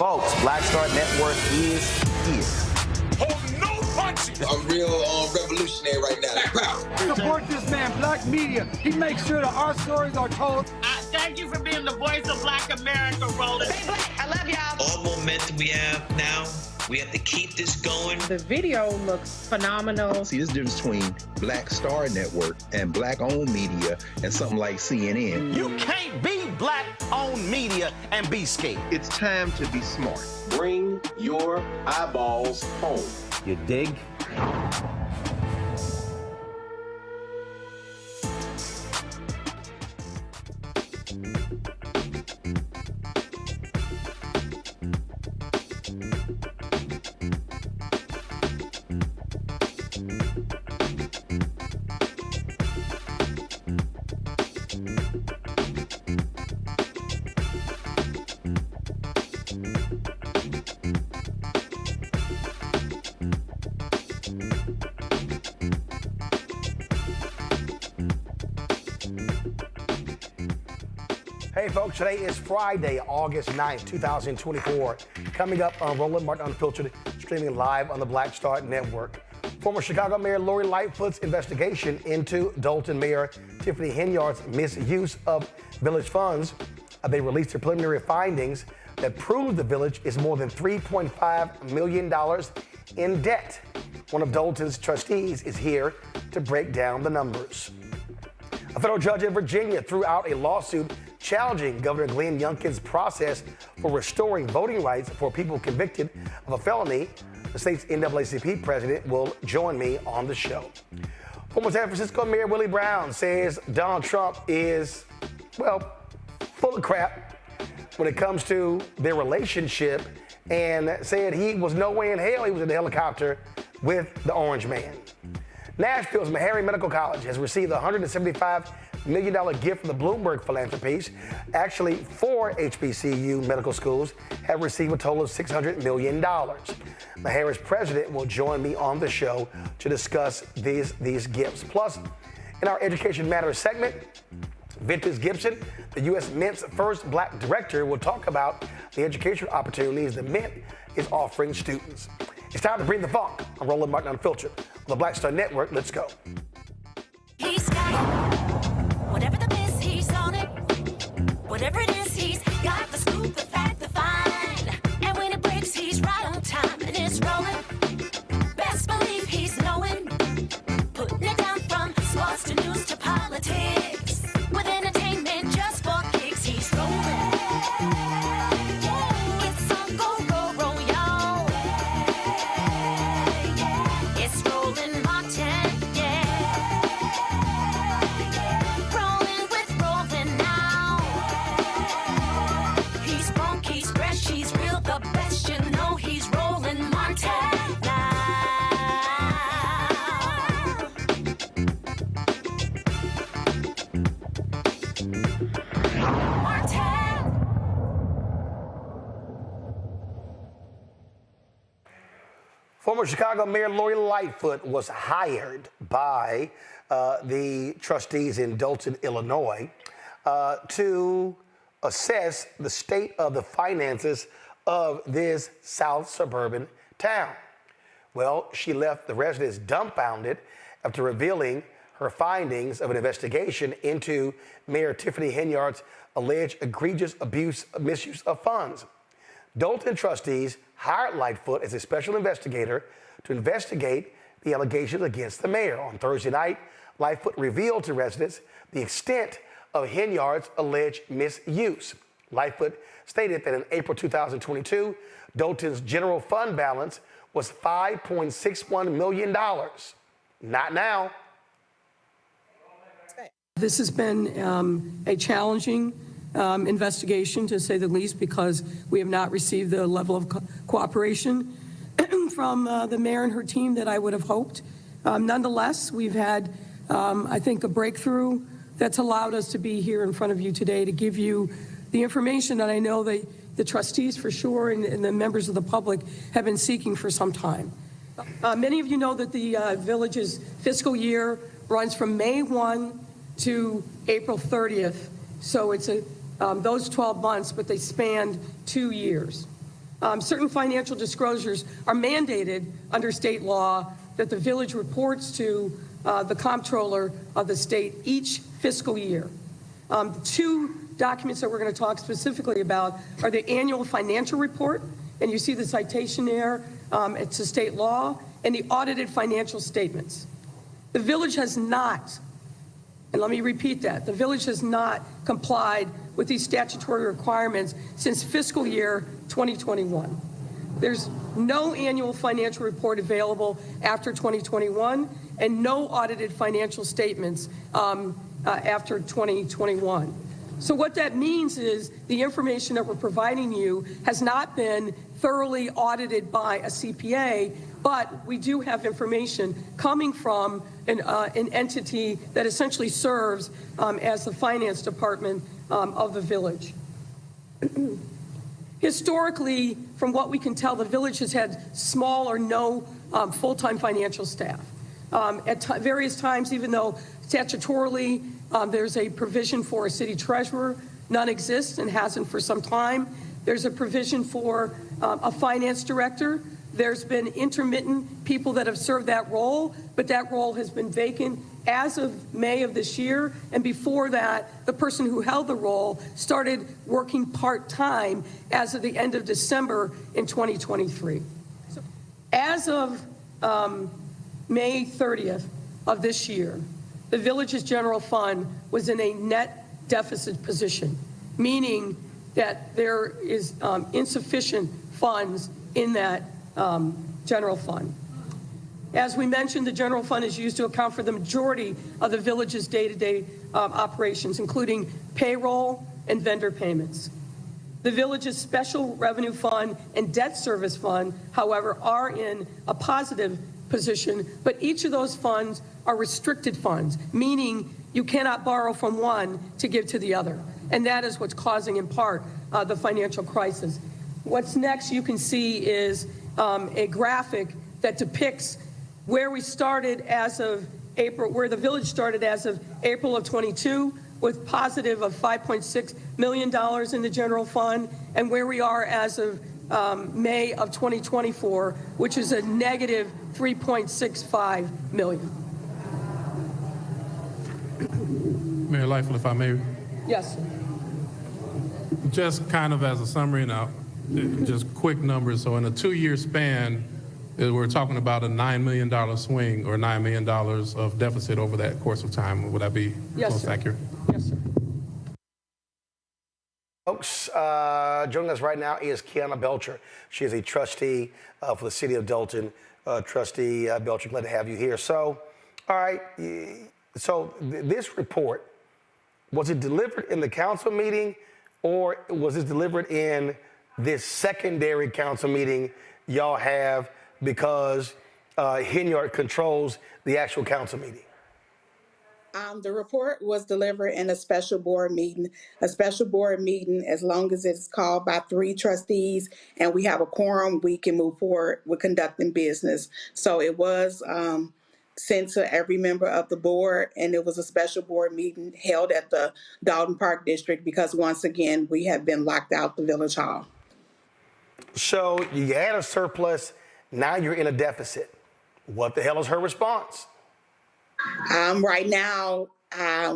Folks, Black Star Network is here. Oh, no punches! I'm real revolutionary right now. Support this man, Black Media. He makes sure that our stories are told. Thank you for being the voice of Black America, Roland. Stay black. I love y'all. All momentum we have now, we have to keep this going. The video looks phenomenal. See, there's a difference between Black Star Network and Black-owned media and something like CNN. You can't be Black-owned media and be scared. It's time to be smart. Bring your eyeballs home. You dig? Hey, folks, today is Friday, August 9th, 2024. Coming up on Roland Martin Unfiltered, streaming live on the Black Star Network. Former Chicago Mayor Lori Lightfoot's investigation into Dolton Mayor Tiffany Henyard's misuse of village funds. They released their preliminary findings that prove the village is more than $3.5 million in debt. One of Dolton's trustees is here to break down the numbers. A federal judge in Virginia threw out a lawsuit challenging Governor Glenn Youngkin's process for restoring voting rights for people convicted of a felony. The state's NAACP President will join me on the show. Former San Francisco Mayor Willie Brown says Donald Trump is, well, full of crap when it comes to their relationship, and said he was no way in hell he was in the helicopter with the Orange Man. Nashville's MeHarry's Medical College has received a $175 million gift from the Bloomberg Philanthropies. Actually, 4 HBCU medical schools have received a total of $600 million. MeHarry's president will join me on the show to discuss these gifts. Plus, in our Education Matters segment, Vintage Gibson, the U.S. Mint's first black director, will talk about the educational opportunities the Mint is offering students. It's time to bring the funk. I'm Roland Martin Unfiltered on the Black Star Network. Let's go. He's got it. Whatever the miss, he's on it. Whatever it is, he's got the scoop, the fact, the find. And when it breaks, he's right on time and it's rolling. Best believe he's knowing. Putting it down from sports to news to politics. With entertainment just for kicks, he's rolling. It's on go, roll, y'all. It's Roland Martin, yeah. Rolling with Roland now. He's funky, he's fresh, he's real, the best, you know he's Roland Martin now. Former Chicago Mayor Lori Lightfoot was hired by the trustees in Dolton, Illinois, to assess the state of the finances of this South suburban town. Well, she left the residents dumbfounded after revealing her findings of an investigation into Mayor Tiffany Henyard's alleged egregious misuse of funds. Dolton trustees hired Lightfoot as a special investigator to investigate the allegations against the mayor. On Thursday night, Lightfoot revealed to residents the extent of Henyard's alleged misuse. Lightfoot stated that in April 2022, Dolton's general fund balance was $5.61 million. Not now. This has been a challenging investigation, to say the least, because we have not received the level of cooperation from the mayor and her team that I would have hoped. Nonetheless, we've had, I think, a breakthrough that's allowed us to be here in front of you today to give you the information that I know the trustees for sure and the members of the public have been seeking for some time. Many of you know that the village's fiscal year runs from May 1 to April 30th. So it's those 12 months, but they spanned 2 years. Certain financial disclosures are mandated under state law that the village reports to the comptroller of the state each fiscal year. Two documents that we're going to talk specifically about are the annual financial report, and you see the citation there, it's a state law, and the audited financial statements. The village has not, and let me repeat that, the village has not complied with these statutory requirements since fiscal year 2021. There's no annual financial report available after 2021 and no audited financial statements after 2021. So what that means is the information that we're providing you has not been thoroughly audited by a CPA, but we do have information coming from an entity that essentially serves as the finance department of the village. Historically, from what we can tell, the village has had small or no full-time financial staff. At various times, even though statutorily there's a provision for a city treasurer, None exists and hasn't for some time. There's a provision for a finance director. There's been intermittent people that have served that role, but that role has been vacant as of May of this year. And before that, the person who held the role started working part-time as of the end of December in 2023. So as of May 30th of this year, the village's general fund was in a net deficit position, meaning that there is insufficient funds in that general fund. As we mentioned, the general fund is used to account for the majority of the village's day-to-day operations, including payroll and vendor payments. The village's special revenue fund and debt service fund, however, are in a positive position, but each of those funds are restricted funds, meaning you cannot borrow from one to give to the other. And that is what's causing, in part, the financial crisis. What's next you can see is a graphic that depicts where we started as of April, where the village started as of April of 22, with positive of $5.6 million in the general fund, and where we are as of May of 2024, which is a negative $3.65 million. Mayor Lightfoot, if I may. Yes, sir. Just kind of as a summary now, just quick numbers. So in a 2-year span, we're talking about a $9 million swing or $9 million of deficit over that course of time. Would that be most accurate? Yes, sir. Folks, joining us right now is Kiana Belcher. She is a trustee for the city of Dolton. Trustee Belcher, glad to have you here. So, all right, so this report, was it delivered in the council meeting or was it delivered in this secondary council meeting y'all have because Henyard controls the actual council meeting? The report was delivered in a special board meeting. A special board meeting, as long as it's called by 3 trustees and we have a quorum, we can move forward with conducting business. So it was sent to every member of the board, and it was a special board meeting held at the Dolton Park District because, once again, we have been locked out the Village Hall. So you had a surplus, now you're in a deficit. What the hell is her response? Right now,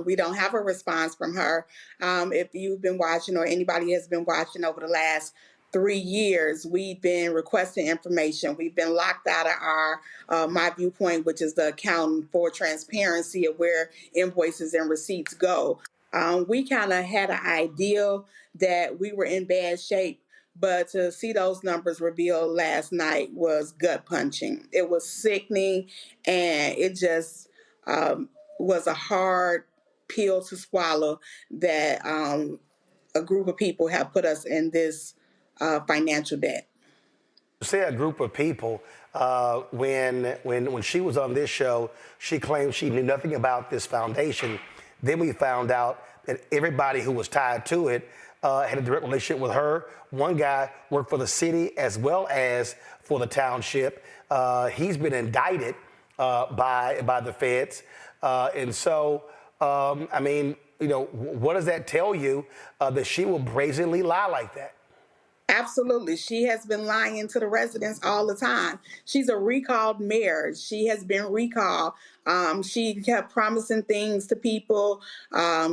we don't have a response from her. If you've been watching or anybody has been watching over the last 3 years, we've been requesting information. We've been locked out of our My Viewpoint, which is the account for transparency of where invoices and receipts go. We kind of had an idea that we were in bad shape, but to see those numbers revealed last night was gut punching. It was sickening, and it just was a hard pill to swallow that a group of people have put us in this financial debt. Say a group of people, when she was on this show, she claimed she knew nothing about this foundation. Then we found out that everybody who was tied to it had a direct relationship with her. One guy worked for the city as well as for the township. He's been indicted by the feds. And so, I mean, you know, what does that tell you that she will brazenly lie like that? Absolutely. She has been lying to the residents all the time. She's a recalled mayor. She has been recalled. She kept promising things to people.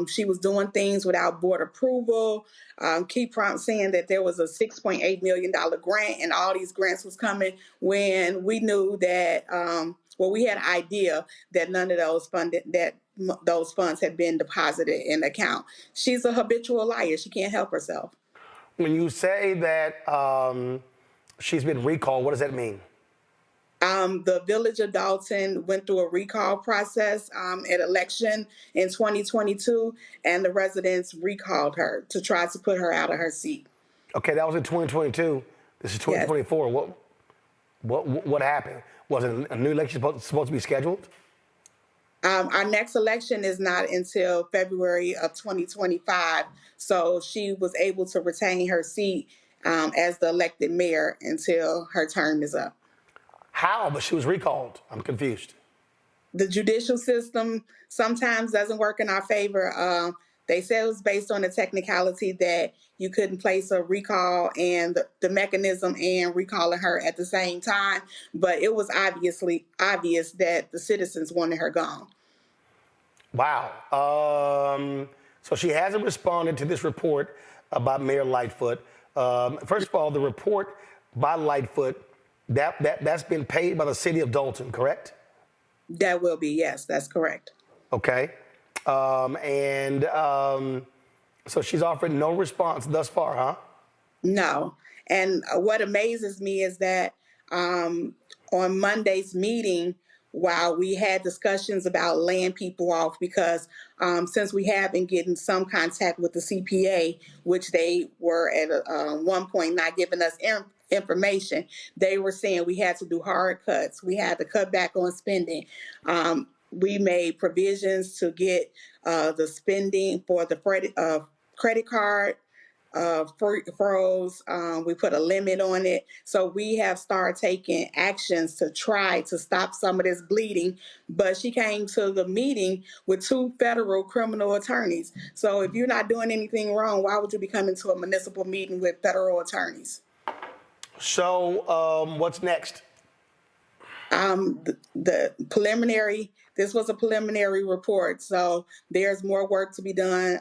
She was doing things without board approval. Keep saying that there was a $6.8 million grant and all these grants was coming when we knew that, we had an idea that none of those funds had been deposited in the account. She's a habitual liar. She can't help herself. When you say that she's been recalled, what does that mean? The village of Dolton went through a recall process at election in 2022, and the residents recalled her to try to put her out of her seat. Okay, that was in 2022. This is 2024. Yes. What happened? Was it a new election supposed to be scheduled? Our next election is not until February of 2025, so she was able to retain her seat as the elected mayor until her term is up. How? But she was recalled. I'm confused. The judicial system sometimes doesn't work in our favor. They said it was based on the technicality that you couldn't place a recall and the mechanism and recalling her at the same time, but it was obvious that the citizens wanted her gone. Wow. So she hasn't responded to this report about Mayor Lightfoot. First of all, the report by Lightfoot, that's been paid by the city of Dolton, correct? That will be, yes, that's correct. Okay. So she's offered no response thus far, huh? No. And what amazes me is that on Monday's meeting, while we had discussions about laying people off, because since we have been getting some contact with the CPA, which they were at one point not giving us information, they were saying we had to do hard cuts. We had to cut back on spending. We made provisions to get the spending for the credit card froze. We put a limit on it. So we have started taking actions to try to stop some of this bleeding. But she came to the meeting with 2 federal criminal attorneys. So if you're not doing anything wrong, why would you be coming to a municipal meeting with federal attorneys? So what's next? The preliminary, this was a preliminary report, so there's more work to be done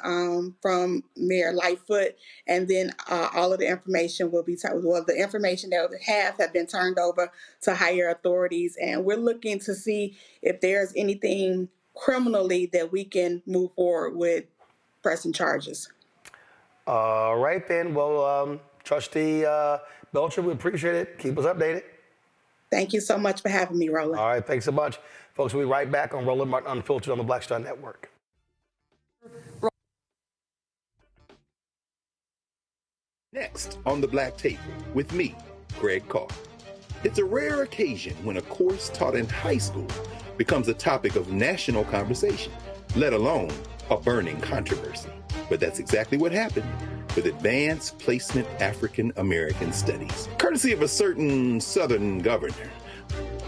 from Mayor Lightfoot, and then all of the information will be, the information that we have been turned over to higher authorities, and we're looking to see if there's anything criminally that we can move forward with pressing charges. All right then, well, Trustee Belcher, we appreciate it. Keep us updated. Thank you so much for having me, Roland. All right, thanks so much. Folks, we'll be right back on Roland Martin Unfiltered on the Black Star Network. Next on the Black Table with me, Greg Carr. It's a rare occasion when a course taught in high school becomes a topic of national conversation, let alone a burning controversy. But that's exactly what happened with Advanced Placement African American Studies, courtesy of a certain Southern governor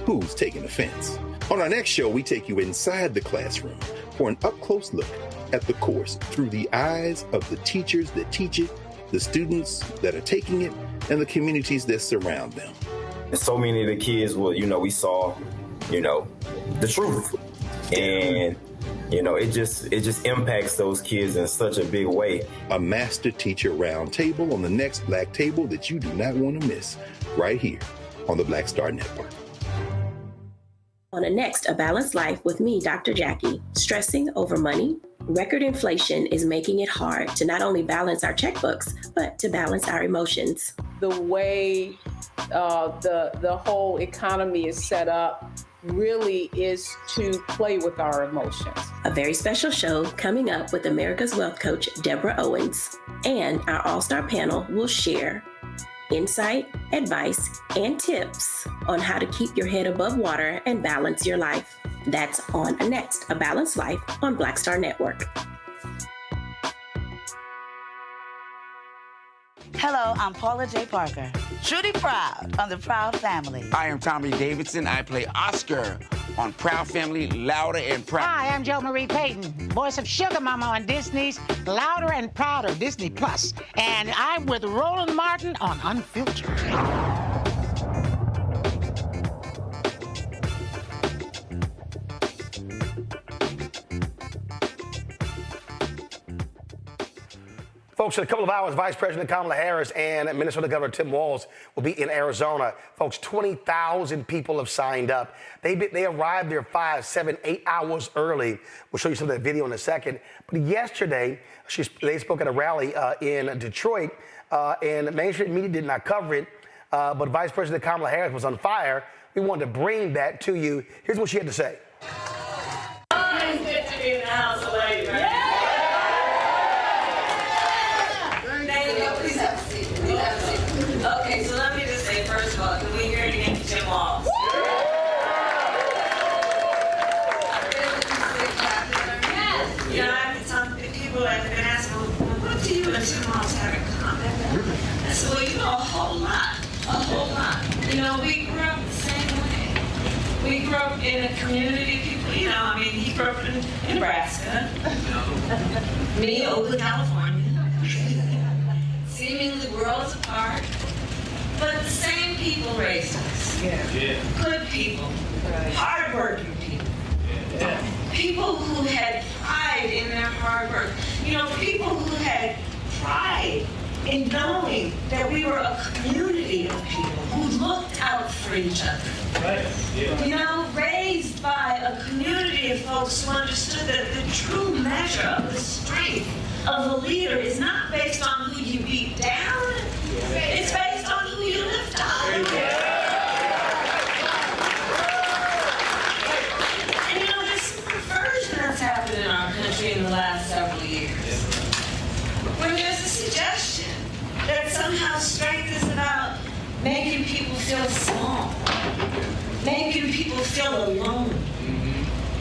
who's taking offense. On our next show, we take you inside the classroom for an up-close look at the course through the eyes of the teachers that teach it, the students that are taking it, and the communities that surround them. And so many of the kids, we saw, the truth. And it just impacts those kids in such a big way. A master teacher round table on the next Black Table that you do not want to miss, right here on the Black Star Network. On the next A Balanced Life with me, Dr. Jackie, stressing over money. Record inflation is making it hard to not only balance our checkbooks, but to balance our emotions. The way the whole economy is set up really is to play with our emotions. A very special show coming up with America's Wealth Coach, Deborah Owens. And our all-star panel will share insight, advice, and tips on how to keep your head above water and balance your life. That's on next, A Balanced Life on Black Star Network. Hello, I'm Paula J. Parker. Truly proud on the Proud Family. I am Tommy Davidson. I play Oscar on Proud Family, Louder and Proud. Hi, I'm Jo Marie Payton, voice of Sugar Mama on Disney's Louder and Prouder, Disney Plus. And I'm with Roland Martin on Unfiltered. Folks, in a couple of hours, Vice President Kamala Harris and Minnesota Governor Tim Walz will be in Arizona. Folks, 20,000 people have signed up. They arrived there 5, 7, 8 hours early. We'll show you some of that video in a second. But yesterday, they spoke at a rally in Detroit, and mainstream media did not cover it. But Vice President Kamala Harris was on fire. We wanted to bring that to you. Here's what she had to say. It's good to be in the house of lady, right? Yeah. Okay, so let me just say, first of all, can we hear it again for Tim Walz? You know, some people have been asking, well, what do you and Tim Walz have in common? I said, well, you know, a whole lot. You know, we grew up the same way. We grew up in a community, people, you know, I mean, he grew up in Nebraska. me, Oakland, California, seemingly worlds apart, but the same people raised us. Good people, hardworking people. People who had pride in their hard work. You know, people who had pride in knowing that we were a community of people who looked out for each other. You know, raised by a community of folks who understood that the true measure of the strength of a leader is not based on who you beat down, it's based on who you lift up. And you know, there's some perversion that's happened in our country in the last several years. When there's a suggestion that somehow strength is about making people feel small, making people feel alone.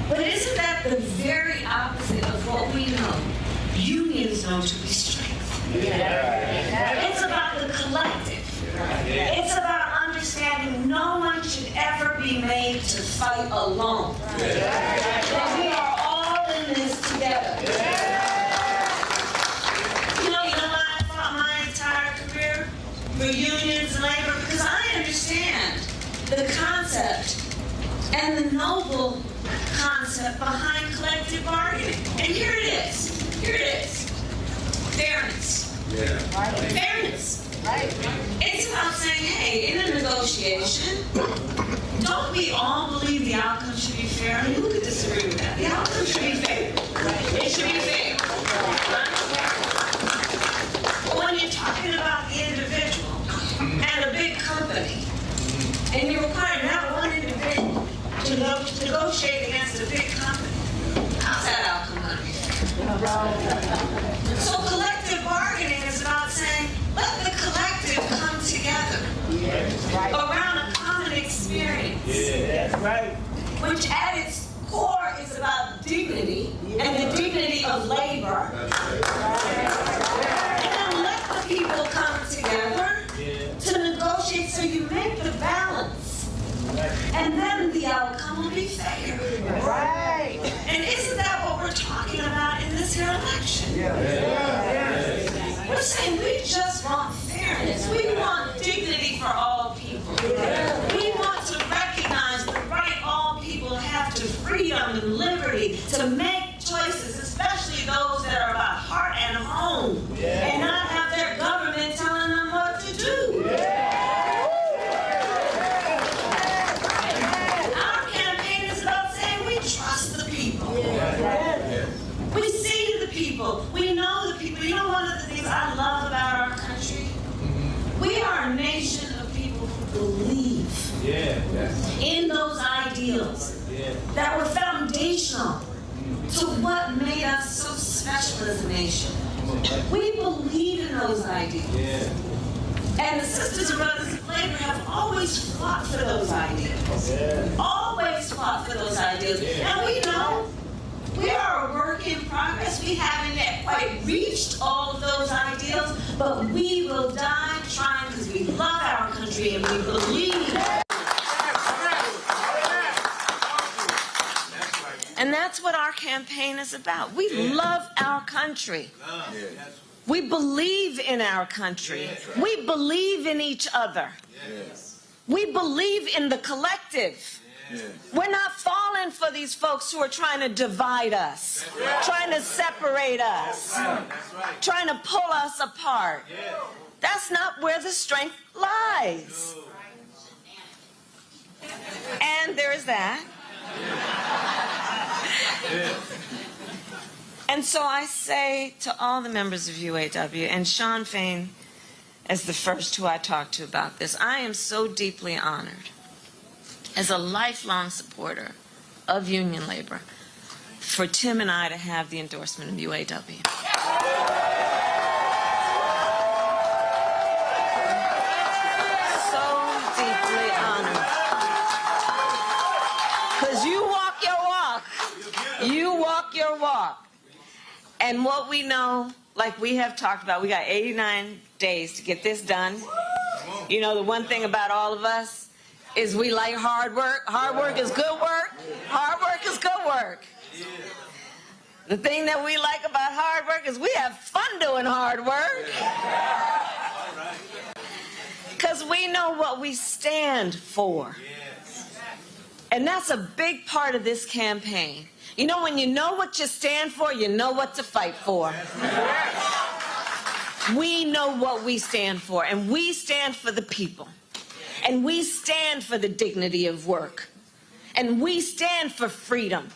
But isn't that the very opposite of what we know unions know to be strength? It's about the collective. It's about understanding no one should ever be made to fight alone. That we are all in this together. You know why I fought my entire career for unions and labor? Because I understand the concept and the noble concept behind collective bargaining. And here it is. Here it is. Fairness. Fairness. It's about saying, hey, in a negotiation, don't we all believe the outcome should be fair? I mean, who could disagree with that? The outcome should be fair. It should be fair. But when you're talking about the individual and a big company, and you require not one individual to negotiate against a big company, how's that outcome going to be fair? So collective bargaining is about saying, let the collective come together around a common experience. Which at its core is about dignity and the dignity of labor. And then let the people come together to negotiate so you make the balance. And then the outcome will be fair. And isn't that what we're talking about in this here election? We're saying we just want fairness. We want dignity for all people. We want to recognize the right all people have to freedom and liberty to make choices, especially those that are about heart and home, and not have their government telling them what to do. Our campaign is about saying we trust the people. We see the people. We know the people. You know, one of the things I love about our country? We are a nation of people who believe in those ideals that were foundational to what made us so special as a nation. We believe in those ideals. And the Sisters and Brothers of Labor have always fought for those ideals. Always fought for those ideals. And we know we are a work in progress. We haven't yet quite reached all of those ideals, but we will die trying because we love our country and we believe. And that's what our campaign is about. We love our country. We believe in our country. We believe in each other. We believe in the collective. We're not falling for these folks who are trying to divide us, trying to separate us, trying to pull us apart. That's not where the strength lies. And there is that. And so I say to all the members of UAW, and Shawn Fain as the first who I talked to about this, I am so deeply honored as a lifelong supporter of union labor for Tim and I to have the endorsement of UAW. So deeply honored. Because you walk your walk. You walk your walk. And what we know, like we have talked about, we got 89 days to get this done. You know, the one thing about all of us is we like hard work. Hard work is good work. Hard work is good work. The thing that we like about hard hard workers, we have fun doing hard work. Because we know what we stand for. And that's a big part of this campaign. You know, when you know what you stand for, you know what to fight for. We know what we stand for, and we stand for the people. And we stand for the dignity of work. And we stand for freedom.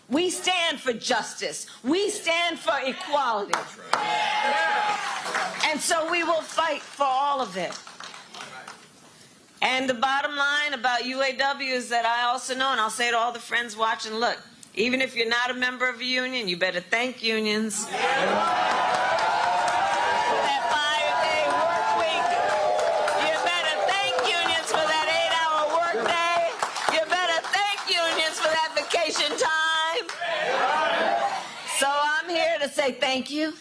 We stand for justice. We stand for equality. And so we will fight for all of it. And the bottom line about UAW is that I also know, and I'll say to all the friends watching, look, even if you're not a member of a union, you better thank unions. For that 5-day work week. You better thank unions for that 8-hour work day. You better thank unions for that vacation time. So I'm here to say thank you.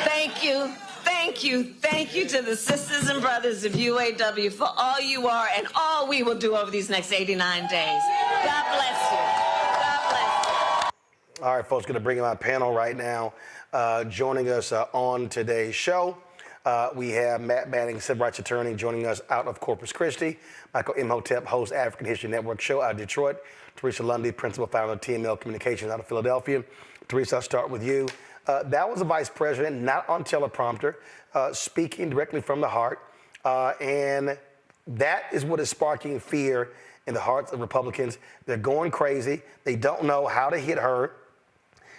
Thank you. Thank you. Thank you to the sisters and brothers of UAW for all you are and all we will do over these next 89 days. God bless you. God bless you. All right, folks, going to bring in my panel right now. Joining us on today's show, we have Matt Manning, civil rights attorney, joining us out of Corpus Christi. Michael Imhotep, host African History Network show out of Detroit. Teresa Lundy, principal founder of TML Communications out of Philadelphia. Teresa, I'll start with you. That was a vice president, not on teleprompter, speaking directly from the heart. And that is what is sparking fear in the hearts of Republicans. They're going crazy. They don't know how to hit her.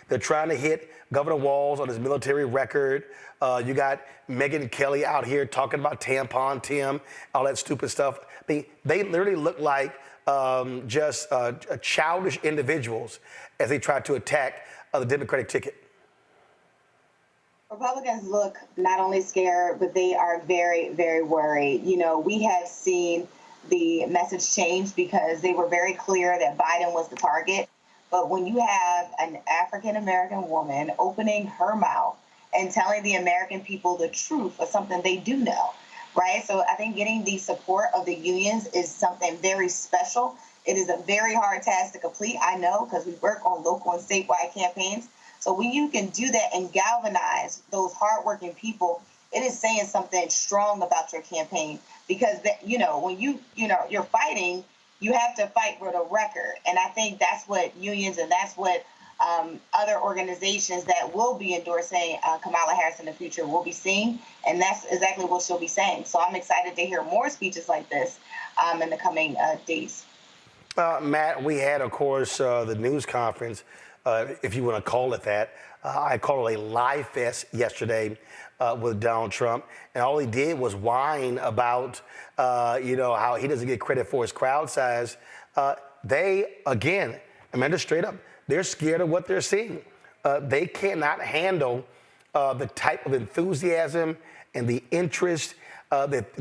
They're trying to hit Governor Walz on his military record. You got Megyn Kelly out here talking about tampon Tim, all that stupid stuff. I mean, they literally look like just childish individuals as they try to attack the Democratic ticket. Republicans look not only scared, but they are very, very worried. You know, we have seen the message change because they were very clear that Biden was the target. But when you have an African-American woman opening her mouth and telling the American people the truth of something they do know, right? So I think getting the support of the unions is something very special. It is a very hard task to complete, I know, because we work on local and statewide campaigns. So when you can do that and galvanize those hardworking people, it is saying something strong about your campaign. Because that, you know, when you're fighting, you have to fight with a record. And I think that's what unions and that's what other organizations that will be endorsing Kamala Harris in the future will be seeing. And that's exactly what she'll be saying. So I'm excited to hear more speeches like this in the coming days. Matt, we had, of course, the news conference, if you want to call it that. I call it a lie fest yesterday with Donald Trump. And all he did was whine about, how he doesn't get credit for his crowd size. They, again, Amanda, straight up, they're scared of what they're seeing. They cannot handle the type of enthusiasm and the interest that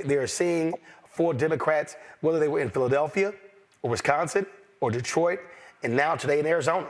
they're seeing for Democrats, whether they were in Philadelphia or Wisconsin or Detroit, and now today in Arizona.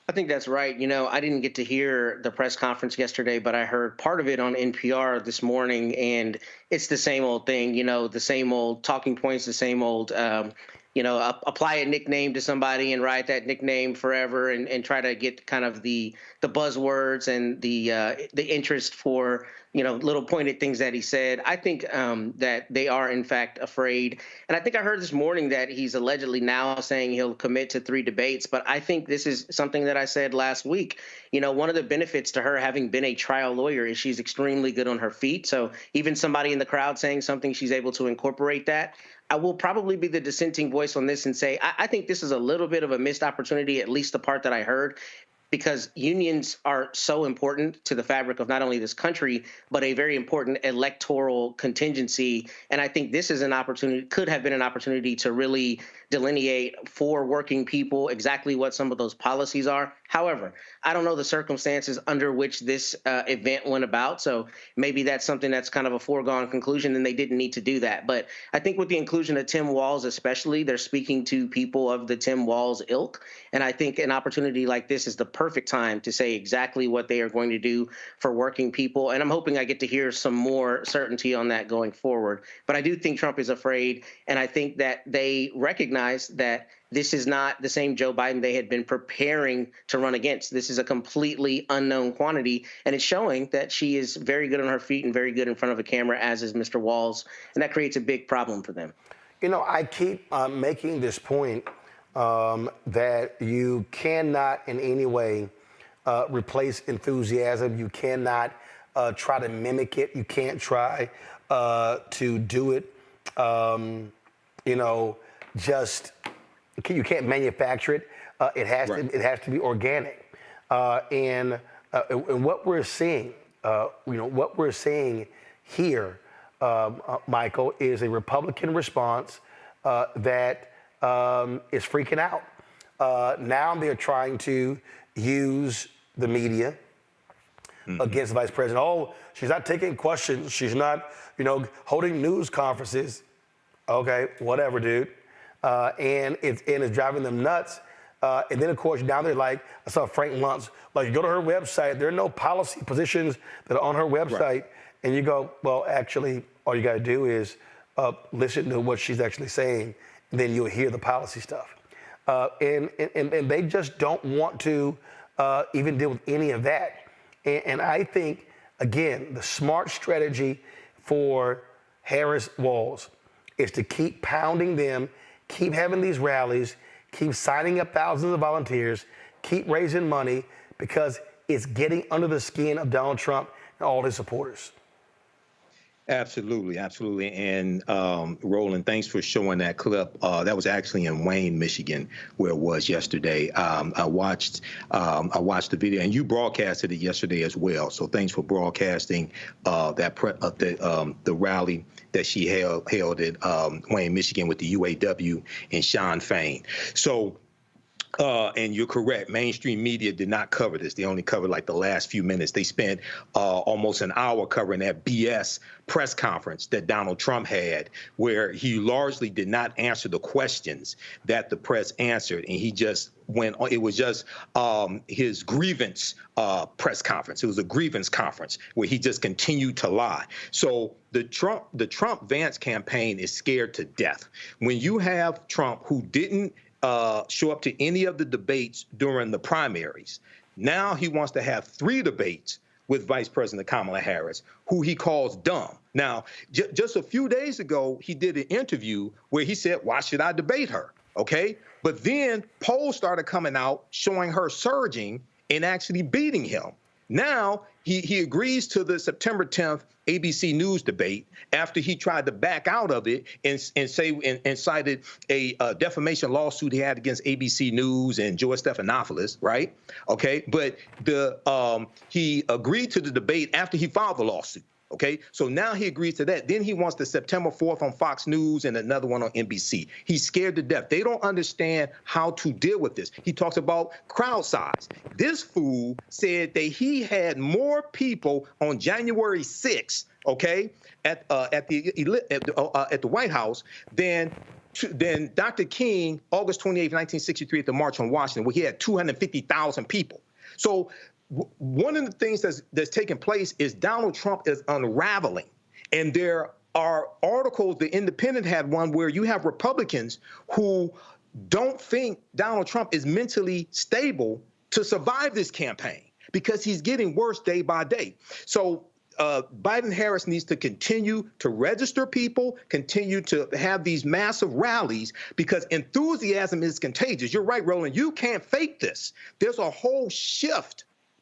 I think that's right. You know, I didn't get to hear the press conference yesterday, but I heard part of it on NPR this morning, and it's the same old thing, the same old talking points, the same old, apply a nickname to somebody and ride that nickname forever and try to get kind of the buzzwords and the interest for, little pointed things that he said. I think that they are, in fact, afraid. And I think I heard this morning that he's allegedly now saying he'll commit to 3 debates. But I think this is something that I said last week. One of the benefits to her having been a trial lawyer is she's extremely good on her feet. So even somebody in the crowd saying something, she's able to incorporate that. I will probably be the dissenting voice on this and say I think this is a little bit of a missed opportunity, at least the part that I heard, because unions are so important to the fabric of not only this country, but a very important electoral contingency. And I think this is an opportunity, could have been an opportunity to really delineate for working people exactly what some of those policies are. However, I don't know the circumstances under which this event went about. So maybe that's something that's kind of a foregone conclusion and they didn't need to do that. But I think with the inclusion of Tim Walz especially, they're speaking to people of the Tim Walz ilk. And I think an opportunity like this is the perfect time to say exactly what they are going to do for working people. And I'm hoping I get to hear some more certainty on that going forward. But I do think Trump is afraid. And I think that they recognize that this is not the same Joe Biden they had been preparing to run against. This is a completely unknown quantity, and it's showing that she is very good on her feet and very good in front of a camera, as is Mr. Walz, and that creates a big problem for them. You know, I keep making this point that you cannot in any way replace enthusiasm. You cannot try to mimic it. You can't try to do it, you know, just, you can't manufacture it. It has to be organic. And what we're seeing, you know, what we're seeing here, Michael, is a Republican response that is freaking out. Now they're trying to use the media against the vice president. Oh, she's not taking questions. She's not, you know, holding news conferences. Okay, whatever, dude. And it's driving them nuts. And then, of course, now they're like, I saw Frank Luntz, like, you go to her website, there are no policy positions that are on her website. And you go, well, actually, all you got to do is listen to what she's actually saying, and then you'll hear the policy stuff. And they just don't want to even deal with any of that. And I think, again, the smart strategy for Harris-Walz is to keep pounding them, keep having these rallies, keep signing up thousands of volunteers, keep raising money, because it's getting under the skin of Donald Trump and all his supporters. Absolutely, absolutely. And Roland, thanks for showing that clip. That was actually in Wayne, Michigan, where it was yesterday. I watched the video, and you broadcasted it yesterday as well. So thanks for broadcasting the rally that she held at Wayne, Michigan, with the UAW and Sean Fain. So. And you're correct. Mainstream media did not cover this. They only covered like the last few minutes. They spent almost an hour covering that BS press conference that Donald Trump had, where he largely did not answer the questions that the press answered. And he just went on. It was just his grievance press conference. It was a grievance conference where he just continued to lie. So the Trump-Vance campaign is scared to death. When you have Trump, who didn't show up to any of the debates during the primaries. Now he wants to have 3 debates with Vice President Kamala Harris, who he calls dumb. Now, just a few days ago, he did an interview where he said, why should I debate her? Okay. But then polls started coming out showing her surging and actually beating him. Now he agrees to the September 10th ABC News debate after he tried to back out of it and cited a defamation lawsuit he had against ABC News and George Stephanopoulos, right? Okay, but he agreed to the debate after he filed the lawsuit. Okay, so now he agrees to that. Then he wants the September 4th on Fox News and another one on NBC. He's scared to death. They don't understand how to deal with this. He talks about crowd size. This fool said that he had more people on January 6th, okay, at the White House than Dr. King, August 28, 1963, at the March on Washington, where he had 250,000 people. So one of the things that's taking place is Donald Trump is unraveling. And there are articles, The Independent had one, where you have Republicans who don't think Donald Trump is mentally stable to survive this campaign because he's getting worse day by day. So Biden-Harris needs to continue to register people, continue to have these massive rallies, because enthusiasm is contagious. You're right, Roland. You can't fake this. There's a whole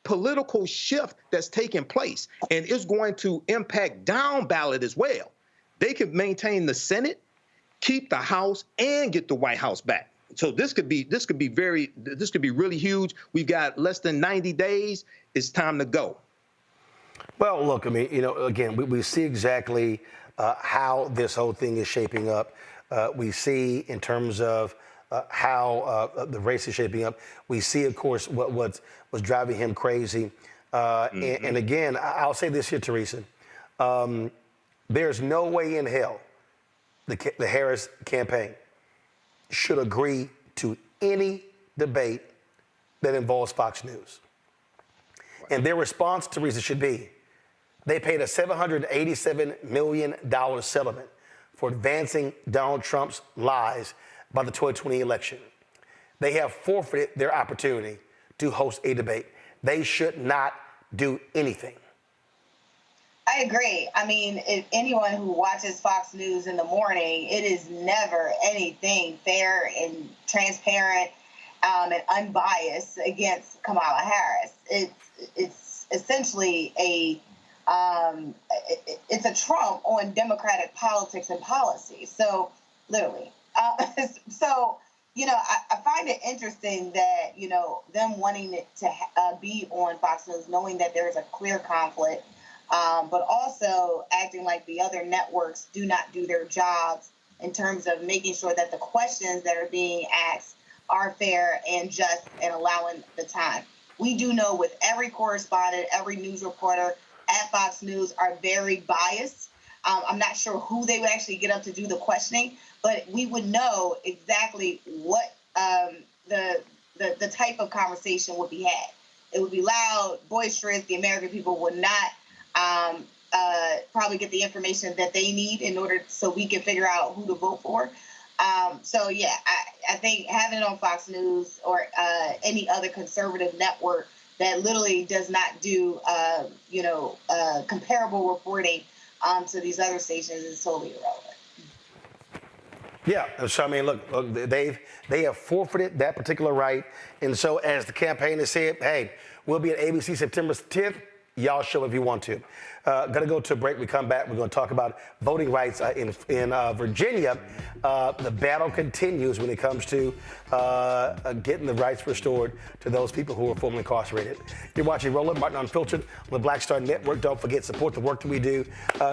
political shift that's taking place, and it's going to impact down ballot as well. They could maintain the Senate, keep the House, and get the White House back. So this could be really huge. We've got less than 90 days. It's time to go. Well, look, I mean, you know, again, we see exactly how this whole thing is shaping up. We see in terms of how the race is shaping up. We see, of course, what's driving him crazy. And again, I'll say this here, Teresa. There's no way in hell the Harris campaign should agree to any debate that involves Fox News. And their response, Teresa, should be, they paid a $787 million settlement for advancing Donald Trump's lies about the 2020 election. they have forfeited their opportunity to host a debate. They should not do anything. I agree. I mean, if anyone who watches Fox News in the morning, it is never anything fair and transparent and unbiased against Kamala Harris. It's essentially it's a Trump on Democratic politics and policy. So literally, so. I find it interesting that, them wanting it to be on Fox News, knowing that there's a clear conflict, but also acting like the other networks do not do their jobs in terms of making sure that the questions that are being asked are fair and just and allowing the time. We do know with every correspondent, every news reporter at Fox News are very biased. I'm not sure who they would actually get up to do the questioning, but we would know exactly what the type of conversation would be had. It would be loud, boisterous. The American people would not probably get the information that they need in order so we can figure out who to vote for. So, yeah, I think having it on Fox News or any other conservative network that literally does not do, comparable reporting to these other stations is totally irrelevant. Yeah, so I mean, look, they have forfeited that particular right, and so as the campaign has said, hey, we'll be at ABC September 10th. Y'all show if you want to. Gonna go to a break. We come back. We're gonna talk about voting rights in Virginia. The battle continues when it comes to getting the rights restored to those people who are formerly incarcerated. You're watching Roland Martin Unfiltered on the Black Star Network. Don't forget, support the work that we do.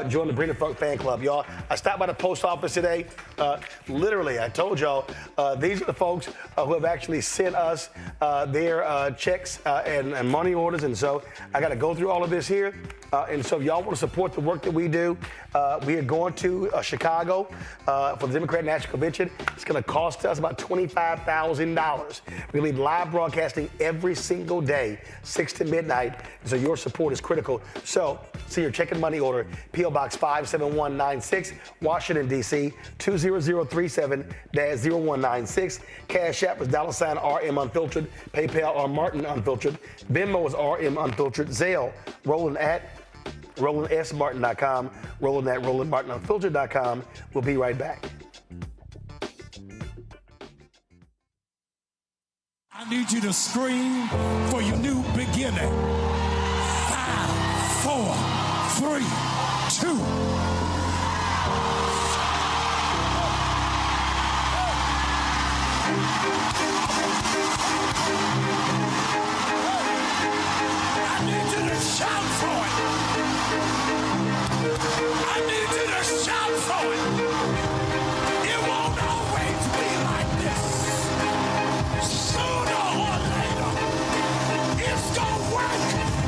Join the Brenda Funk fan club, y'all. I stopped by the post office today. Literally, I told y'all, these are the folks who have actually sent us their checks and money orders, and so I got to go through all of this here. And so if y'all want to support the work that we do, we are going to Chicago for the Democratic National Convention. It's going to cost us about $25,000. We leave live broadcasting every single day, 6 to midnight. So your support is critical. So see your check and money order, P.O. Box 57196, Washington, D.C., 20037-0196. Cash App is $RM Unfiltered. PayPal or Martin Unfiltered. Venmo is RM Unfiltered. Zelle, Roland at RolandSMartin.com, Roland at RolandMartinUnfiltered.com. We'll be right back. I need you to scream for your new beginning. 5, 4, 3, 2. I need you to shout for it. I need you to shout for it. It won't always be like this. Sooner or later, it's gonna work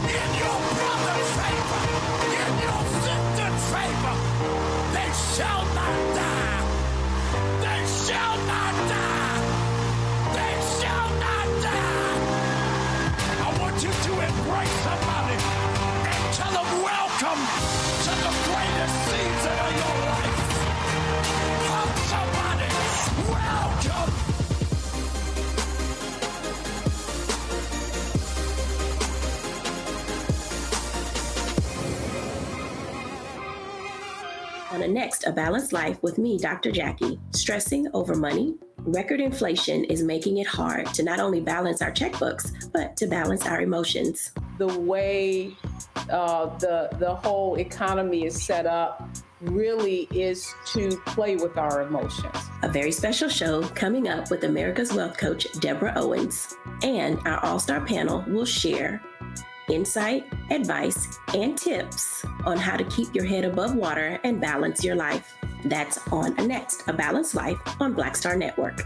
in your brother's favor, in your sister's favor. They shall not die. They shall not die. They shall not die. I want you to embrace somebody and tell them welcome to the greatest season of your life. Hug somebody, welcome. On the next A Balanced Life with me, Dr. Jackie, stressing over money. Record inflation is making it hard to not only balance our checkbooks, but to balance our emotions. The way the whole economy is set up really is to play with our emotions. A very special show coming up with America's Wealth Coach, Deborah Owens. And our all-star panel will share insight, advice, and tips on how to keep your head above water and balance your life. That's on next, A Balanced Life on Black Star Network.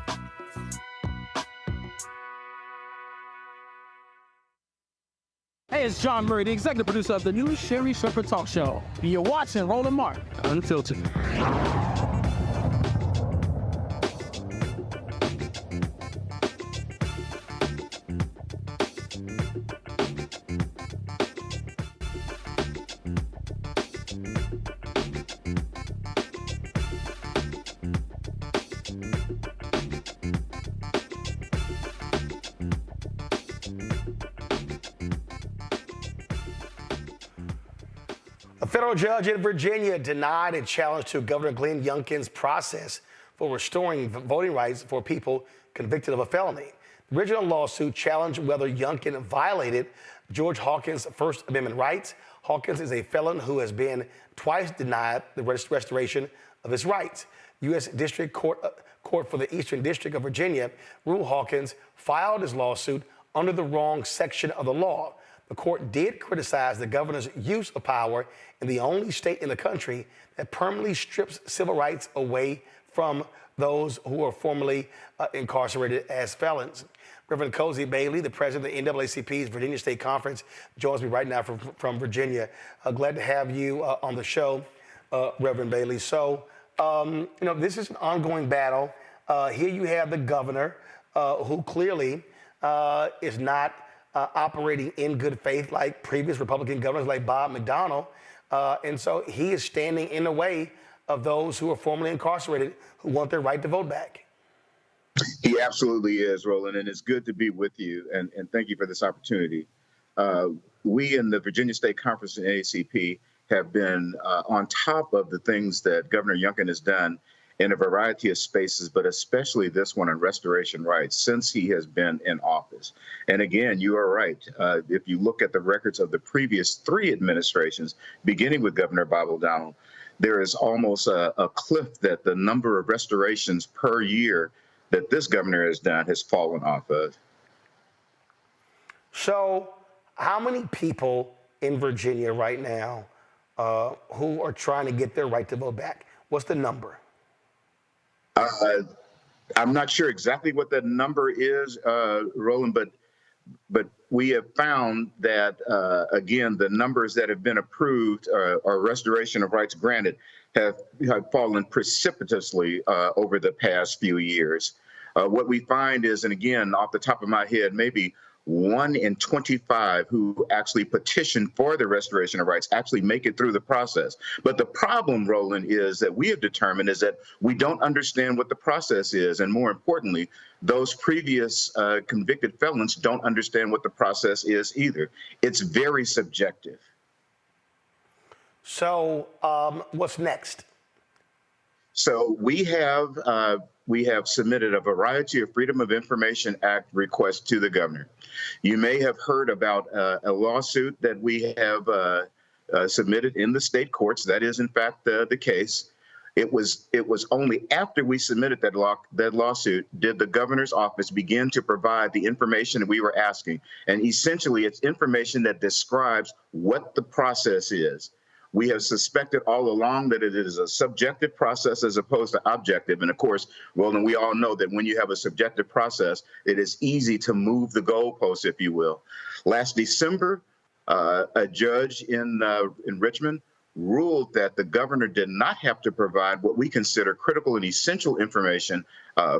Hey, it's John Murray, the executive producer of the new Sherry Shepherd Talk Show. You're watching Roland Martin Unfiltered. federal judge in Virginia denied a challenge to Governor Glenn Youngkin's process for restoring voting rights for people convicted of a felony. The original lawsuit challenged whether Youngkin violated George Hawkins' First Amendment rights. Hawkins is a felon who has been twice denied the restoration of his rights. U.S. District Court for the Eastern District of Virginia ruled Hawkins filed his lawsuit under the wrong section of the law. The court did criticize the governor's use of power in the only state in the country that permanently strips civil rights away from those who are formerly incarcerated as felons. Reverend Cozy Bailey, the president of the NAACP's Virginia State Conference, joins me right now from Virginia. Glad to have you on the show, Reverend Bailey. So, this is an ongoing battle. Here you have the governor who clearly is not operating in good faith like previous Republican governors like Bob McDonnell. And so he is standing in the way of those who are formerly incarcerated who want their right to vote back. He absolutely is, Roland, and it's good to be with you, and thank you for this opportunity. We in the Virginia State Conference and NAACP have been on top of the things that Governor Youngkin has done in a variety of spaces, but especially this one on restoration rights since he has been in office. And again, you are right. If you look at the records of the previous 3 administrations, beginning with Governor Bob McDonnell, there is almost a cliff that the number of restorations per year that this governor has done has fallen off of. So how many people in Virginia right now who are trying to get their right to vote back? What's the number? I'm not sure exactly what that number is, Roland, but we have found that, again, the numbers that have been approved or restoration of rights granted have fallen precipitously over the past few years. What we find is, and again, off the top of my head, maybe 1 in 25 who actually petition for the restoration of rights actually make it through the process. But the problem, Roland, is that we have determined is that we don't understand what the process is. And more importantly, those previous convicted felons don't understand what the process is either. It's very subjective. So what's next? So we have submitted a variety of Freedom of Information Act requests to the governor. You may have heard about a lawsuit that we have submitted in the state courts. That is, in fact, the case. It was only after we submitted that lawsuit did the governor's office begin to provide the information that we were asking. And essentially, it's information that describes what the process is. We have suspected all along that it is a subjective process as opposed to objective. And of course, Roland, we all know that when you have a subjective process, it is easy to move the goalposts, if you will. Last December, a judge in Richmond ruled that the governor did not have to provide what we consider critical and essential information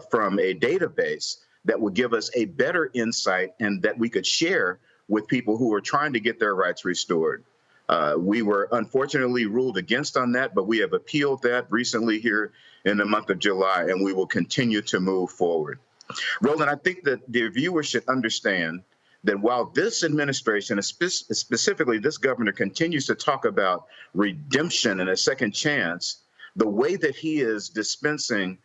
from a database that would give us a better insight and that we could share with people who are trying to get their rights restored. We were unfortunately ruled against on that, but we have appealed that recently here in the month of July, and we will continue to move forward. Roland, I think that the viewers should understand that while this administration, specifically this governor, continues to talk about redemption and a second chance, the way that he is dispensing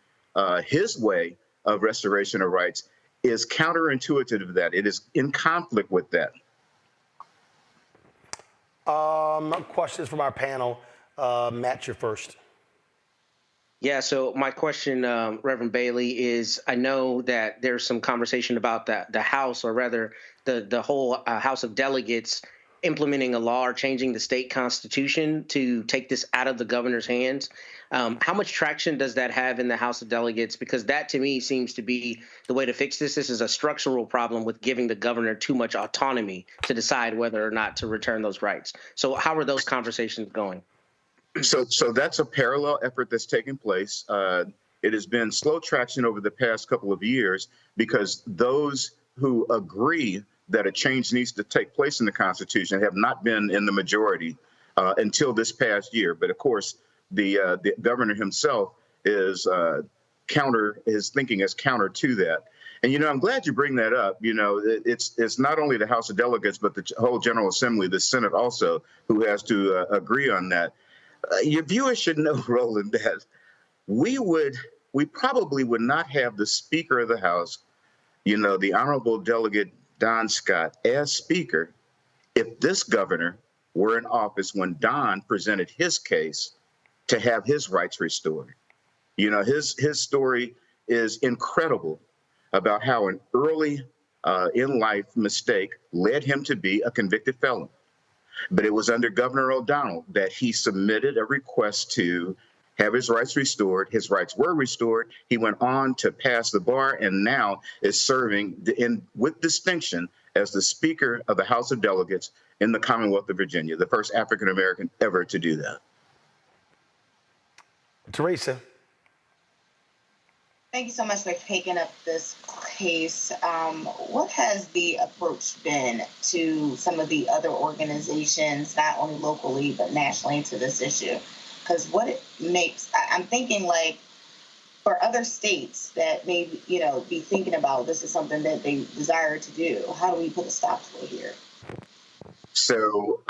his way of restoration of rights is counterintuitive to that. It is in conflict with that. Questions from our panel. Matt, you're first. Yeah, so my question, Reverend Bailey, is I know that there's some conversation about the House, or rather the whole House of Delegates, implementing a law or changing the state constitution to take this out of the governor's hands. How much traction does that have in the House of Delegates? Because that, to me, seems to be the way to fix this. This is a structural problem with giving the governor too much autonomy to decide whether or not to return those rights. So how are those conversations going? So that's a parallel effort that's taking place. It has been slow traction over the past couple of years because those who agree that a change needs to take place in the Constitution have not been in the majority until this past year. But of course, the governor himself is his thinking is counter to that. And, I'm glad you bring that up. It's not only the House of Delegates, but the whole General Assembly, the Senate also, who has to agree on that. Your viewers should know, Roland, that we probably would not have the Speaker of the House, the Honorable Delegate Don Scott, as Speaker if this governor were in office when Don presented his case to have his rights restored. His story is incredible about how an early in life mistake led him to be a convicted felon. But it was under Governor O'Donnell that he submitted a request to have his rights restored. His rights were restored. He went on to pass the bar and now is serving with distinction as the Speaker of the House of Delegates in the Commonwealth of Virginia, the first African-American ever to do that. Teresa. Thank you so much for taking up this case. What has the approach been to some of the other organizations, not only locally, but nationally, to this issue? Because I'm thinking like for other states that may, be thinking about this is something that they desire to do, how do we put a stop to it here? So,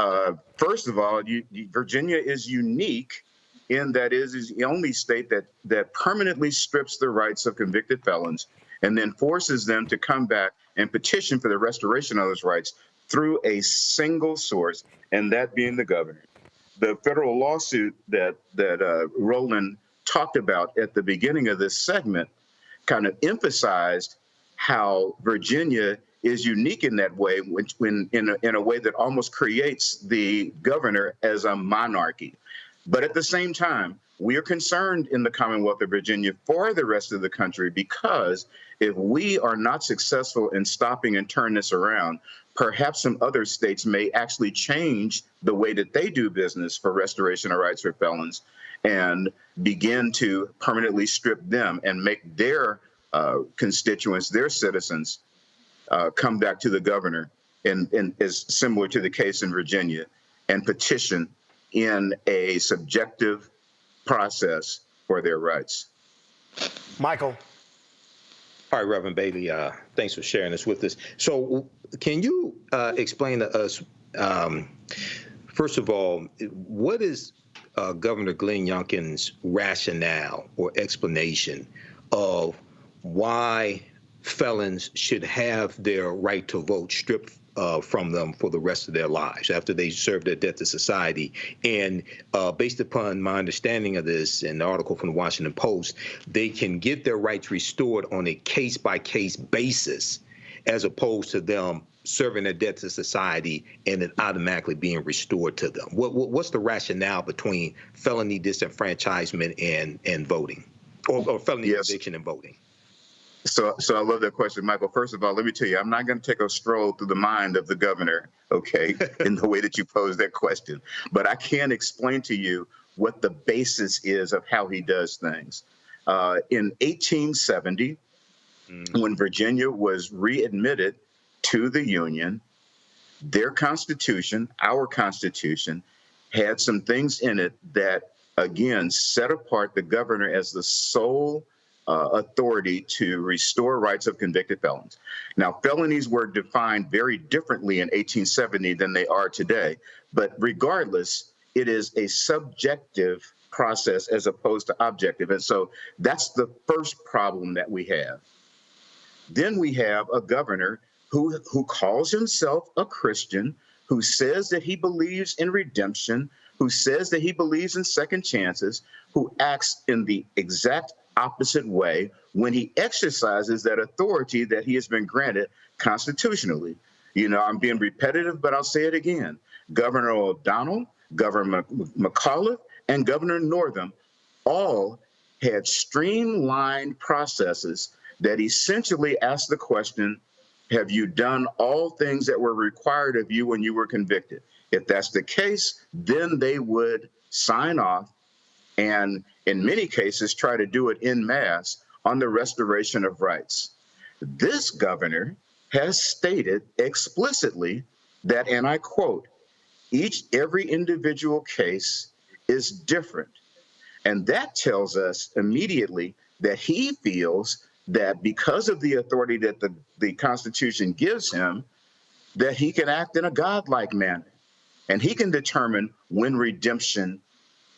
first of all, Virginia is unique in that it is the only state that permanently strips the rights of convicted felons and then forces them to come back and petition for the restoration of those rights through a single source, and that being the governor. The federal lawsuit that Roland talked about at the beginning of this segment kind of emphasized how Virginia is unique in that way, when in a way that almost creates the governor as a monarchy. But at the same time, we are concerned in the Commonwealth of Virginia for the rest of the country, because if we are not successful in stopping and turn this around, perhaps some other states may actually change the way that they do business for restoration of rights for felons and begin to permanently strip them and make their constituents, their citizens, come back to the governor, and is similar to the case in Virginia, and petition in a subjective process for their rights. Michael. All right, Reverend Bailey, thanks for sharing this with us. So can you explain to us, first of all, what is Governor Glenn Youngkin's rationale or explanation of why felons should have their right to vote stripped from them for the rest of their lives after they serve their debt to society? And based upon my understanding of this and the article from the Washington Post, they can get their rights restored on a case-by-case basis, as opposed to them serving their debt to society and it automatically being restored to them. What's the rationale between felony disenfranchisement and voting, or felony eviction and voting? So I love that question, Michael. First of all, let me tell you, I'm not going to take a stroll through the mind of the governor, okay, in the way that you posed that question. But I can explain to you what the basis is of how he does things. In 1870, when Virginia was readmitted to the Union, their Constitution, our Constitution, had some things in it that, again, set apart the governor as the sole authority to restore rights of convicted felons. Now, felonies were defined very differently in 1870 than they are today, but regardless, it is a subjective process as opposed to objective. And so that's the first problem that we have. Then we have a governor who calls himself a Christian, who says that he believes in redemption, who says that he believes in second chances, who acts in the exact opposite way when he exercises that authority that he has been granted constitutionally. I'm being repetitive, but I'll say it again. Governor O'Donnell, Governor McAuliffe, and Governor Northam all had streamlined processes that essentially asked the question, have you done all things that were required of you when you were convicted? If that's the case, then they would sign off and in many cases try to do it en masse on the restoration of rights. This governor has stated explicitly that, and I quote, every individual case is different. And that tells us immediately that he feels that because of the authority that the Constitution gives him, that he can act in a godlike manner. And he can determine when redemption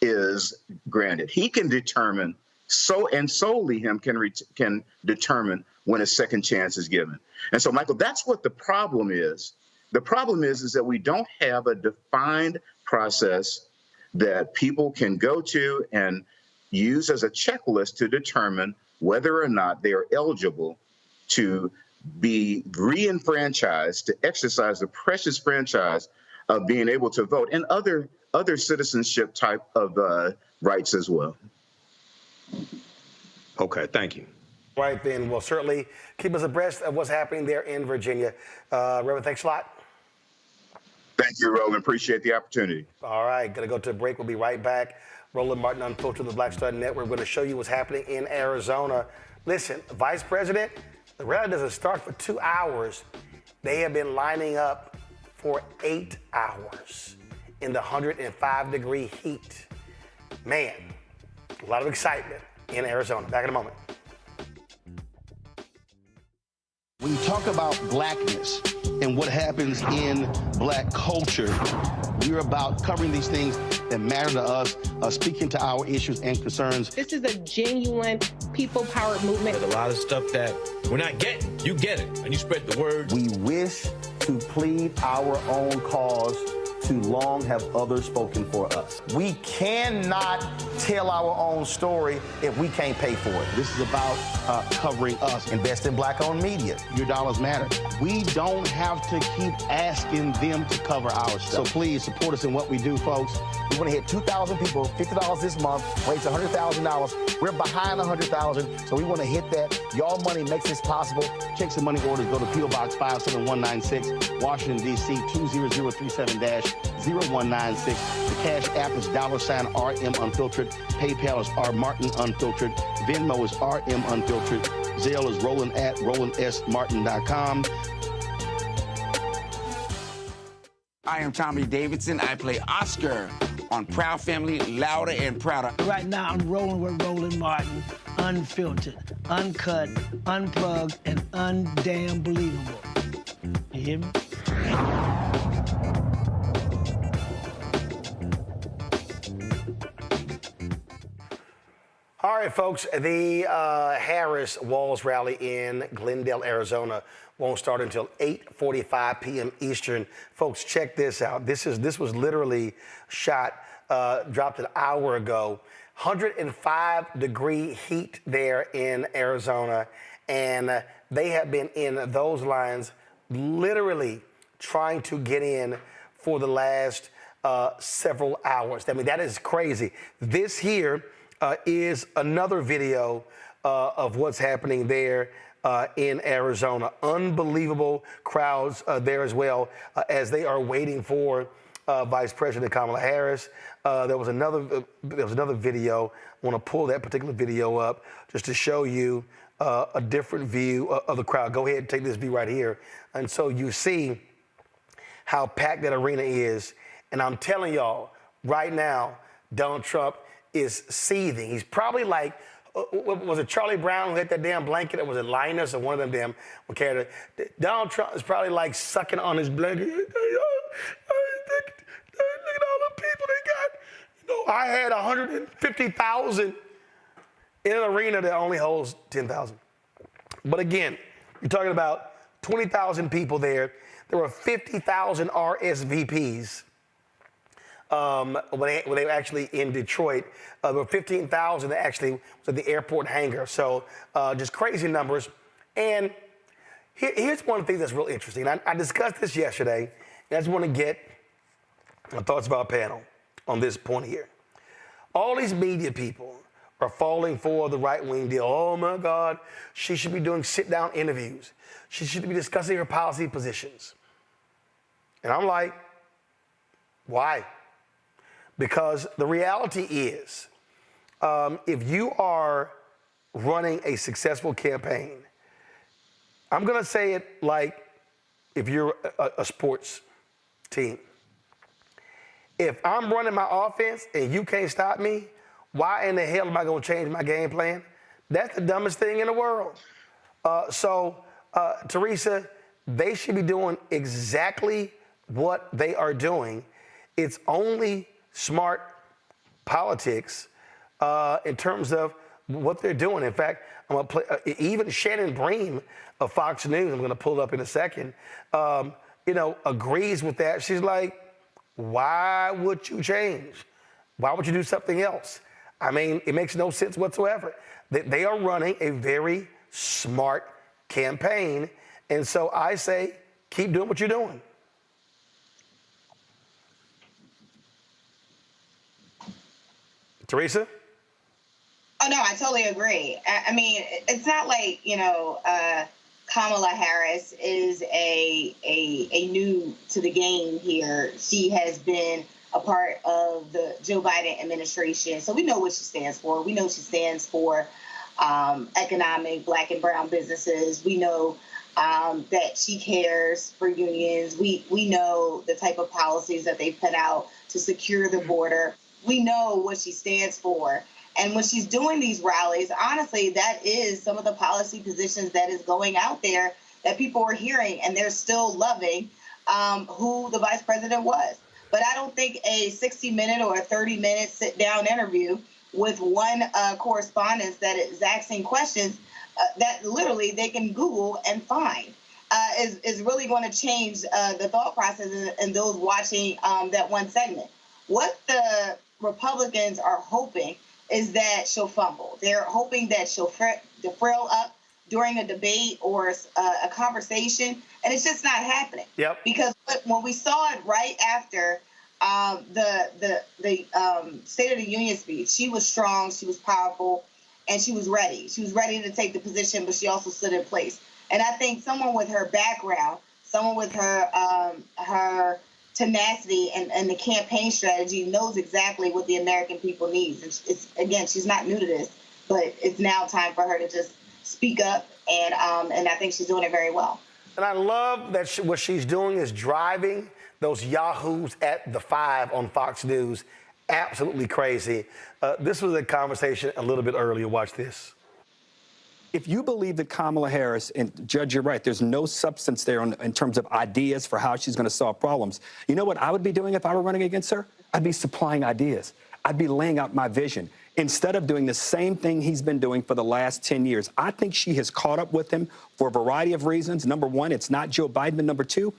is granted. He can determine, solely him can determine when a second chance is given. And so, Michael, that's what the problem is. The problem is that we don't have a defined process that people can go to and use as a checklist to determine whether or not they are eligible to be re-enfranchised, to exercise the precious franchise of being able to vote, and other citizenship type of rights as well. Okay, thank you. Right then, well, certainly keep us abreast of what's happening there in Virginia. Reverend, thanks a lot. Thank you, Roland. Appreciate the opportunity. All right, gonna go to a break. We'll be right back. Roland Martin, Unfiltered, the Black Star Network. We're gonna show you what's happening in Arizona. Listen, Vice President, the rally doesn't start for 2 hours. They have been lining up for 8 hours in the 105-degree heat. Man, a lot of excitement in Arizona. Back in a moment. When you talk about blackness and what happens in black culture, we're about covering these things that matter to us, speaking to our issues and concerns. This is a genuine people-powered movement. There's a lot of stuff that we're not getting. You get it, and you spread the word. We wish to plead our own cause. Too long have others spoken for us. We cannot tell our own story if we can't pay for it. This is about covering us. Invest in black-owned media. Your dollars matter. We don't have to keep asking them to cover our stuff. So please support us in what we do, folks. We want to hit 2,000 people, $50 this month, raise $100,000. We're behind $100,000, so we want to hit that. Y'all money makes this possible. Checks and money orders go to P.O. Box 57196, Washington, D.C. 20037-0196. The Cash App is $RM Unfiltered. PayPal is R Martin Unfiltered. Venmo is RM Unfiltered. Zelle is Roland at RolandSMartin.com. I am Tommy Davidson. I play Oscar on Proud Family, Louder and Prouder. Right now, I'm rolling with Roland Martin, unfiltered, uncut, unplugged, and undamn believable. You hear me? All right, folks, the Harris-Walz rally in Glendale, Arizona won't start until 8:45 p.m. Eastern. Folks, check this out. This was literally shot, dropped an hour ago. 105-degree heat there in Arizona, and they have been in those lines literally trying to get in for the last several hours. I mean, that is crazy. This here is another video of what's happening there in Arizona. Unbelievable crowds there as well as they are waiting for Vice President Kamala Harris. There was another video. I want to pull that particular video up just to show you a different view of the crowd. Go ahead and take this view right here. And so you see how packed that arena is. And I'm telling y'all right now, Donald Trump is seething. He's probably like, was it Charlie Brown who had that damn blanket, or was it Linus or one of them damn characters? Donald Trump is probably like sucking on his blanket. Look at all the people they got. You know, I had 150,000 in an arena that only holds 10,000. But again, you're talking about 20,000 people there. There were 50,000 RSVPs. When they were actually in Detroit. There were 15,000 that actually was at the airport hangar. So just crazy numbers. And here's one thing that's real interesting. I discussed this yesterday, and I just want to get my thoughts of our panel on this point here. All these media people are falling for the right-wing deal. Oh, my God, she should be doing sit-down interviews. She should be discussing her policy positions. And I'm like, why? Because the reality is, if you are running a successful campaign, I'm going to say it like if you're a sports team. If I'm running my offense and you can't stop me, why in the hell am I going to change my game plan? That's the dumbest thing in the world. Teresa, they should be doing exactly what they are doing. It's only smart politics in terms of what they're doing. In fact, I'm going to play, even Shannon Bream of Fox News, I'm going to pull it up in a second, agrees with that. She's like, why would you change? Why would you do something else? I mean, it makes no sense whatsoever. They are running a very smart campaign. And so I say, keep doing what you're doing. Teresa? Oh, no, I totally agree. I mean, it's not like, Kamala Harris is a new to the game here. She has been a part of the Joe Biden administration. So we know what she stands for. We know she stands for economic Black and brown businesses. We know that she cares for unions. We know the type of policies that they put out to secure the border. We know what she stands for. And when she's doing these rallies, honestly, that is some of the policy positions that is going out there that people are hearing, and they're still loving who the vice president was. But I don't think a 60-minute or a 30-minute sit-down interview with one correspondent that is asking questions that literally they can Google and find is really going to change the thought process in those watching that one segment. What the Republicans are hoping is that she'll fumble. They're hoping that she'll frill up during a debate or a conversation, and it's just not happening. Yep. Because when we saw it right after the State of the Union speech, she was strong, she was powerful, and she was ready. She was ready to take the position, but she also stood in place. And I think someone with her background, someone with her tenacity and the campaign strategy knows exactly what the American people need. Again, she's not new to this, but it's now time for her to just speak up, and I think she's doing it very well. And I love that what she's doing is driving those yahoos at the 5 on Fox News absolutely crazy. This was a conversation a little bit earlier. Watch this. If you believe that Kamala Harris, and Judge, you're right, there's no substance there in terms of ideas for how she's going to solve problems. You know what I would be doing if I were running against her? I'd be supplying ideas. I'd be laying out my vision instead of doing the same thing he's been doing for the last 10 years. I think she has caught up with him for a variety of reasons. Number one, it's not Joe Biden. But number two,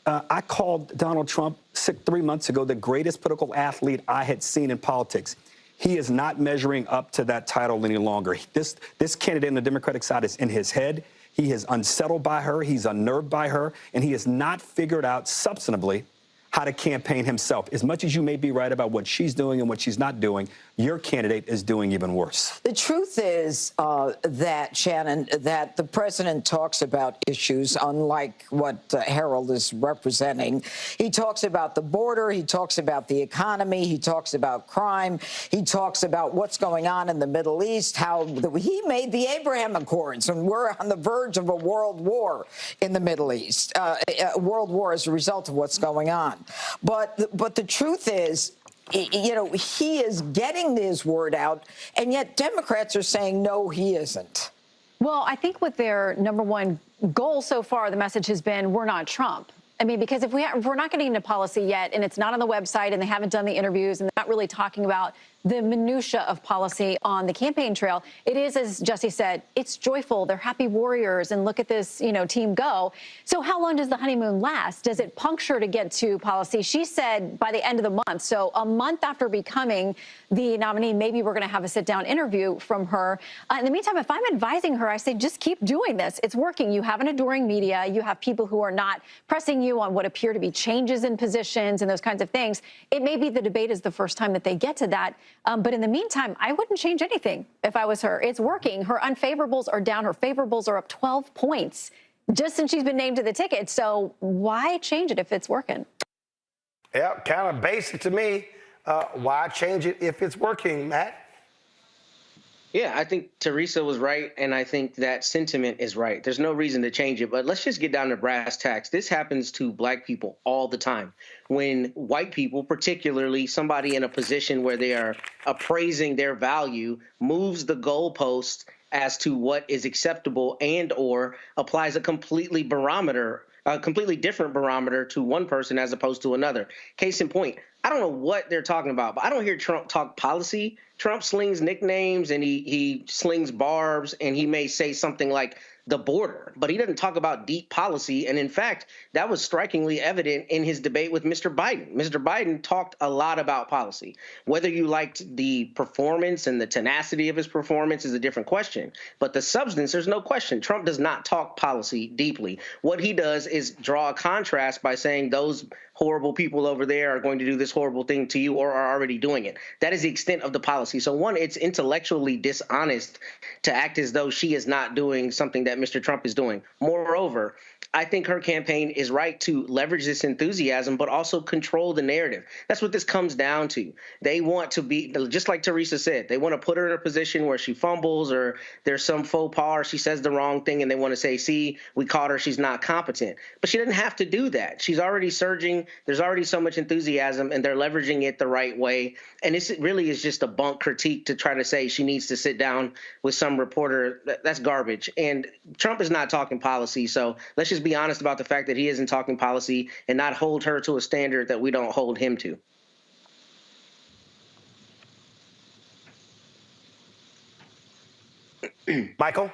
I called Donald Trump 3 months ago the greatest political athlete I had seen in politics. He is not measuring up to that title any longer. This candidate on the Democratic side is in his head. He is unsettled by her. He's unnerved by her. And he has not figured out substantively how to campaign himself. As much as you may be right about what she's doing and what she's not doing, your candidate is doing even worse. The truth is that, Shannon, that the president talks about issues unlike what Harold is representing. He talks about the border. He talks about the economy. He talks about crime. He talks about what's going on in the Middle East, how he made the Abraham Accords, and we're on the verge of a world war in the Middle East, a world war as a result of what's going on. But the truth is, he is getting his word out, and yet Democrats are saying, no, he isn't. Well, I think with their number one goal so far, the message has been, we're not Trump. I mean, because if we're not getting into policy yet, and it's not on the website, and they haven't done the interviews, and they're not really talking about the minutia of policy on the campaign trail, it is, as Jesse said, it's joyful. They're happy warriors, and look at this, team go. So how long does the honeymoon last? Does it puncture to get to policy? She said by the end of the month. So a month after becoming the nominee, maybe we're going to have a sit-down interview from her. In the meantime, if I'm advising her, I say just keep doing this. It's working. You have an adoring media. You have people who are not pressing you on what appear to be changes in positions and those kinds of things. It may be the debate is the first time that they get to that. But in the meantime, I wouldn't change anything if I was her. It's working. Her unfavorables are down. Her favorables are up 12 points just since she's been named to the ticket. So why change it if it's working? Yeah, kind of basic to me. Why change it if it's working, Matt? Yeah, I think Teresa was right, and I think that sentiment is right. There's no reason to change it, but let's just get down to brass tacks. This happens to Black people all the time. When white people, particularly somebody in a position where they are appraising their value, moves the goalpost as to what is acceptable and or applies a completely different barometer to one person as opposed to another. Case in point, I don't know what they're talking about, but I don't hear Trump talk policy. Trump slings nicknames and he slings barbs, and he may say something like the border, but he doesn't talk about deep policy. And in fact, that was strikingly evident in his debate with Mr. Biden. Mr. Biden talked a lot about policy. Whether you liked the performance and the tenacity of his performance is a different question. But the substance, there's no question. Trump does not talk policy deeply. What he does is draw a contrast by saying those horrible people over there are going to do this horrible thing to you or are already doing it. That is the extent of the policy. So one, it's intellectually dishonest to act as though she is not doing something that Mr. Trump is doing. Moreover, I think her campaign is right to leverage this enthusiasm, but also control the narrative. That's what this comes down to. They want to be, just like Teresa said, they want to put her in a position where she fumbles or there's some faux pas or she says the wrong thing and they want to say, see, we caught her, she's not competent. But she doesn't have to do that. She's already surging. There's already so much enthusiasm and they're leveraging it the right way. And it really is just a bunk critique to try to say she needs to sit down with some reporter. That's garbage. And Trump is not talking policy. So let's just be honest about the fact that he isn't talking policy and not hold her to a standard that we don't hold him to. Michael?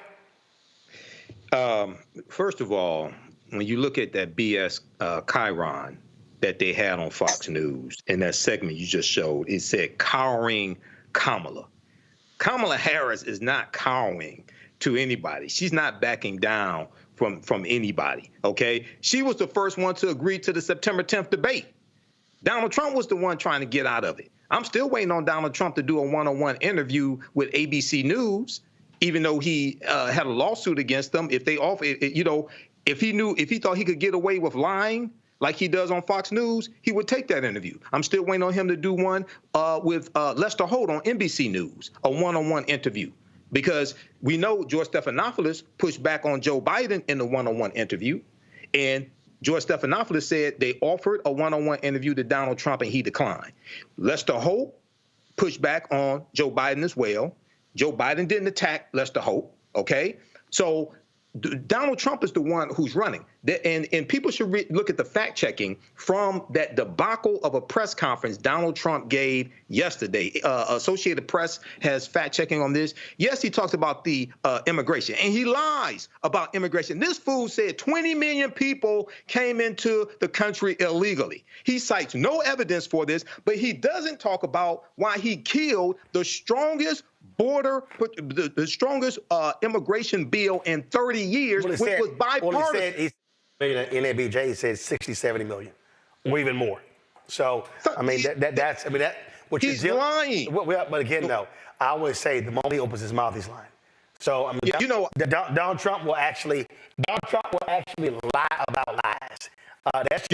First of all, when you look at that BS Chiron that they had on Fox News in that segment you just showed, it said cowering Kamala. Kamala Harris is not cowering to anybody. She's not backing down from anybody, okay? She was the first one to agree to the September 10th debate. Donald Trump was the one trying to get out of it. I'm still waiting on Donald Trump to do a one-on-one interview with ABC News, even though he had a lawsuit against them. If they offer, if he thought he could get away with lying like he does on Fox News, he would take that interview. I'm still waiting on him to do one with Lester Holt on NBC News, a one-on-one interview. Because we know George Stephanopoulos pushed back on Joe Biden in the one-on-one interview. And George Stephanopoulos said they offered a one-on-one interview to Donald Trump and he declined. Lester Holt pushed back on Joe Biden as well. Joe Biden didn't attack Lester Holt, okay? So Donald Trump is the one who's running. And people should look at the fact checking from that debacle of a press conference Donald Trump gave yesterday. Associated Press has fact checking on this. Yes, he talks about the immigration, and he lies about immigration. This fool said 20 million people came into the country illegally. He cites no evidence for this, but he doesn't talk about why he killed the strongest the strongest immigration bill in 30 years, which was bipartisan. NABJ said 60, 70 million, or even more. So, I mean, that's what he's lying. But again, though, I always say the moment he opens his mouth, he's lying. So, I mean, Donald Trump will actually lie about lies. That's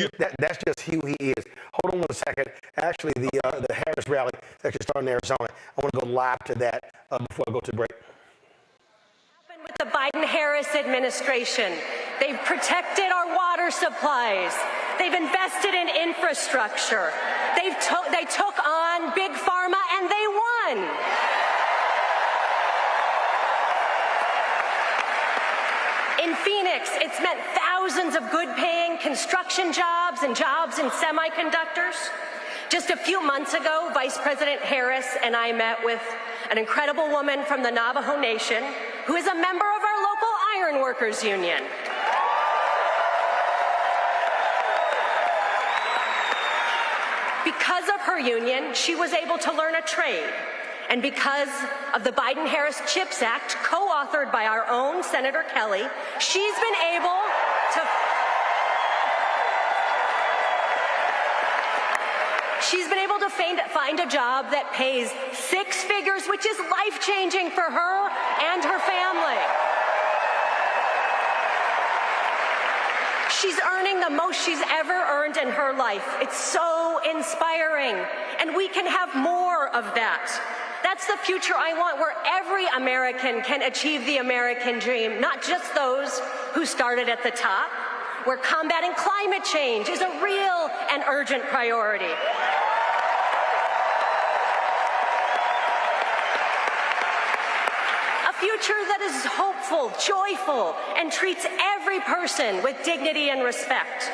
just who he is. Hold on 1 second. Actually, the Harris rally is actually starting in Arizona. I want to go live to that before I go to break. With the Biden-Harris administration, they've protected our water supplies. They've invested in infrastructure. They took on Big Pharma and they won. In Phoenix, it's meant thousands of good-paying construction jobs and jobs in semiconductors. Just a few months ago, Vice President Harris and I met with an incredible woman from the Navajo Nation who is a member of our local iron workers union. Because of her union, she was able to learn a trade. And because of the Biden-Harris CHIPS Act, co-authored by our own Senator Kelly, she's been able to find a job that pays 6 figures, which is life-changing for her and her family. She's earning the most she's ever earned in her life. It's so inspiring, and we can have more of that. That's the future I want, where every American can achieve the American dream, not just those who started at the top, where combating climate change is a real and urgent priority. A future that is hopeful, joyful, and treats every person with dignity and respect.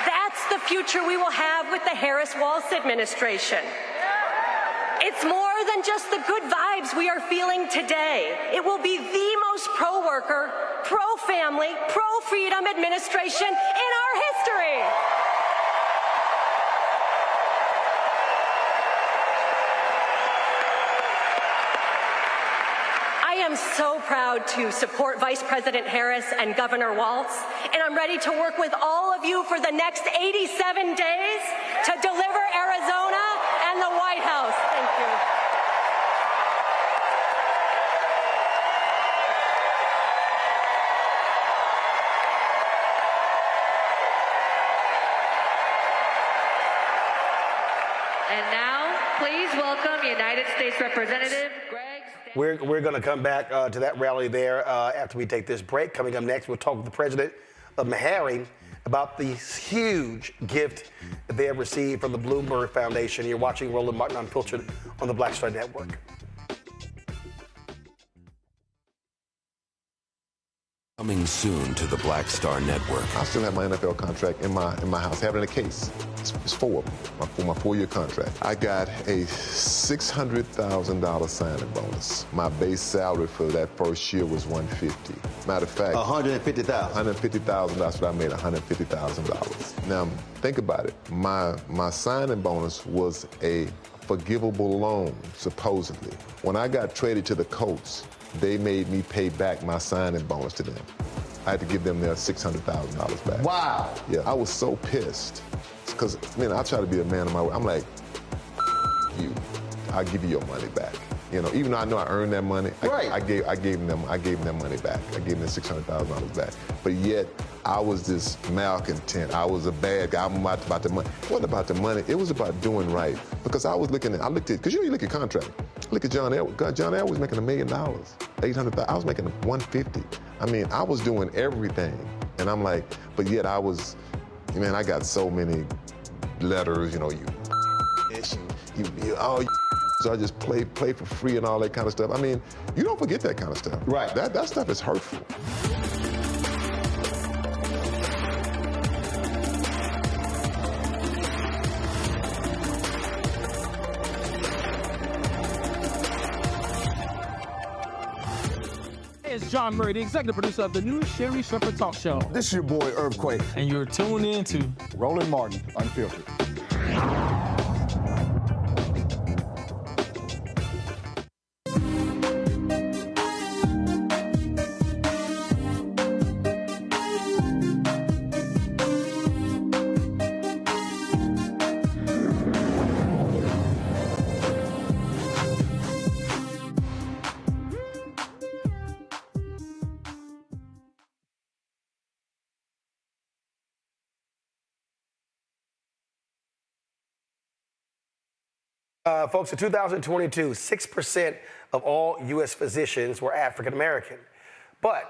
That's the future we will have with the Harris-Walz administration. It's more than just the good vibes we are feeling today. It will be the most pro-worker, pro-family, pro-freedom administration in our history. I am so proud to support Vice President Harris and Governor Walz, and I'm ready to work with all of you for the next 87 days to deliver Arizona and the White House. Thank you. And now, please welcome United States Representative Greg. We're going to come back to that rally there after we take this break. Coming up next, we'll talk with the president of MeHarry's about the huge gift that they have received from the Bloomberg Foundation. You're watching Roland Martin Unfiltered on the Black Star Network. Coming soon to the Black Star Network. I still have my NFL contract in my house, having a case. It's 4 of them, for my 4-year contract. I got a $600,000 signing bonus. My base salary for that first year was $150,000. Matter of fact, $150,000. $150,000. That's what I made, $150,000. Now think about it. My signing bonus was a forgivable loan, supposedly. When I got traded to the Colts, they made me pay back my signing bonus to them. I had to give them their $600,000 back. Wow. Yeah, I was so pissed. Because, I try to be a man of my word. I'm like, you, I'll give you your money back. Even though I know I earned that money, I gave them their money back. I gave them $600,000 back. But yet, I was this malcontent. I was a bad guy. I'm about the money. It wasn't about the money. It was about doing right. Because I looked at, because you look at contract. Look at John Elway. John Elway was making $1 million, $800,000. I was making $150,000. I was doing everything. And I'm like, but yet I was, I got so many letters, so I just play for free and all that kind of stuff. You don't forget that kind of stuff. Right. That stuff is hurtful. It's John Murray, the executive producer of the new Sherry Shepherd Talk Show. This is your boy, Earthquake. And you're tuned in to Roland Martin Unfiltered. Folks, in 2022, 6% of all U.S. physicians were African American. But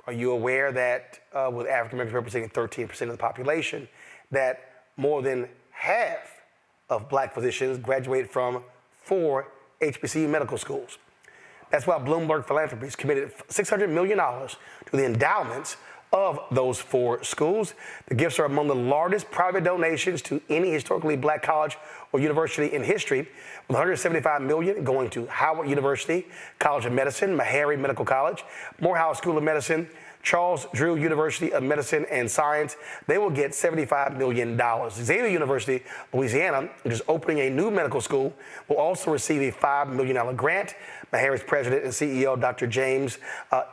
are you aware that with African Americans representing 13% of the population, that more than half of black physicians graduated from 4 HBCU medical schools? That's why Bloomberg Philanthropies committed $600 million to the endowments of those 4 schools. The gifts are among the largest private donations to any historically black college or university in history, with $175 million going to Howard University College of Medicine, MeHarry Medical College, Morehouse School of Medicine, Charles Drew University of Medicine and Science. They will get $75 million. Xavier University, Louisiana, which is opening a new medical school, will also receive a $5 million grant. MeHarry's president and CEO, Dr. James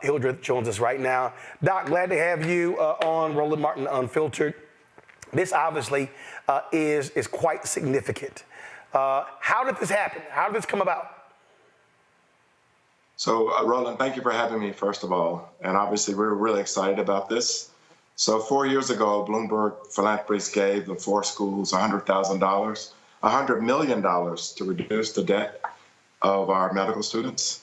Hildreth, joins us right now. Doc, glad to have you on Roland Martin Unfiltered. This obviously is quite significant. How did this happen? How did this come about? So, Roland, thank you for having me, first of all. And obviously, we're really excited about this. So 4 years ago, Bloomberg Philanthropies gave the 4 schools $100 million to reduce the debt of our medical students.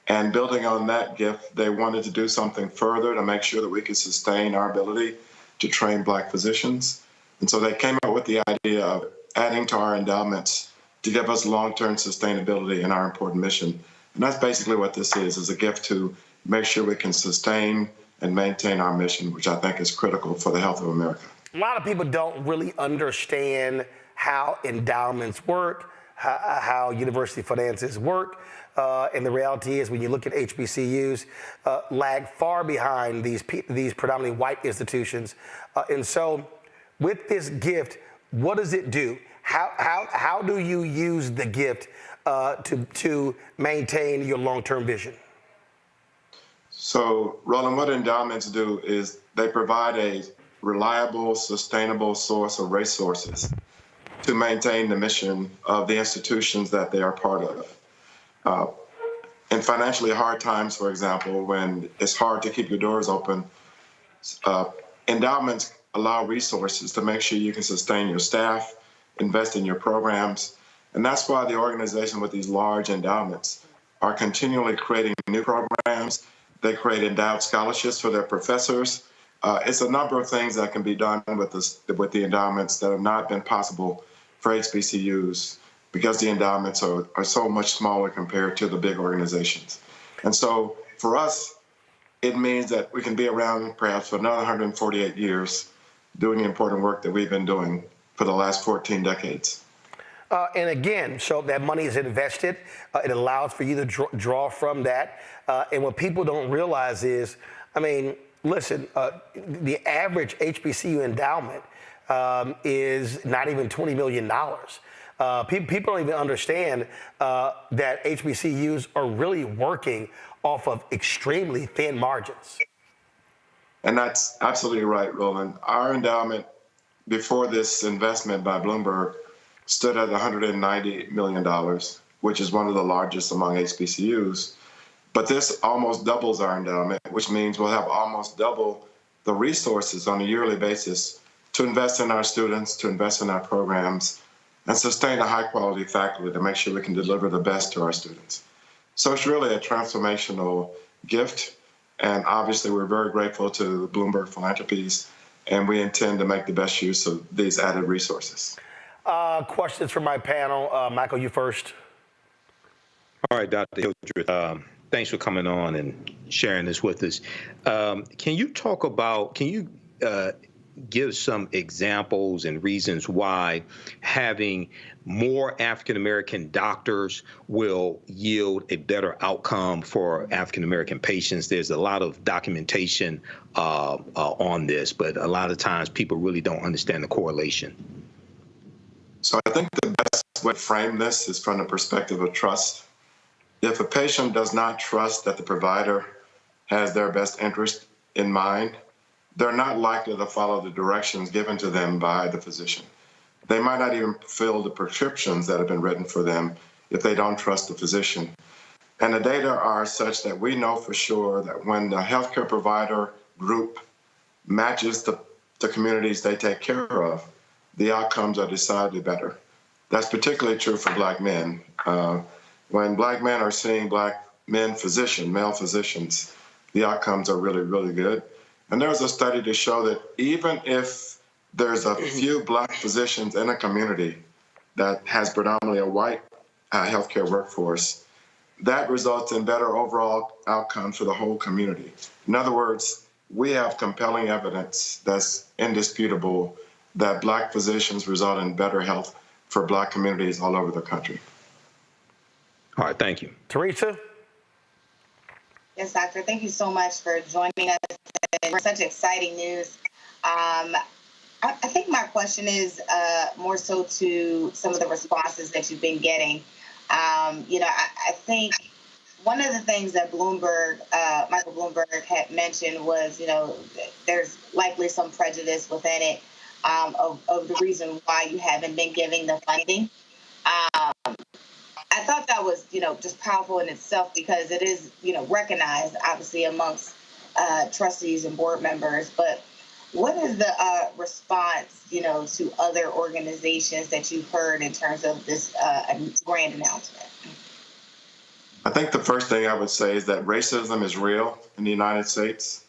And building on that gift, they wanted to do something further to make sure that we could sustain our ability to train black physicians. And so they came up with the idea of adding to our endowments to give us long-term sustainability in our important mission. And that's basically what this is a gift to make sure we can sustain and maintain our mission, which I think is critical for the health of America. A lot of people don't really understand how endowments work, how university finances work. And the reality is when you look at HBCUs, lag far behind these predominantly white institutions. And so with this gift, what does it do? How do you use the gift to maintain your long-term vision? So, Roland, what endowments do is they provide a reliable, sustainable source of resources to maintain the mission of the institutions that they are part of. In financially hard times, for example, when it's hard to keep your doors open, endowments allow resources to make sure you can sustain your staff, invest in your programs. And that's why the organization with these large endowments are continually creating new programs. They create endowed scholarships for their professors. It's a number of things that can be done with the endowments that have not been possible for HBCUs because the endowments are so much smaller compared to the big organizations. And so for us, it means that we can be around perhaps for another 148 years doing the important work that we've been doing for the last 14 decades. And again, so that money is invested. It allows for you to draw from that. And what people don't realize is, I mean, listen, the average HBCU endowment is not even $20 million. People don't even understand that HBCUs are really working off of extremely thin margins. And that's absolutely right, Roland. Our endowment before this investment by Bloomberg stood at $190 million, which is one of the largest among HBCUs. But this almost doubles our endowment, which means we'll have almost double the resources on a yearly basis to invest in our students, to invest in our programs, and sustain a high-quality faculty to make sure we can deliver the best to our students. So it's really a transformational gift, and obviously we're very grateful to Bloomberg Philanthropies, and we intend to make the best use of these added resources. Questions from my panel. Michael, you first. All right, Dr. Hildreth, thanks for coming on and sharing this with us. Can you give some examples and reasons why having more African-American doctors will yield a better outcome for African-American patients? There's a lot of documentation on this, but a lot of times people really don't understand the correlation. So I think the best way to frame this is from the perspective of trust. If a patient does not trust that the provider has their best interest in mind, they're not likely to follow the directions given to them by the physician. They might not even fill the prescriptions that have been written for them if they don't trust the physician. And the data are such that we know for sure that when the healthcare provider group matches the communities they take care of, the outcomes are decidedly better. That's particularly true for Black men. When Black men are seeing Black male physicians, the outcomes are really, really good. And there's a study to show that even if there's a few Black physicians in a community that has predominantly a white healthcare workforce, that results in better overall outcomes for the whole community. In other words, we have compelling evidence that's indisputable that Black physicians result in better health for Black communities all over the country. All right, thank you. Teresa? Yes, doctor. Thank you so much for joining us today. For such exciting news. I think my question is more so to some of the responses that you've been getting. I think one of the things that Michael Bloomberg had mentioned was, there's likely some prejudice within it of the reason why you haven't been giving the funding. I thought that was, just powerful in itself because it is, recognized obviously amongst trustees and board members. But what is the response, to other organizations that you've heard in terms of this grand announcement? I think the first thing I would say is that racism is real in the United States.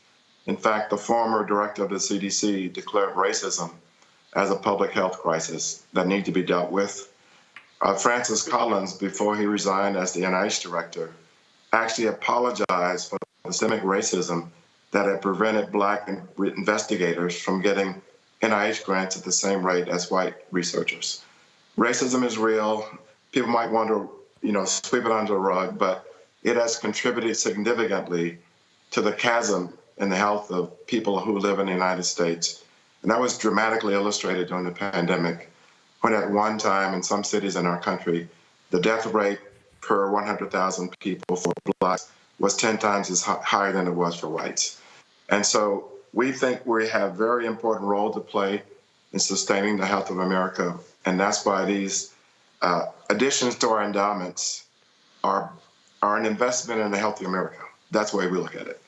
In fact, the former director of the CDC declared racism as a public health crisis that needs to be dealt with. Francis Collins, before he resigned as the NIH director, actually apologized for the systemic racism that had prevented black investigators from getting NIH grants at the same rate as white researchers. Racism is real. People might want to, sweep it under the rug, but it has contributed significantly to the chasm in the health of people who live in the United States. And that was dramatically illustrated during the pandemic, when at one time in some cities in our country, the death rate per 100,000 people for blacks was 10 times as higher than it was for whites. And so we think we have a very important role to play in sustaining the health of America. And that's why these additions to our endowments are an investment in a healthy America. That's the way we look at it.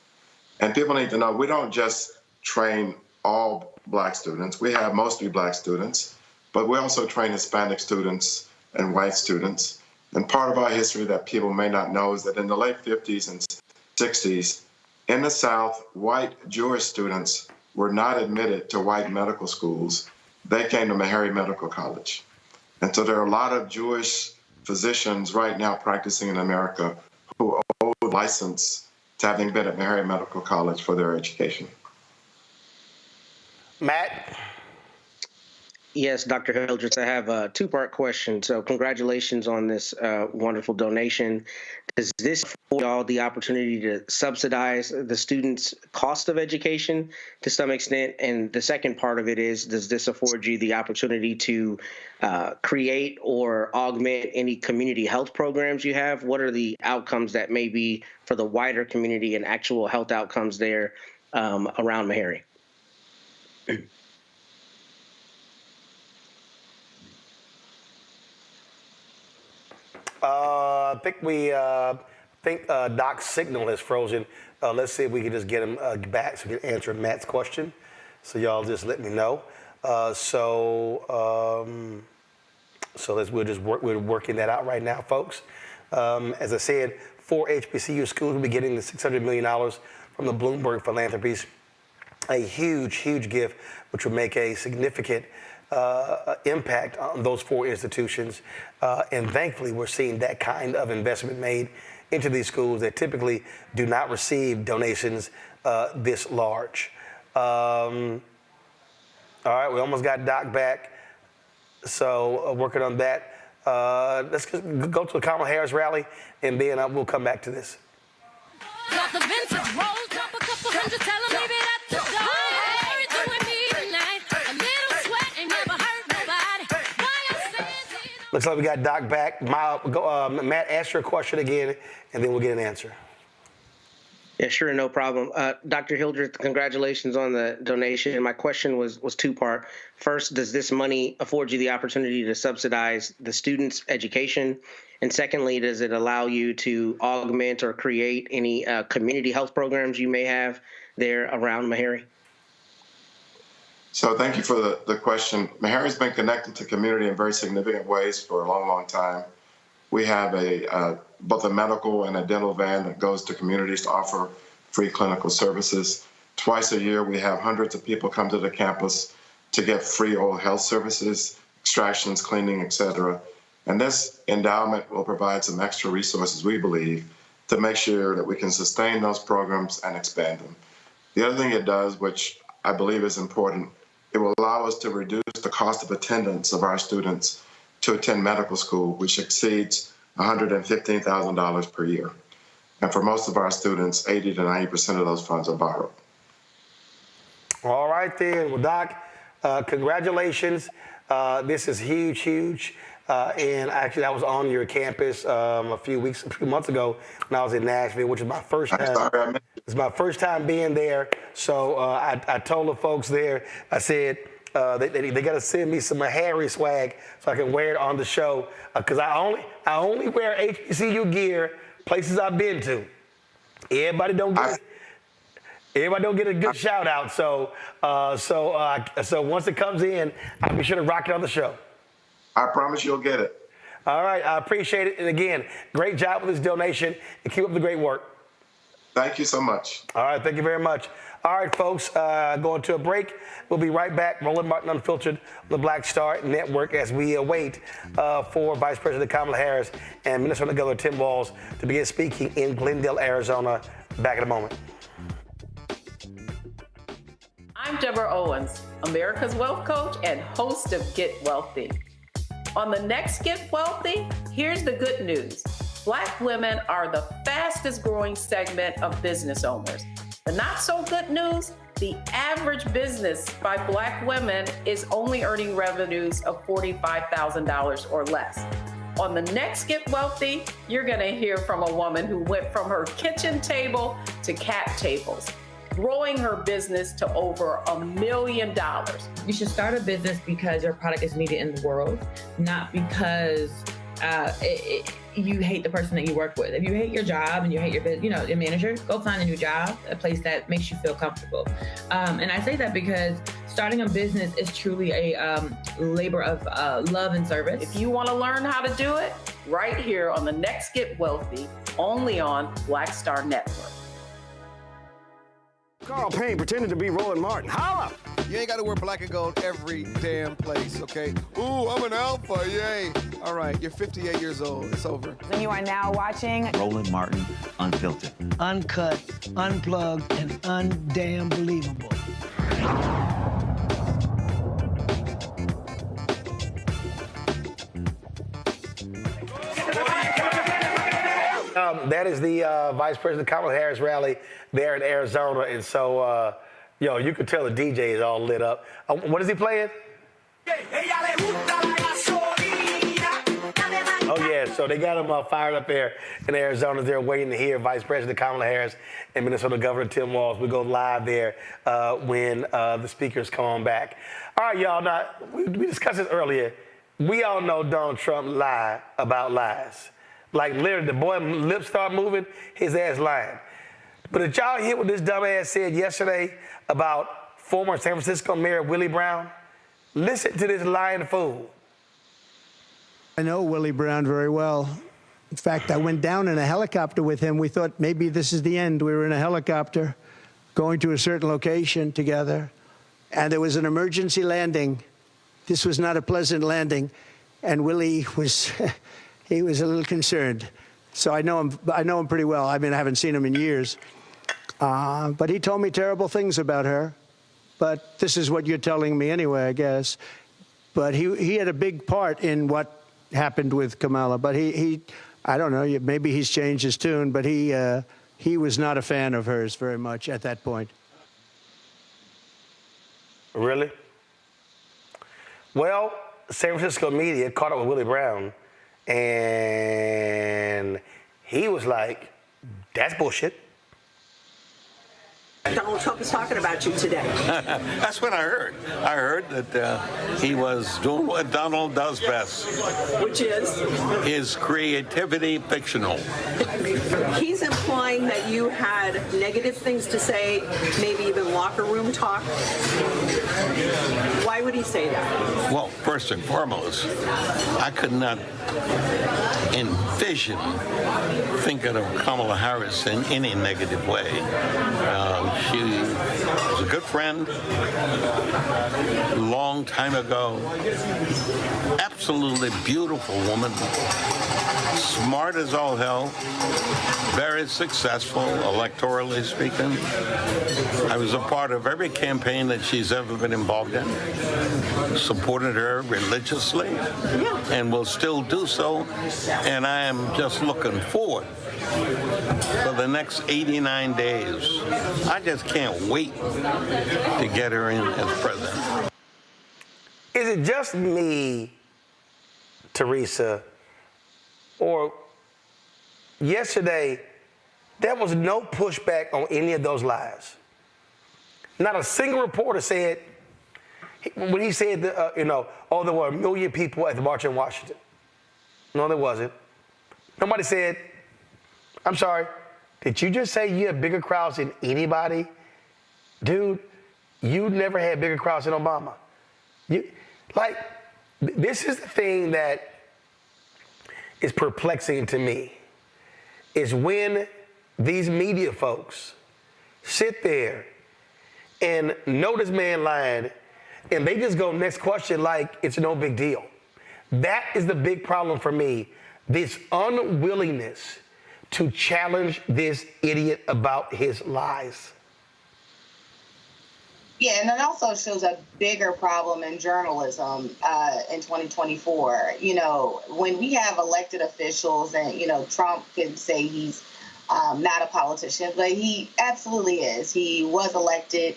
And people need to know we don't just train all black students. We have mostly black students, but we also train Hispanic students and white students. And part of our history that people may not know is that in the late 50s and 60s, in the South, white Jewish students were not admitted to white medical schools. They came to MeHarry Medical College. And so there are a lot of Jewish physicians right now practicing in America who owe a license to having been at MeHarry Medical College for their education. Matt? Yes, Dr. Hildreth, I have a two-part question. So congratulations on this wonderful donation. Does this afford y'all the opportunity to subsidize the students' cost of education to some extent? And the second part of it is, does this afford you the opportunity to create or augment any community health programs you have? What are the outcomes that may be for the wider community and actual health outcomes there around MeHarry? I think Doc's signal is frozen. Let's see if we can just get him back so we can answer Matt's question. So y'all just let me know. We're working that out right now, folks. As I said, 4 HBCU schools will be getting the $600 million from the Bloomberg Philanthropies. A huge, huge gift, which will make a significant impact on those 4 institutions. And thankfully, we're seeing that kind of investment made into these schools that typically do not receive donations this large. All right, we almost got Doc back. So working on that. Let's go to a Kamala Harris rally, and then we'll come back to this. Got the vintage rolls, drop a couple hundred, tell 'em leave it at the door. Hey, doing me tonight. A little sweat ain't never hurt nobody. Why I'm standing. Looks like we got Doc back. Matt, ask your question again, and then we'll get an answer. Yeah, sure, no problem. Dr. Hildreth, congratulations on the donation. My question was two-part. First, does this money afford you the opportunity to subsidize the students' education? And secondly, does it allow you to augment or create any community health programs you may have there around MeHarry? So thank you for the question. MeHarry's been connected to community in very significant ways for a long, long time. We have both a medical and a dental van that goes to communities to offer free clinical services. Twice a year, we have hundreds of people come to the campus to get free oral health services, extractions, cleaning, et cetera. And this endowment will provide some extra resources, we believe, to make sure that we can sustain those programs and expand them. The other thing it does, which I believe is important, it will allow us to reduce the cost of attendance of our students to attend medical school, which exceeds $115,000 per year. And for most of our students, 80 to 90% of those funds are borrowed. All right, then. Well, Doc, congratulations. This is huge, huge. And actually, I was on your campus a few months ago when I was in Nashville, which is my first time. It's my first time being there. So I told the folks there, I said, they got to send me some MeHarry swag so I can wear it on the show. Because I only wear HBCU gear places I've been to. Everybody don't get a good shout out. So once it comes in, I'll be sure to rock it on the show. I promise you'll get it. All right, I appreciate it. And again, great job with this donation, and keep up the great work. Thank you so much. All right, thank you very much. All right, folks, going to a break. We'll be right back. Roland Martin Unfiltered on the Black Star Network as we await for Vice President Kamala Harris and Minnesota Governor Tim Walz to begin speaking in Glendale, Arizona. Back in a moment. I'm Deborah Owens, America's Wealth Coach and host of Get Wealthy. On the next Get Wealthy, here's the good news. Black women are the fastest growing segment of business owners. The not so good news, the average business by Black women is only earning revenues of $45,000 or less. On the next Get Wealthy, you're gonna hear from a woman who went from her kitchen table to cap tables, growing her business to over $1 million. You should start a business because your product is needed in the world, not because you hate the person that you work with. If you hate your job and you hate your manager, go find a new job, a place that makes you feel comfortable. And I say that because starting a business is truly a labor of love and service. If you want to learn how to do it, right here on the next Get Wealthy, only on Black Star Network. Carl Payne pretending to be Roland Martin. Holla! You ain't got to wear black and gold every damn place, okay? Ooh, I'm an alpha, yay. All right, you're 58 years old. It's over. And you are now watching Roland Martin Unfiltered. Uncut, unplugged, and undamn believable. That is the Vice President Kamala Harris rally there in Arizona. And so, you could tell the DJ is all lit up. What is he playing? Oh, yeah. So they got him fired up there in Arizona. They're waiting to hear Vice President Kamala Harris and Minnesota Governor Tim Walz. We go live there when the speakers come on back. All right, y'all. Now, we discussed this earlier. We all know Donald Trump lied about lies. Like, literally, the boy lips start moving, his ass lying. But did y'all hear what this dumbass said yesterday about former San Francisco Mayor Willie Brown? Listen to this lying fool. I know Willie Brown very well. In fact, I went down in a helicopter with him. We thought maybe this is the end. We were in a helicopter going to a certain location together, and there was an emergency landing. This was not a pleasant landing, and Willie was... He was a little concerned. So I know him pretty well. I mean, I haven't seen him in years. But he told me terrible things about her. But this is what you're telling me anyway, I guess. But he had a big part in what happened with Kamala. But I don't know, maybe he's changed his tune, but he was not a fan of hers very much at that point. Really? Well, San Francisco media caught up with Willie Brown. And he was like, that's bullshit. Donald Trump is talking about you today. That's what I heard. I heard that he was doing what Donald does best. Which is? His creativity fictional. He's implying that you had negative things to say, maybe even locker room talk. Why would he say that? Well, first and foremost, I could not envision thinking of Kamala Harris in any negative way. She was a good friend, long time ago, absolutely beautiful woman, smart as all hell, very successful, electorally speaking. I was a part of every campaign that she's ever been involved in, supported her religiously, and will still do so, and I am just looking forward for the next 89 days. I just can't wait to get her in as president. Is it just me, Teresa, or yesterday there was no pushback on any of those lies? Not a single reporter said, when he said, there were 1 million people at the March in Washington. No, there wasn't. Nobody said, I'm sorry, did you just say you have bigger crowds than anybody? Dude, you never had bigger crowds than Obama. This is the thing that is perplexing to me, is when these media folks sit there and know this man lied, and they just go next question like it's no big deal. That is the big problem for me, this unwillingness to challenge this idiot about his lies. Yeah, and it also shows a bigger problem in journalism in 2024. You know, when we have elected officials, and, you know, Trump can say he's not a politician, but he absolutely is. He was elected,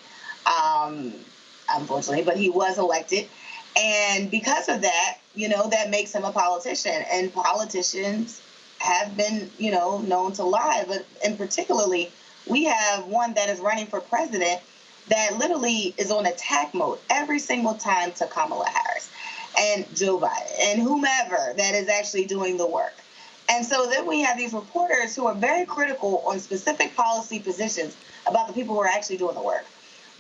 unfortunately, but he was elected. And because of that, you know, that makes him a politician. And politicians have been, you know, known to lie. But in particularly, we have one that is running for president that literally is on attack mode every single time to Kamala Harris and Joe Biden and whomever that is actually doing the work. And so then we have these reporters who are very critical on specific policy positions about the people who are actually doing the work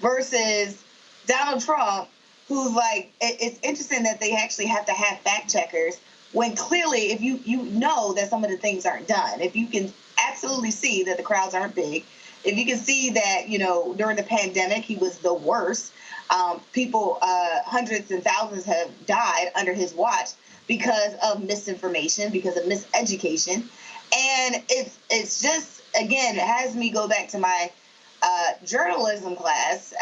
versus Donald Trump, who's like, it's interesting that they actually have to have fact checkers when clearly if you know that some of the things aren't done, if you can absolutely see that the crowds aren't big, if you can see that, you know, during the pandemic, he was the worst. People, hundreds and thousands have died under his watch because of misinformation, because of miseducation. And it's just, again, it has me go back to my journalism class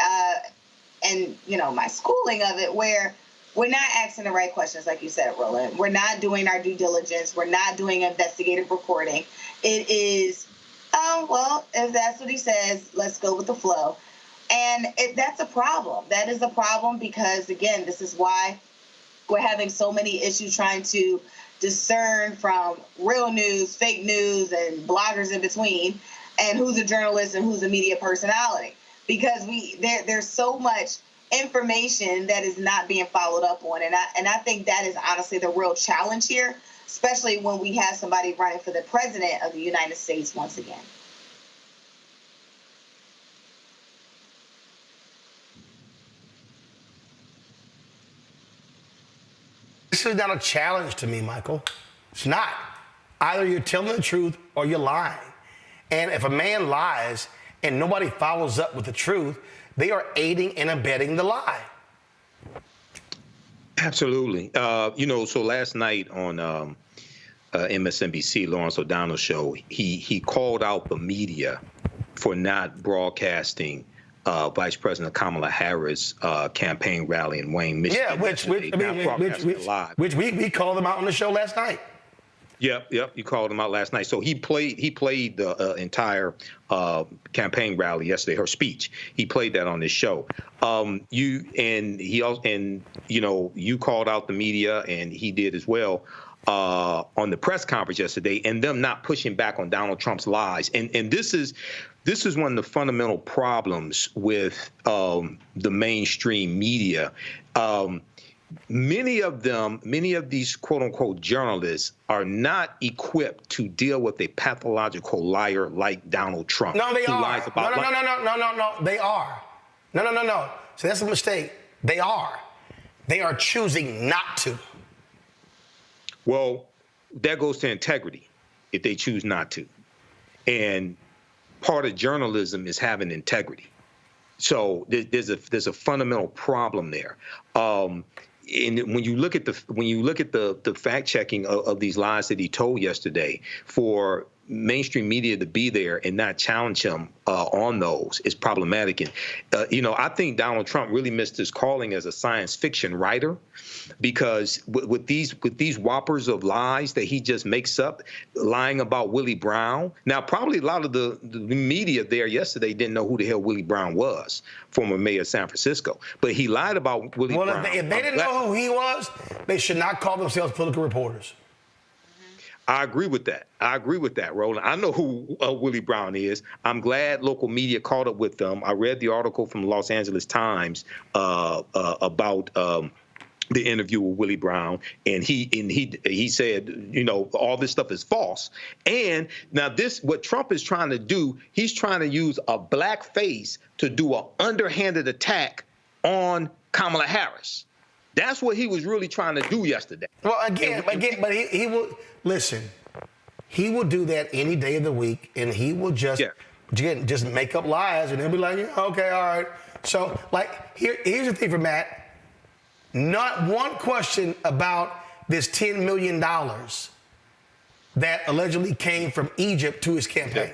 and, you know, my schooling of it, where we're not asking the right questions, like you said, Roland. We're not doing our due diligence. We're not doing investigative reporting. It is, oh, well, if that's what he says, let's go with the flow. And that's a problem. That is a problem because, again, this is why we're having so many issues trying to discern from real news, fake news, and bloggers in between, and who's a journalist and who's a media personality. Because there's so much information that is not being followed up on. And I think that is honestly the real challenge here, especially when we have somebody running for the president of the United States once again. This is not a challenge to me, Michael. It's not. Either you're telling the truth or you're lying. And if a man lies and nobody follows up with the truth, they are aiding and abetting the lie. Absolutely. You know, so last night on MSNBC, Lawrence O'Donnell's show, he called out the media for not broadcasting Vice President Kamala Harris' campaign rally in Wayne, Michigan. Yeah, which we called them out on the show last night. Yep. You called him out last night. So he played the entire campaign rally yesterday, her speech. He played that on this show. You called out the media, and he did as well on the press conference yesterday, and them not pushing back on Donald Trump's lies. And this is one of the fundamental problems with the mainstream media. Many of these quote unquote journalists are not equipped to deal with a pathological liar like Donald Trump. No, they are. Lies about No, they are. No. So that's a mistake. They are. They are choosing not to. Well, that goes to integrity if they choose not to. And part of journalism is having integrity. So there's a fundamental problem there. And when you look at the fact checking of these lies that he told yesterday, for mainstream media to be there and not challenge him on those is problematic. And I think Donald Trump really missed his calling as a science fiction writer, because with these whoppers of lies that he just makes up, lying about Willie Brown. Now, probably a lot of the media there yesterday didn't know who the hell Willie Brown was, former mayor of San Francisco. But he lied about Willie Brown. If they didn't know who he was, they should not call themselves political reporters. I agree with that, Roland. I know who Willie Brown is. I'm glad local media caught up with them. I read the article from the Los Angeles Times about the interview with Willie Brown, and he said, all this stuff is false. And now what Trump is trying to do, he's trying to use a black face to do an underhanded attack on Kamala Harris. That's what he was really trying to do yesterday. Well, but he will listen. He will do that any day of the week, and he will just make up lies, and he'll be like, okay, all right, So, like, here's the thing for Matt. Not one question about this $10 million that allegedly came from Egypt to his campaign.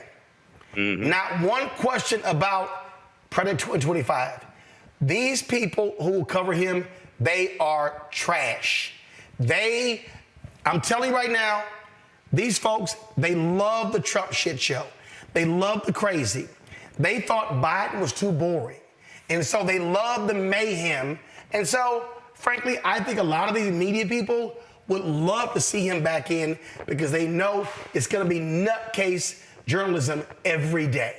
Mm-hmm. Not one question about President 2025. These people who will cover him, they are trash. I'm telling you right now, these folks, they love the Trump shit show. They love the crazy. They thought Biden was too boring. And so they love the mayhem. And so, frankly, I think a lot of these media people would love to see him back in because they know it's going to be nutcase journalism every day.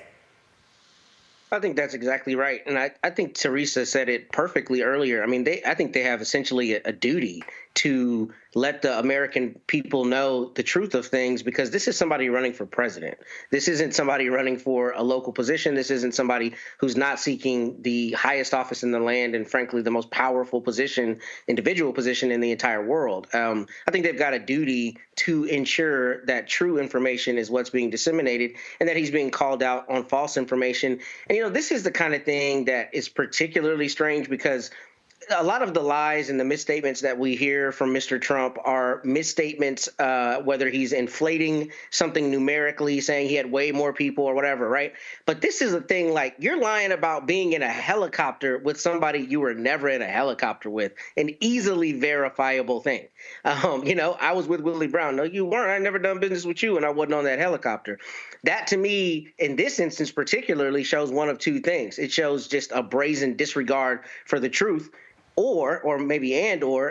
I think that's exactly right. And I think Teresa said it perfectly earlier. I mean, I think they have essentially a duty to let the American people know the truth of things, because this is somebody running for president. This isn't somebody running for a local position. This isn't somebody who's not seeking the highest office in the land and, frankly, the most powerful individual position in the entire world. I think they've got a duty to ensure that true information is what's being disseminated and that he's being called out on false information. And, this is the kind of thing that is particularly strange because a lot of the lies and the misstatements that we hear from Mr. Trump are misstatements, whether he's inflating something numerically, saying he had way more people or whatever, right? But this is a thing like you're lying about being in a helicopter with somebody you were never in a helicopter with, an easily verifiable thing. I was with Willie Brown. No, you weren't. I never done business with you, and I wasn't on that helicopter. That, to me, in this instance particularly, shows one of two things. It shows just a brazen disregard for the truth, or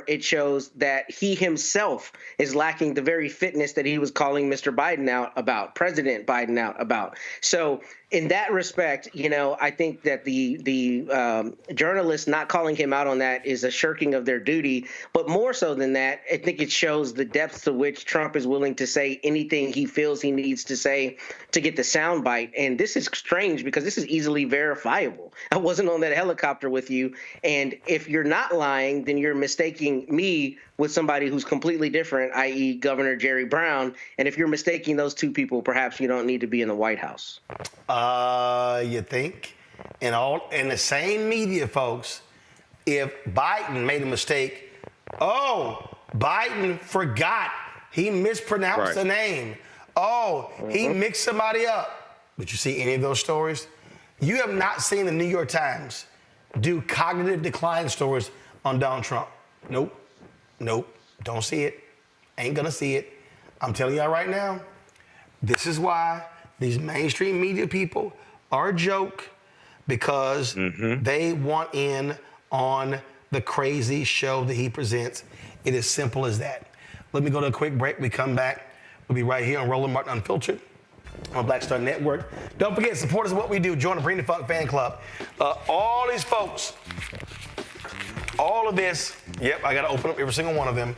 it shows that he himself is lacking the very fitness that he was calling Mr. Biden out about, President Biden out about. So in that respect, I think that the journalists not calling him out on that is a shirking of their duty. But more so than that, I think it shows the depth to which Trump is willing to say anything he feels he needs to say to get the soundbite. And this is strange because this is easily verifiable. I wasn't on that helicopter with you. And if you're not lying, then you're mistaking me with somebody who's completely different, i.e. Governor Jerry Brown. And if you're mistaking those two people, perhaps you don't need to be in the White House. You think? In the same media, folks, if Biden made a mistake, Biden forgot. He mispronounced the name. He mixed somebody up. Did you see any of those stories? You have not seen the New York Times do cognitive decline stories on Donald Trump. Nope. Don't see it. Ain't gonna see it. I'm telling y'all right now, this is why these mainstream media people are a joke, because they want in on the crazy show that he presents. It is simple as that. Let me go to a quick break. We come back. We'll be right here on Roland Martin Unfiltered on Black Star Network. Don't forget, support us in what we do. Join the Bring the Funk fan club. All these folks, all of this, yep, I got to open up every single one of them.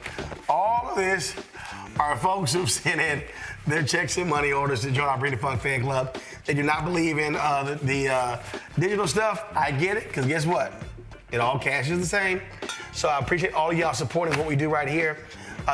All of this are folks who've sent in their checks and money orders to join our Bring the Funk fan club. They do not believe in the digital stuff. I get it, because guess what? It all cash is the same. So I appreciate all of y'all supporting what we do right here.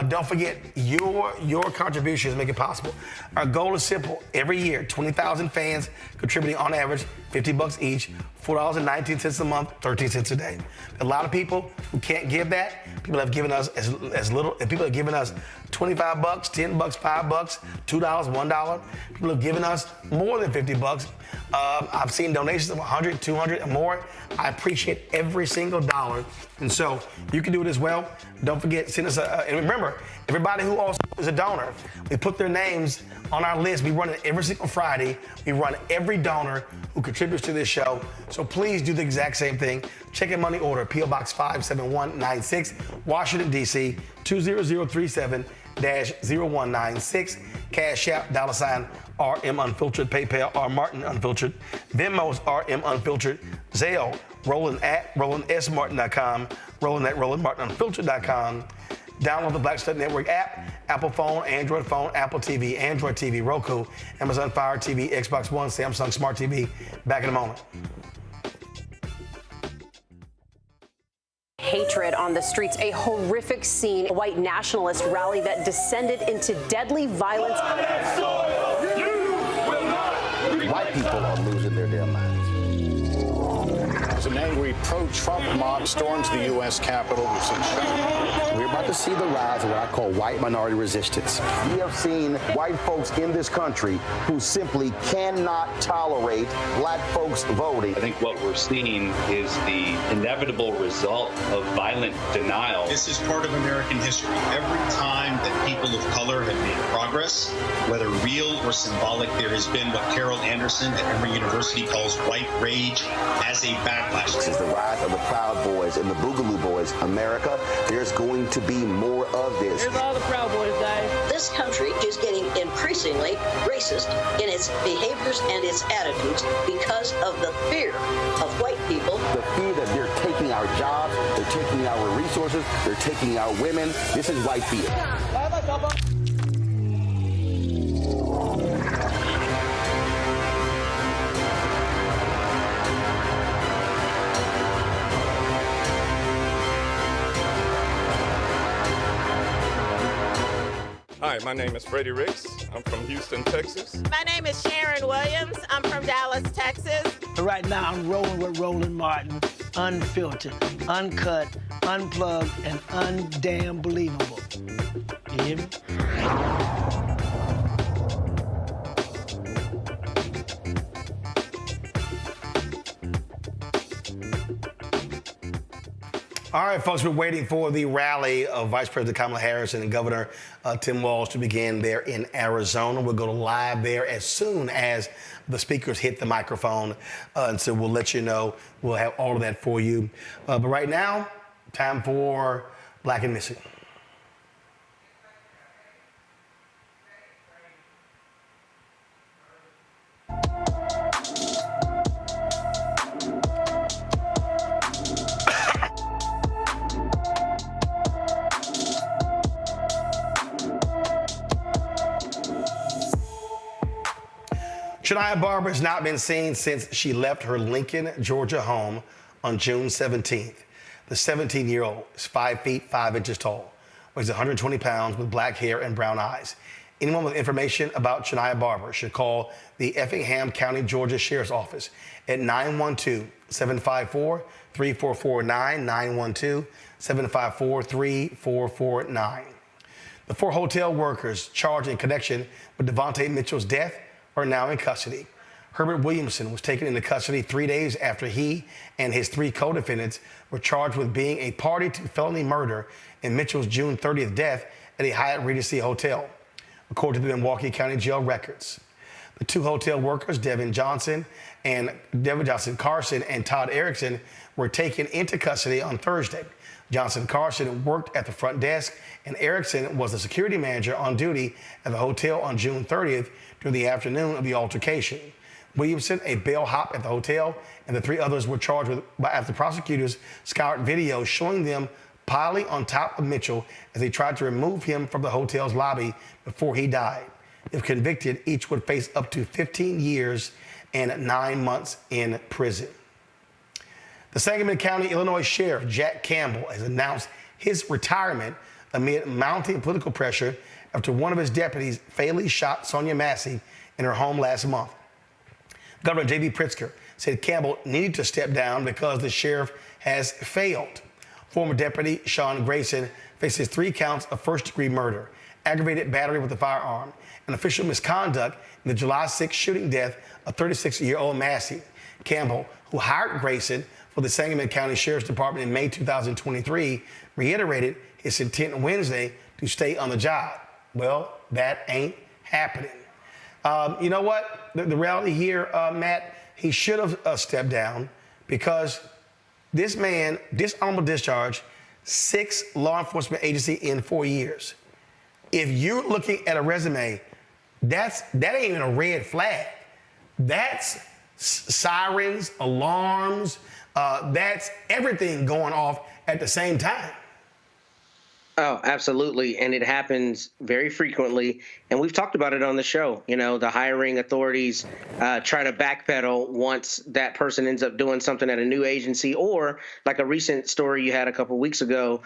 Don't forget, your contributions make it possible. Our goal is simple. Every year, 20,000 fans contributing on average $50 each, $4.19 a month, 13 cents a day. A lot of people who can't give that. People have given us as little. People have given us $25, $10, $5, $2, $1. People have given us more than $50. I've seen donations of $100, $200, and more. I appreciate every single dollar. And so you can do it as well. Don't forget, send us and remember, everybody who also is a donor, we put their names on our list. We run it every single Friday. We run every donor who contributes to this show. So please do the exact same thing. Check in money order, P.O. Box 57196, Washington, D.C., 20037-0196. Cash App, $, RM Unfiltered, PayPal, R Martin Unfiltered, Venmo's RM Unfiltered, Zelle, Roland at RolandSMartin.com, Roland at RolandMartinUnfiltered.com. Download the Black Star Network app, Apple phone, Android phone, Apple TV, Android TV, Roku, Amazon Fire TV, Xbox One, Samsung Smart TV. Back in a moment. Hatred on the streets, a horrific scene, a white nationalist rally that descended into deadly violence. White people are losing their damn minds. Some pro-Trump mob storms the U.S. Capitol. We're about to see the rise of what I call white minority resistance. We have seen white folks in this country who simply cannot tolerate black folks voting. I think what we're seeing is the inevitable result of violent denial. This is part of American history. Every time that people of color have made progress, whether real or symbolic, there has been what Carol Anderson at Emory University calls white rage as a backlash. This is the rise of the Proud Boys and the Boogaloo Boys. America, there's going to be more of this. Here's all the Proud Boys, Dave. This country is getting increasingly racist in its behaviors and its attitudes because of the fear of white people. The fear that they're taking our jobs, they're taking our resources, they're taking our women. This is white fear. Hi, my name is Freddie Ricks. I'm from Houston, Texas. My name is Sharon Williams. I'm from Dallas, Texas. Right now, I'm rolling with Roland Martin, unfiltered, uncut, unplugged, and undamn believable. You hear me? All right, folks, we're waiting for the rally of Vice President Kamala Harris and Governor Tim Walz to begin there in Arizona. We'll go live there as soon as the speakers hit the microphone. And so we'll let you know. We'll have all of that for you. But right now, time for Black and Missing. Shania Barber has not been seen since she left her Lincoln, Georgia home on June 17th. The 17-year-old is 5 feet 5 inches tall, weighs 120 pounds with black hair and brown eyes. Anyone with information about Shania Barber should call the Effingham County, Georgia Sheriff's Office at 912-754-3449, 912-754-3449. The 4 hotel workers charged in connection with Devontae Mitchell's death are now in custody. Herbert Williamson was taken into custody 3 days after he and his 3 co-defendants were charged with being a party to felony murder in Mitchell's June 30th death at a Hyatt Regency hotel, according to the Milwaukee County Jail records. The 2 hotel workers, Devin Johnson Carson and Todd Erickson, were taken into custody on Thursday. Johnson Carson worked at the front desk, and Erickson was the security manager on duty at the hotel on June 30th during the afternoon of the altercation. Williamson, a bellhop at the hotel, and the 3 others were charged with after prosecutors scoured videos showing them piling on top of Mitchell as they tried to remove him from the hotel's lobby before he died. If convicted, each would face up to 15 years and 9 months in prison. The Sangamon County, Illinois Sheriff Jack Campbell has announced his retirement amid mounting political pressure after one of his deputies fatally shot Sonia Massey in her home last month. Governor J.B. Pritzker said Campbell needed to step down because the sheriff has failed. Former Deputy Sean Grayson faces 3 counts of first-degree murder, aggravated battery with a firearm, and official misconduct in the July 6 shooting death of 36-year-old Massey. Campbell, who hired Grayson for the Sangamon County Sheriff's Department in May 2023, reiterated his intent Wednesday to stay on the job. Well, that ain't happening. You know what? The reality here, Matt, he should have stepped down because this man, dishonorable discharge, 6 law enforcement agencies in 4 years. If you're looking at a resume, that ain't even a red flag. That's sirens, alarms, that's everything going off at the same time. Oh, absolutely. And it happens very frequently. And we've talked about it on the show. You know, the hiring authorities try to backpedal once that person ends up doing something at a new agency, or like a recent story you had a couple of weeks ago,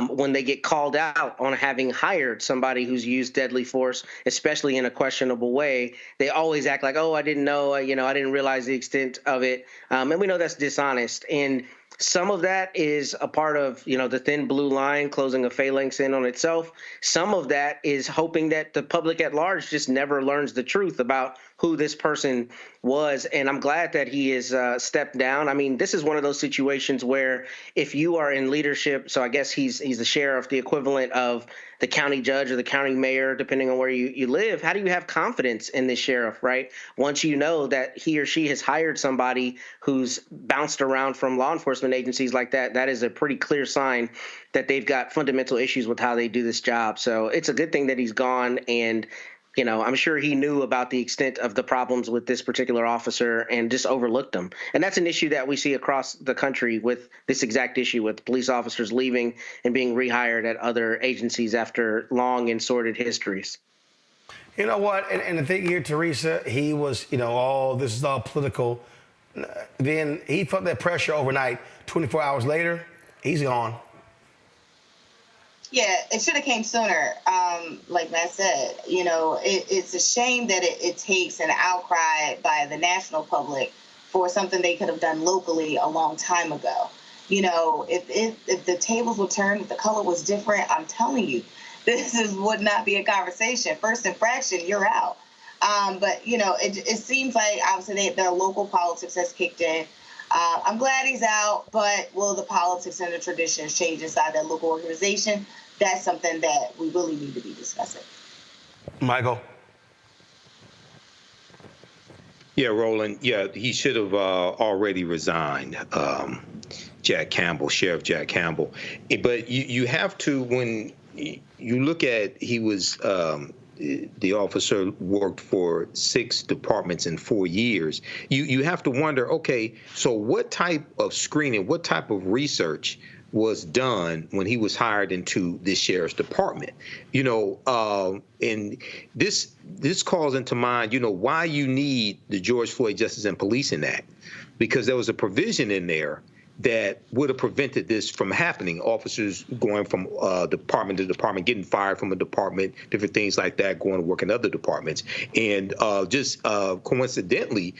when they get called out on having hired somebody who's used deadly force, especially in a questionable way. They always act like, oh, I didn't know, I didn't realize the extent of it. And we know that's dishonest. And Some of that is a part of, the thin blue line closing a phalanx in on itself. Some of that is hoping that the public at large just never learns the truth about who this person was. And I'm glad that he has stepped down. I mean, this is one of those situations where if you are in leadership, so I guess he's the sheriff, the equivalent of the county judge or the county mayor, depending on where you live, how do you have confidence in this sheriff, right? Once you know that he or she has hired somebody who's bounced around from law enforcement agencies like that, that is a pretty clear sign that they've got fundamental issues with how they do this job. So it's a good thing that he's gone. And I'm sure he knew about the extent of the problems with this particular officer and just overlooked them. And that's an issue that we see across the country with this exact issue with police officers leaving and being rehired at other agencies after long and sordid histories. You know what? And the thing here, Teresa, he was, this is all political. Then he felt that pressure overnight. 24 hours later, he's gone. Yeah, it should have came sooner. Like Matt said, it's a shame that it takes an outcry by the national public for something they could have done locally a long time ago. If the tables were turned, if the color was different, I'm telling you, would not be a conversation. First infraction, you're out. But it seems like obviously their local politics has kicked in. I'm glad he's out, but will the politics and the traditions change inside that local organization? That's something that we really need to be discussing. Michael? Yeah, Roland. Yeah, he should have already resigned, Sheriff Jack Campbell. But you have to, when you look at, he was, the officer worked for 6 departments in 4 years. You have to wonder, okay, so what type of screening, what type of research was done when he was hired into this sheriff's department? And this calls into mind, why you need the George Floyd Justice and Policing Act, because there was a provision in there that would have prevented this from happening. Officers going from department to department, getting fired from a department, different things like that, going to work in other departments. And just coincidentally,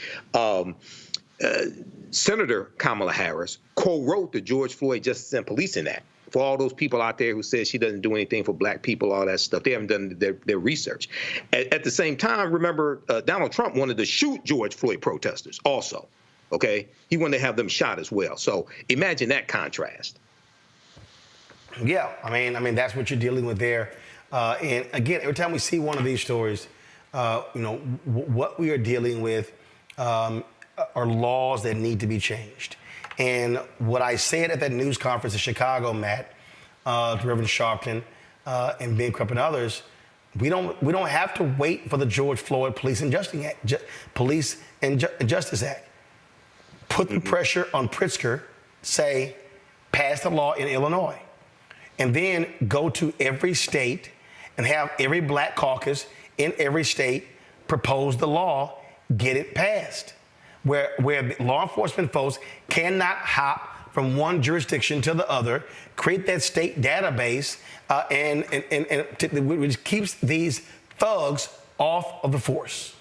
Senator Kamala Harris co-wrote the George Floyd Justice and Policing Act. For all those people out there who says she doesn't do anything for black people, all that stuff, they haven't done their research. At the same time, remember, Donald Trump wanted to shoot George Floyd protesters also. Okay, he wanted to have them shot as well. So imagine that contrast. Yeah, I mean that's what you're dealing with there. And again, every time we see one of these stories, what we are dealing with are laws that need to be changed. And what I said at that news conference in Chicago, Matt, to Reverend Sharpton and Ben Crump and others, we don't have to wait for the George Floyd Police and Justice Act. Put the pressure on Pritzker, say, pass the law in Illinois, and then go to every state and have every black caucus in every state propose the law, get it passed, where law enforcement folks cannot hop from one jurisdiction to the other, create that state database, which keeps these thugs off of the force.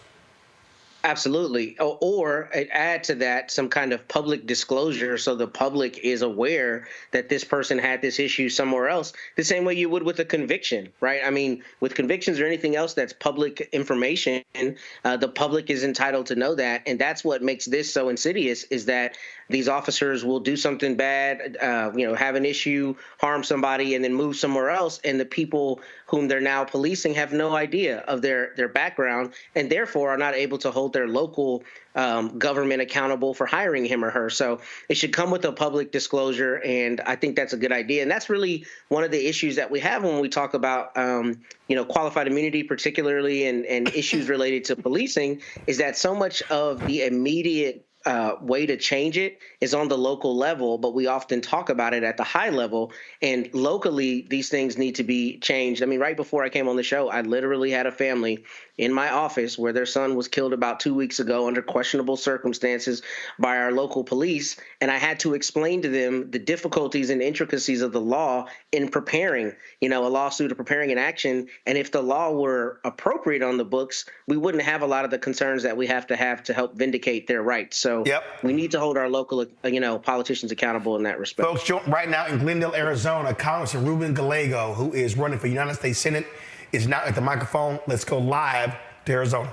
Absolutely. Or add to that some kind of public disclosure so the public is aware that this person had this issue somewhere else, the same way you would with a conviction, right? I mean, with convictions or anything else that's public information, the public is entitled to know that. And that's what makes this so insidious, is that these officers will do something bad, have an issue, harm somebody, and then move somewhere else. And the people whom they're now policing have no idea of their background, and therefore are not able to hold their local government accountable for hiring him or her. So it should come with a public disclosure, and I think that's a good idea. And that's really one of the issues that we have when we talk about qualified immunity, particularly, and issues related to policing, is that so much of the immediate way to change it is on the local level, but we often talk about it at the high level. And locally, these things need to be changed. I mean, right before I came on the show, I literally had a family in my office where their son was killed about 2 weeks ago under questionable circumstances by our local police. And I had to explain to them the difficulties and intricacies of the law in preparing, a lawsuit or preparing an action. And if the law were appropriate on the books, we wouldn't have a lot of the concerns that we have to help vindicate their rights. So So we need to hold our local, politicians accountable in that respect. Folks, right now in Glendale, Arizona, Congressman Ruben Gallego, who is running for United States Senate, is now at the microphone. Let's go live to Arizona.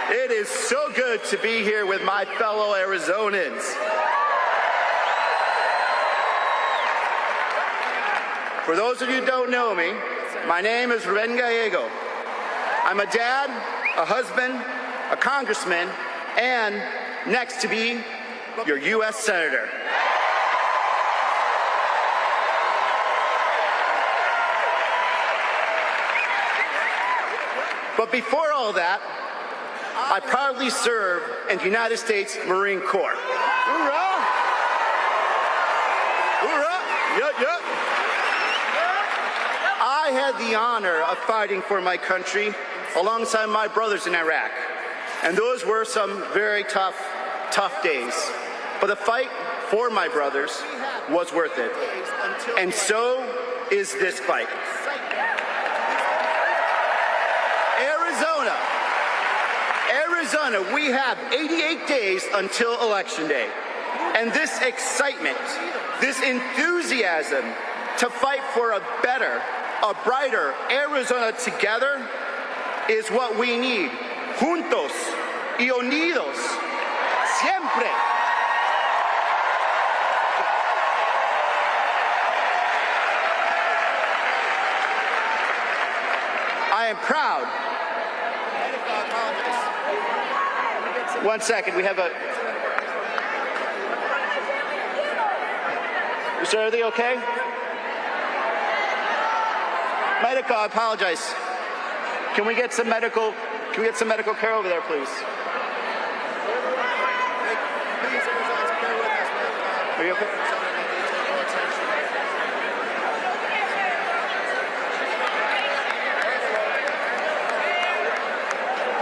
It is so good to be here with my fellow Arizonans. For those of you who don't know me, my name is Ruben Gallego. I'm a dad, a husband, a congressman, and next to be your U.S. Senator. But before all that, I proudly serve in the United States Marine Corps. Hoorah! Hoorah! Yup, yup. I had the honor of fighting for my country alongside my brothers in Iraq. And those were some very tough days. But the fight for my brothers was worth it. And so is this fight. Arizona, we have 88 days until Election Day. And this excitement, this enthusiasm to fight for a better, a brighter Arizona together is what we need. Juntos y unidos, siempre. I am proud. One second, we have a... Is everything okay? Medical, I apologize. Can we get some medical care over there, please? Are you okay?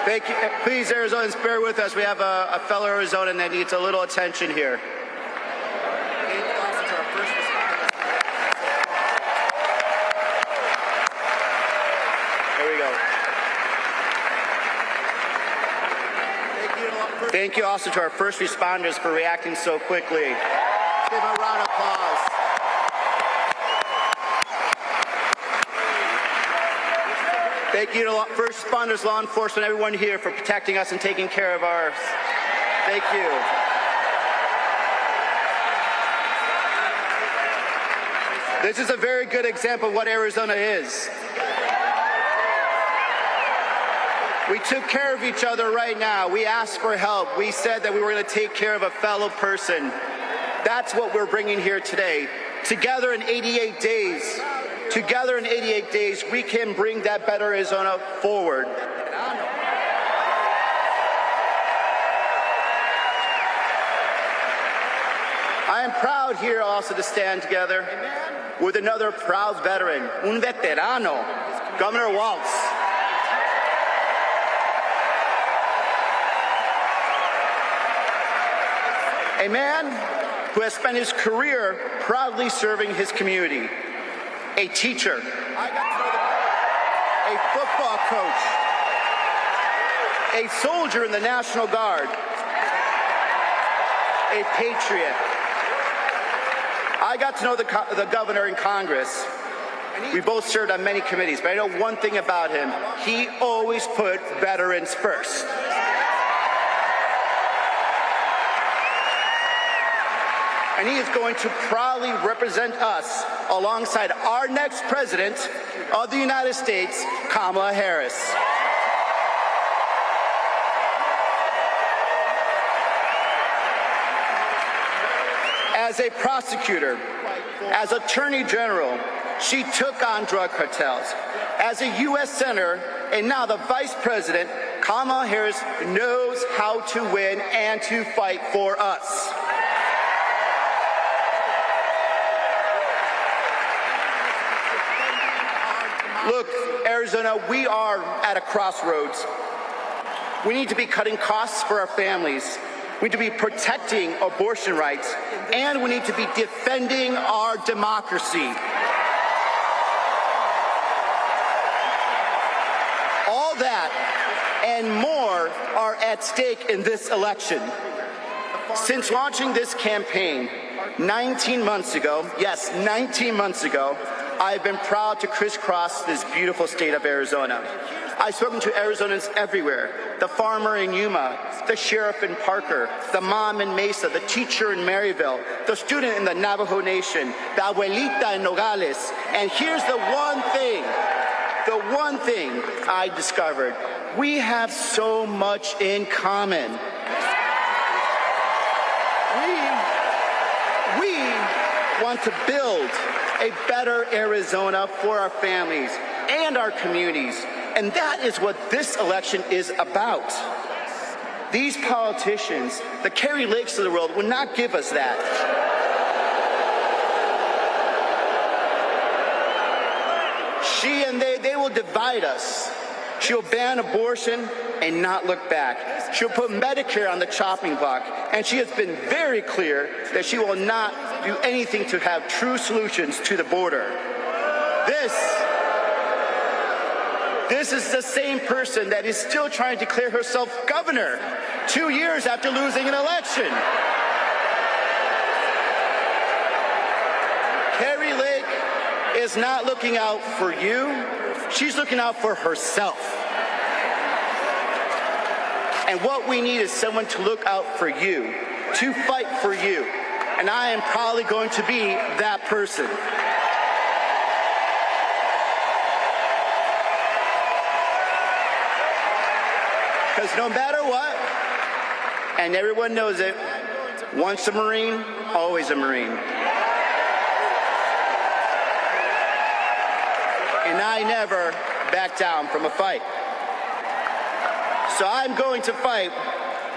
Thank you. Please, Arizonans, bear with us. We have a fellow Arizonan that needs a little attention here. There we go. Thank you also to our first responders for reacting so quickly. Give them a round of applause. Thank you to first responders, law enforcement, everyone here for protecting us and taking care of ours. Thank you. This is a very good example of what Arizona is. We took care of each other right now. We asked for help. We said that we were going to take care of a fellow person. That's what we're bringing here today. Together in 88 days. Together in 88 days, we can bring that better Arizona forward. I am proud here also to stand together with another proud veteran, un veterano, Governor Walz. A man who has spent his career proudly serving his community. A teacher, a football coach, a soldier in the National Guard, a patriot. I got to know the governor in Congress. We both served on many committees, but I know one thing about him. He always put veterans first. And he is going to proudly represent us alongside our next president of the United States, Kamala Harris. As a prosecutor, as Attorney General, she took on drug cartels. As a U.S. Senator and now the Vice President, Kamala Harris knows how to win and to fight for us. Look, Arizona, we are at a crossroads. We need to be cutting costs for our families. We need to be protecting abortion rights, and we need to be defending our democracy. All that and more are at stake in this election. Since launching this campaign 19 months ago, yes, 19 months ago, I've been proud to crisscross this beautiful state of Arizona. I've spoken to Arizonans everywhere, the farmer in Yuma, the sheriff in Parker, the mom in Mesa, the teacher in Maryville, the student in the Navajo Nation, the abuelita in Nogales. And here's the one thing I discovered. We have so much in common. We want to build a better Arizona for our families and our communities. And that is what this election is about. These politicians, the Kari Lakes of the world, will not give us that. She and they will divide us. She'll ban abortion and not look back. She'll put Medicare on the chopping block. And she has been very clear that she will not do anything to have true solutions to the border. This is the same person that is still trying to declare herself governor 2 years after losing an election. Kari Lake is not looking out for you. She's looking out for herself. And what we need is someone to look out for you, to fight for you. And I am probably going to be that person. Because no matter what, and everyone knows it, once a Marine, always a Marine. And I never back down from a fight. So I'm going to fight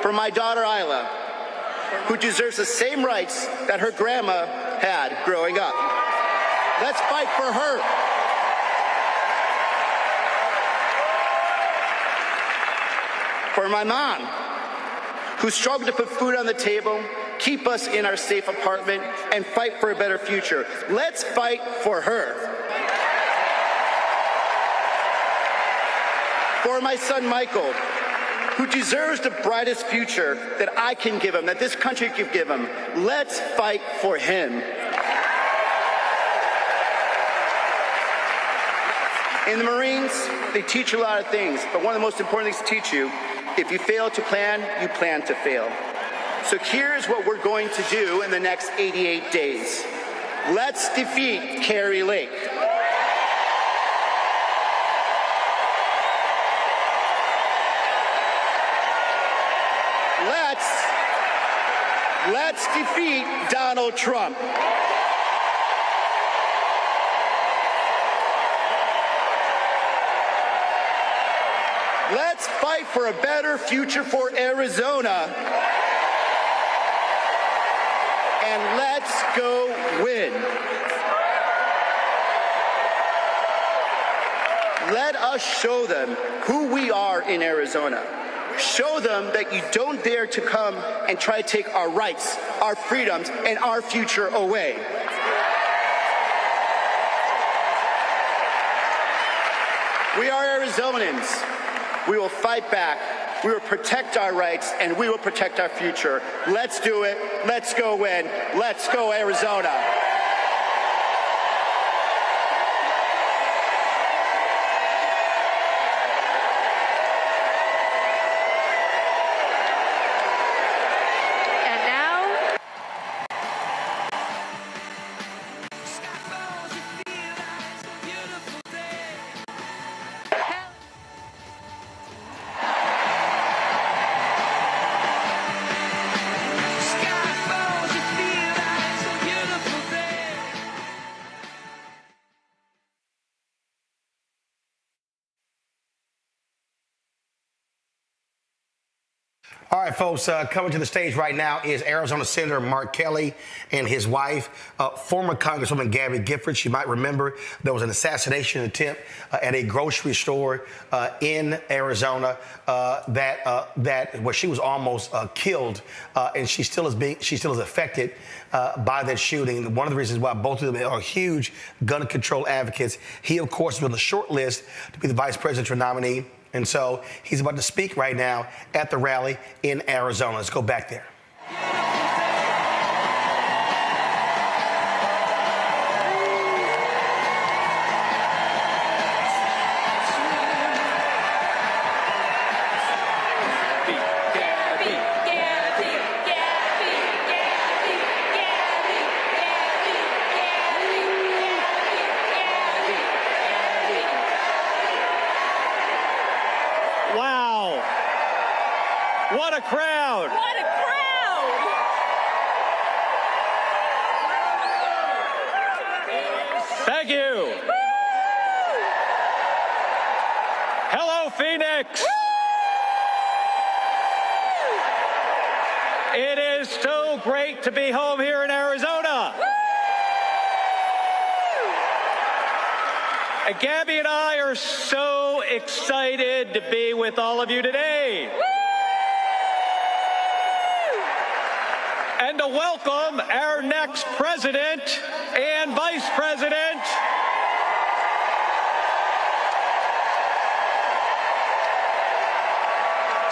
for my daughter Isla, who deserves the same rights that her grandma had growing up. Let's fight for her. For my mom, who struggled to put food on the table, keep us in our safe apartment, and fight for a better future. Let's fight for her. For my son Michael, who deserves the brightest future that I can give him, that this country can give him. Let's fight for him. In the Marines, they teach you a lot of things, but one of the most important things to teach you, if you fail to plan, you plan to fail. So here's what we're going to do in the next 88 days. Let's defeat Kari Lake. Let's defeat Donald Trump. Let's fight for a better future for Arizona. And let's go win. Let us show them who we are in Arizona. Show them that you don't dare to come and try to take our rights, our freedoms, and our future away. We are Arizonans. We will fight back. We will protect our rights, and we will protect our future. Let's do it. Let's go win. Let's go Arizona. All right, folks, coming to the stage right now is Arizona Senator Mark Kelly and his wife, former Congresswoman Gabby Giffords. You might remember there was an assassination attempt at a grocery store in Arizona where she was almost killed, and she still is affected by that shooting. One of the reasons why both of them are huge gun control advocates. He, of course, was on the short list to be the vice presidential nominee And so he's about to speak right now at the rally in Arizona. Let's go back there. Wow. What a crowd. What a crowd. Thank you. Woo! Hello, Phoenix. Woo! It is so great to be home here in Arizona. Woo! And Gabby and I are so excited to be with all of you today. Woo! And to welcome our next president and vice president.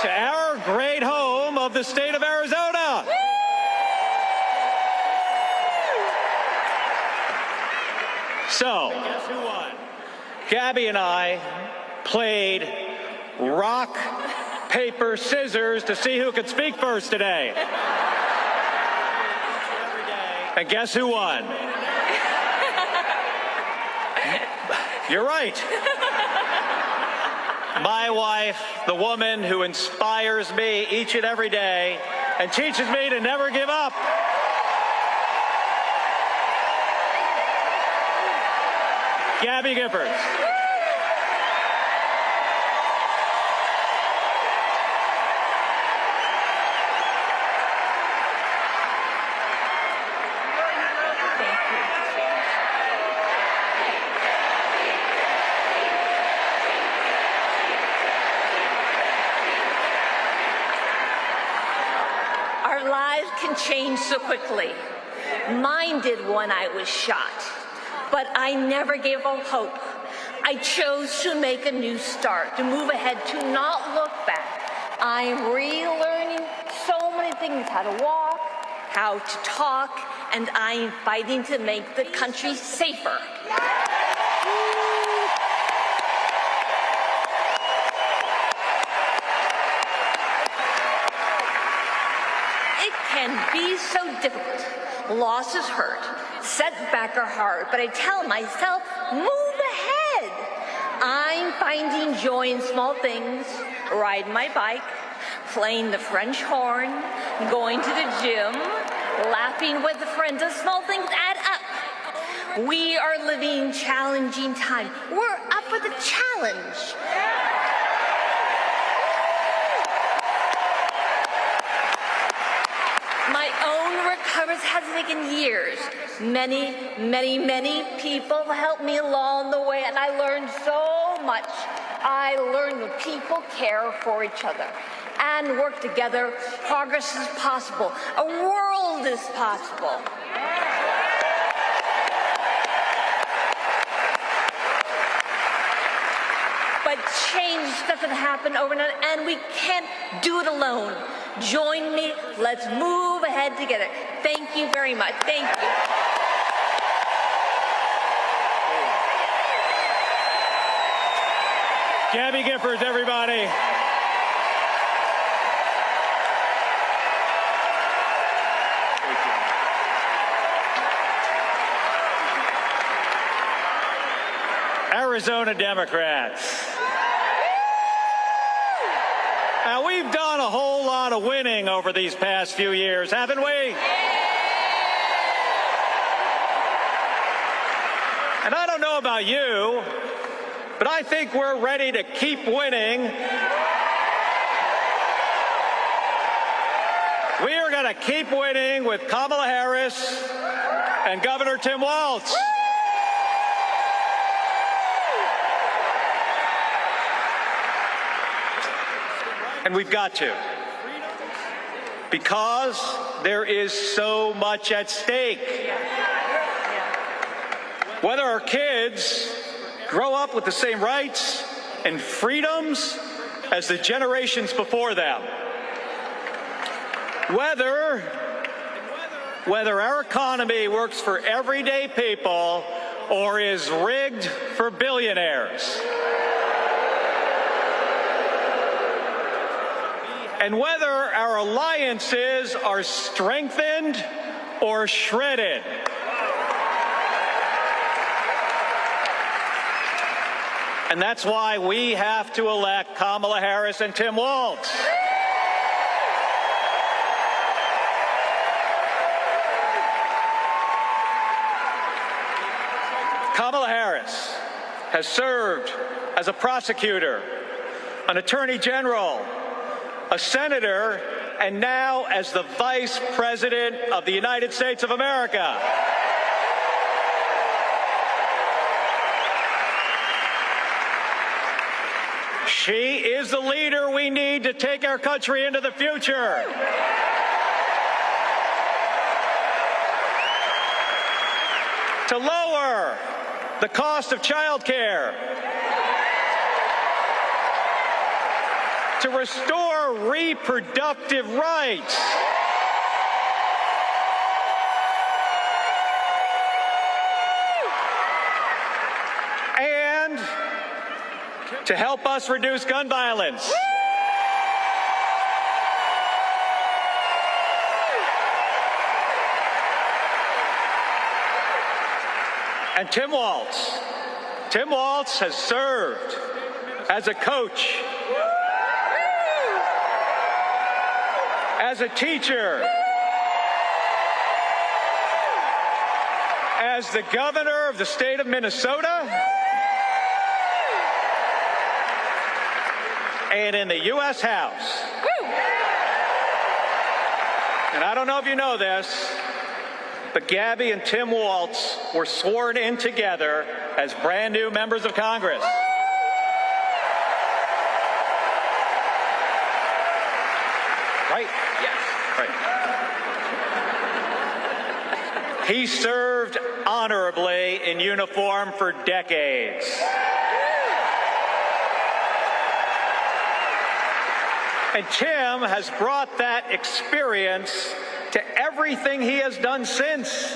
To our great home of the state of Arizona. Woo! So, guess who won? Gabby and I played rock, paper, scissors to see who could speak first today. And guess who won? You're right. My wife, the woman who inspires me each and every day and teaches me to never give up. Gabby Giffords. Our lives can change so quickly. Mine did when I was shot, but I never gave up hope. I chose to make a new start, to move ahead, to not look back. I'm relearning so many things, how to walk, how to talk, and I'm fighting to make the country safer. It can be so difficult. Losses hurt, setbacks are hard, but I tell myself, move ahead. I'm finding joy in small things, riding my bike, playing the French horn, going to the gym, laughing with a friend. The small things add up. We are living challenging times. We're up for the challenge. My own recovery has taken years. Many, many, many people helped me along the way, and I learned so much. I learned that people care for each other and work together. Progress is possible. A world is possible. But change doesn't happen overnight, and we can't do it alone. Join me. Let's move ahead together. Thank you very much. Thank you. Gabby Giffords, everybody. Arizona Democrats. Now, we've done a whole lot of winning over these past few years, haven't we? And I don't know about you, but I think we're ready to keep winning. We are going to keep winning with Kamala Harris and Governor Tim Walz. And we've got to, because there is so much at stake. Whether our kids grow up with the same rights, and freedoms as the generations before them. Whether our economy works for everyday people or is rigged for billionaires. And whether our alliances are strengthened or shredded. And that's why we have to elect Kamala Harris and Tim Walz. Kamala Harris has served as a prosecutor, an attorney general, a senator, and now as the Vice President of the United States of America. She is the leader we need to take our country into the future. To lower the cost of child care, to restore reproductive rights, and to help us reduce gun violence. And Tim Walz has served as a coach, as a teacher, as the governor of the state of Minnesota, and in the U.S. House. And I don't know if you know this, but Gabby and Tim Walz were sworn in together as brand new members of Congress. Right? Yes. Right. He served honorably in uniform for decades. And Tim has brought that experience to everything he has done since.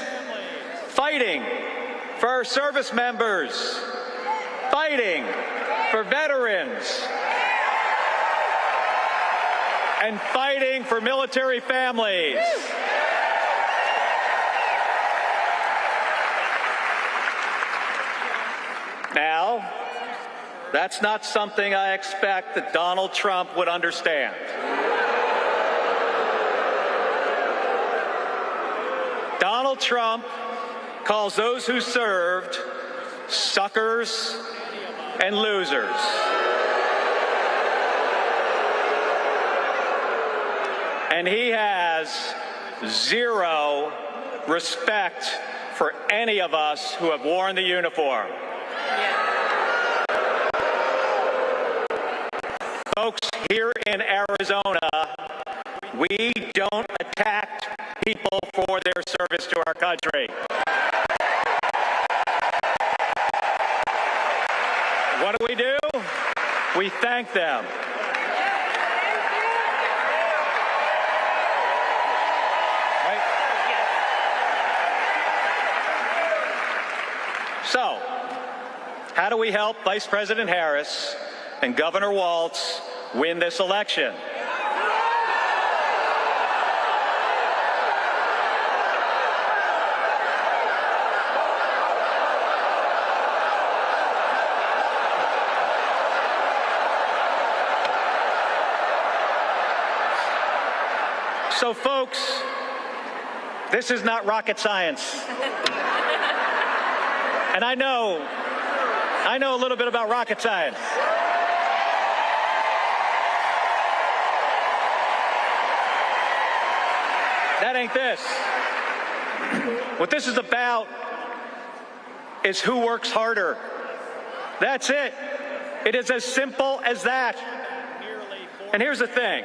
Fighting for our service members, fighting for veterans, and fighting for military families. Now, that's not something I expect that Donald Trump would understand. Donald Trump calls those who served suckers and losers. And he has zero respect for any of us who have worn the uniform. Folks, here in Arizona, we don't attack people for their service to our country. What do? We thank them. Right? So, how do we help Vice President Harris and Governor Walz win this election? So, folks, this is not rocket science. And I know a little bit about rocket science. That ain't this. What this is about is who works harder. That's it. It is as simple as that. And here's the thing.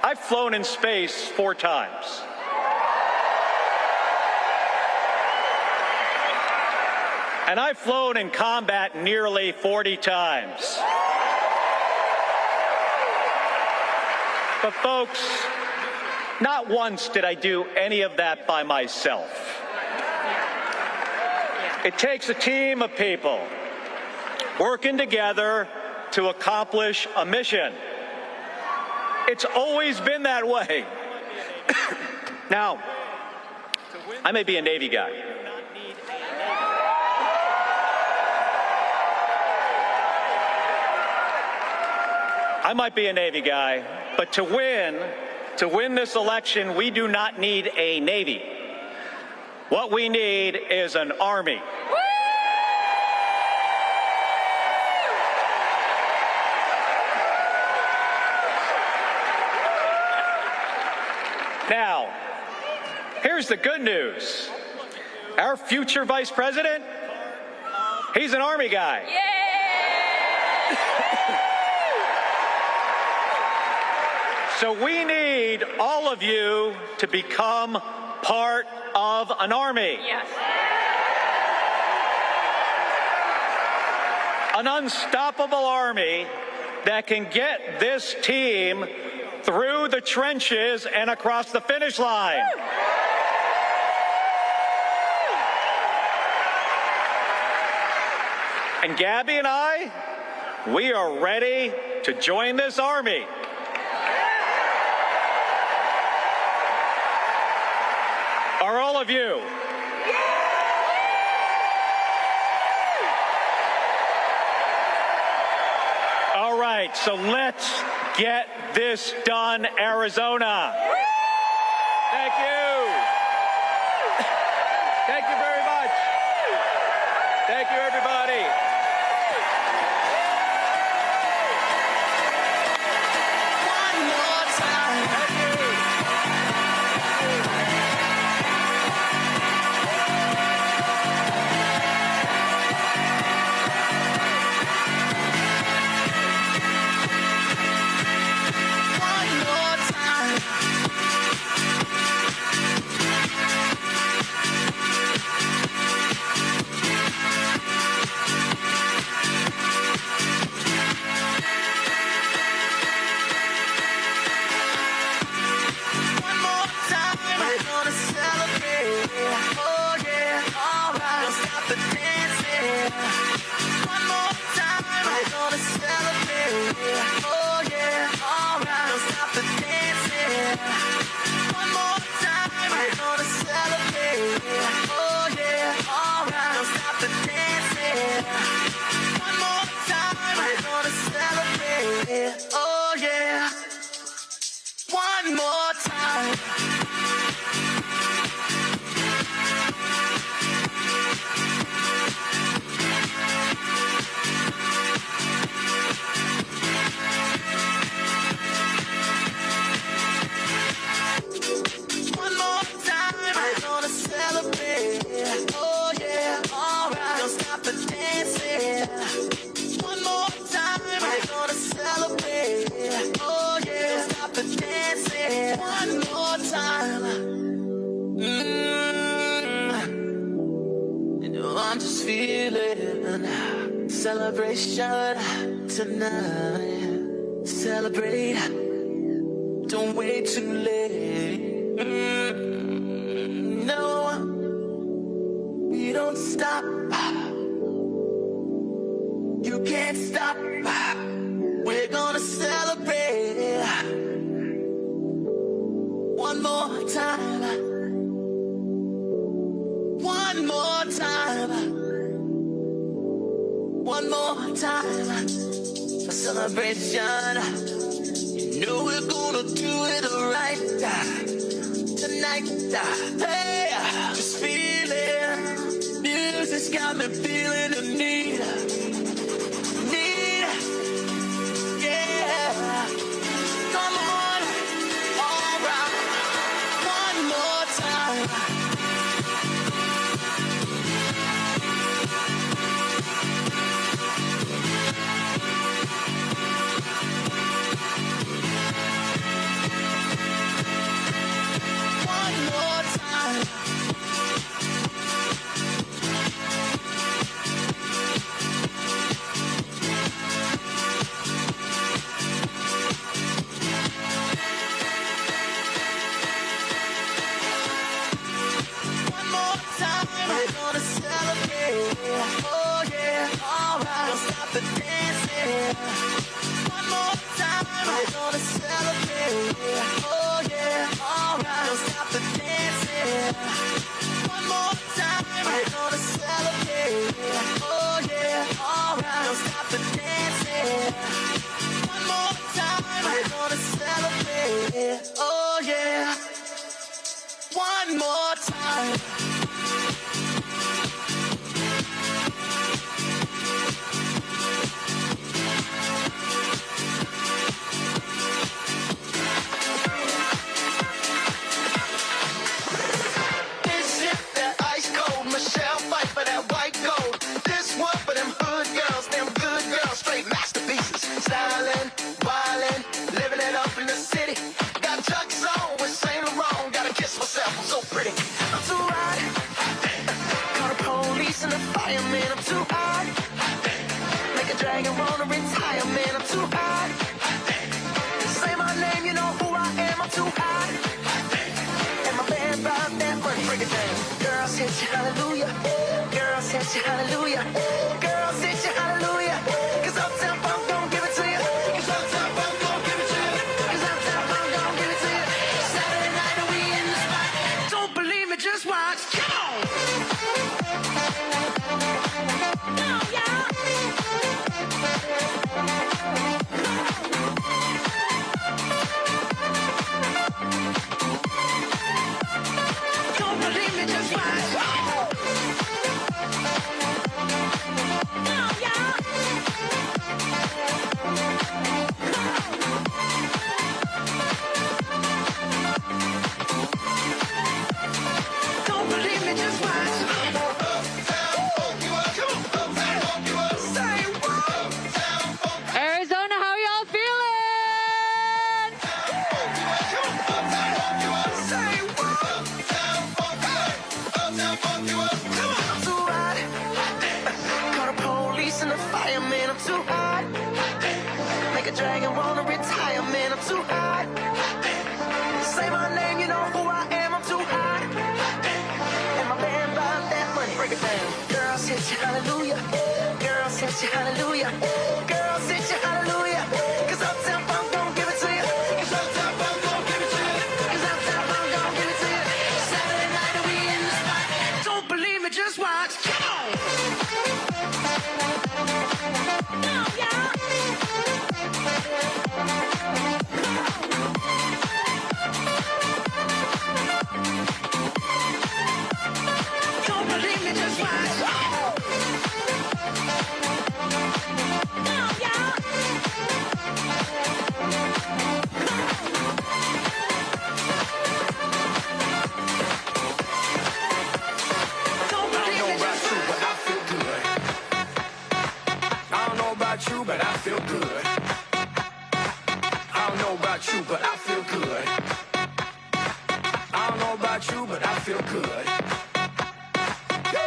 I've flown in space 4 times. And I've flown in combat nearly 40 times. But folks, not once did I do any of that by myself. It takes a team of people working together to accomplish a mission. It's always been that way. Now, I may be a Navy guy. I might be a Navy guy, but to win this election, we do not need a Navy. What we need is an Army. Now, here's the good news. Our future vice president, he's an Army guy. So we need all of you to become part of an army. Yes. An unstoppable army that can get this team through the trenches and across the finish line. And Gabby and I, we are ready to join this army. Are all of you? All right, so let's get this done, Arizona. Thank you. Thank you very much. Thank you, everybody. Celebration tonight. Celebrate. Don't wait too late. No, we don't stop. You can't stop. We're gonna celebrate. One more time. One more time. One more time, a celebration. You know we're gonna do it right tonight. Hey, just feel it. Music's got me feeling the need. Yeah. Come on, all right. One more time. Oh yeah, alright. Don't stop the dancing. One more time, we're gonna celebrate. Oh yeah, alright. Don't stop the dancing. One more time, we're gonna celebrate. Oh yeah, alright. Don't stop the dancing. One more time, we're gonna celebrate. Oh yeah. One more time. This shit that ice cold. Michelle fight for that white gold. This one for them hood girls, them good girls, straight masterpieces. Styling, wildin', living it up in the city. Got Chuck's on with Saint Laurent. Gotta kiss myself, I'm so pretty. I'm too hot. Call the police and the fireman. I'm too hot. Make a dragon wanna retire, man. I'm too hot. Say my name, you know who I am. I'm too hot. And my band about that money, break it down. Girls hit you, hallelujah. Girls hit you, hallelujah. Girls hit you, hallelujah. 'Cause Uptown Funk gon' give it to you. 'Cause Uptown Funk gon' give it to you. 'Cause Uptown Funk gon' give it to you. Saturday night and we in the spot. Don't believe me, just watch. Come on. Come on, y'all. Don't believe me, just watch. Come on, y'all. Don't believe me, just watch. Say what? Arizona, how y'all feeling? Say what? I'm too hot. Call the police and the fireman. I'm too hot. Make a dragon wanna retire, man. I'm too hot. Say my name, you know who I am. I'm too hot. And my band about that money. Break it down. Girls hit you, hallelujah. Girls hit you, hallelujah. Girls hit you, hallelujah. 'Cause Uptown Funk gon' give it to you. 'Cause Uptown Funk gon' give it to you. 'Cause Uptown Funk gon' give it to you. Saturday night and we in the spot. Don't believe me, just watch. Come on. Come on, y'all. Don't believe me, just watch. Come on, y'all. Don't believe me, just watch. I don't know about you, but I feel good. I don't know about you, but I feel good. I don't know about you, but I feel good.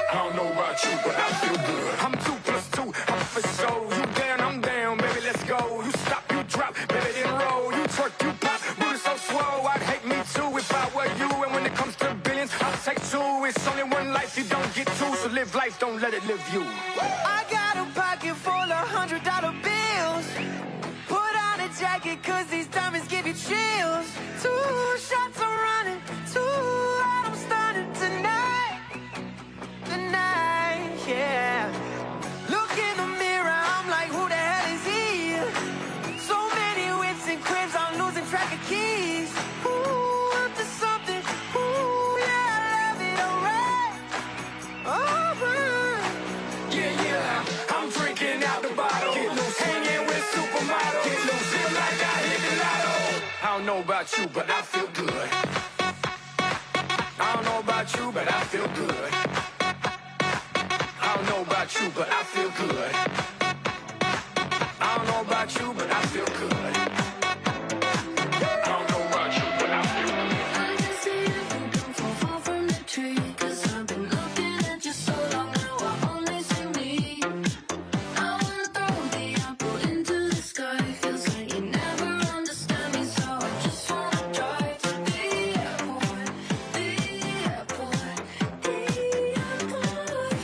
I don't know about you, but I feel good. I'm 2 + 2, I'm for sure. You down, I'm down, baby, let's go. You stop, you drop, baby, then roll. You twerk, you pop, booty so swole. I'd hate me too if I were you. And when it comes to billions, I'll take 2. It's only one life, you don't get 2. So live life, don't let it live you. I got a pocket full of $100 bills. Put on a jacket, 'cause these diamonds give you chills. 2 shots are running, 2 out, I'm stunning tonight. Tonight, yeah. Look in the mirror, I'm like, who the hell is he? So many whips and cribs, I'm losing track of keys. Ooh, up to something, ooh, yeah, I love it, alright. Alright. Yeah, yeah, I'm drinking out the bottle. Get loose, hanging with supermodels. Get loose, feel like I hit the lotto. I don't know about you, but I feel good. I don't know about you, but I feel good. I don't know about you, but I feel good. I don't know about you, but I feel good. I don't know about you, but I feel good. I can see you don't fall far from the tree. 'Cause I've been looking at you so long now, I only see me. I wanna throw the apple into the sky. Feels like you never understand me, so I just wanna drive to the airport, the airport, the airport.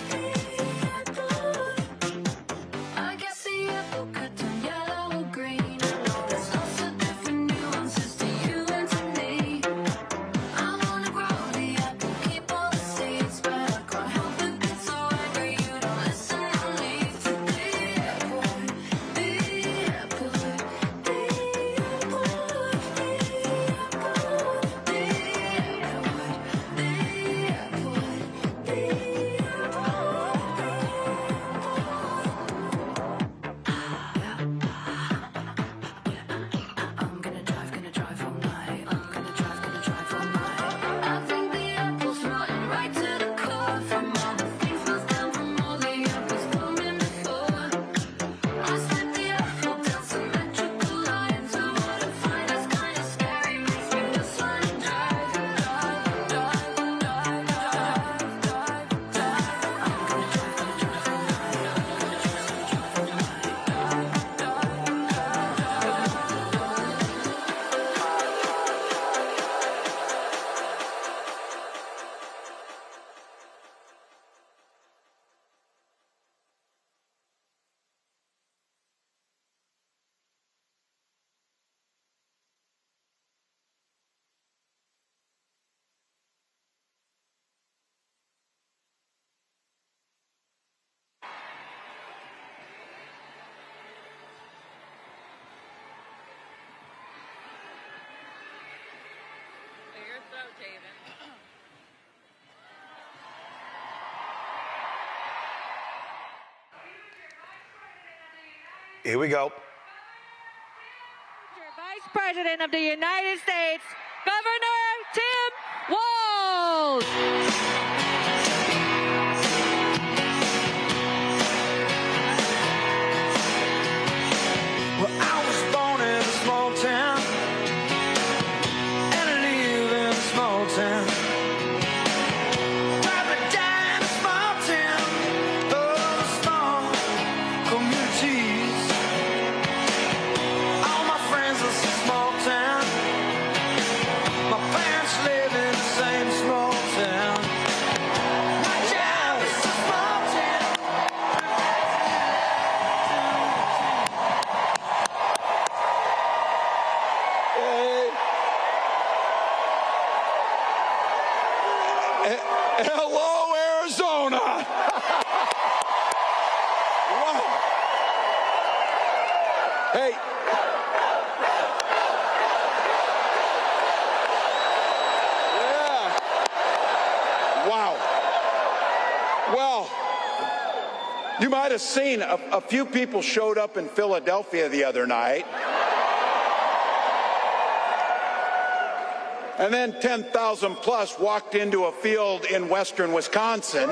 Here we go. Vice President of the United States, Governor Tim Walz. Well, I was born in a small town, and I live in a small town. Probably die in a small town, oh, small communities. All my friends are small town. My parents live in the same small town. My job is a small town. Hello, Arizona. Wow. Hey. Yeah. Wow. Well, you might have seen a few people showed up in Philadelphia the other night. And then 10,000 plus walked into a field in western Wisconsin.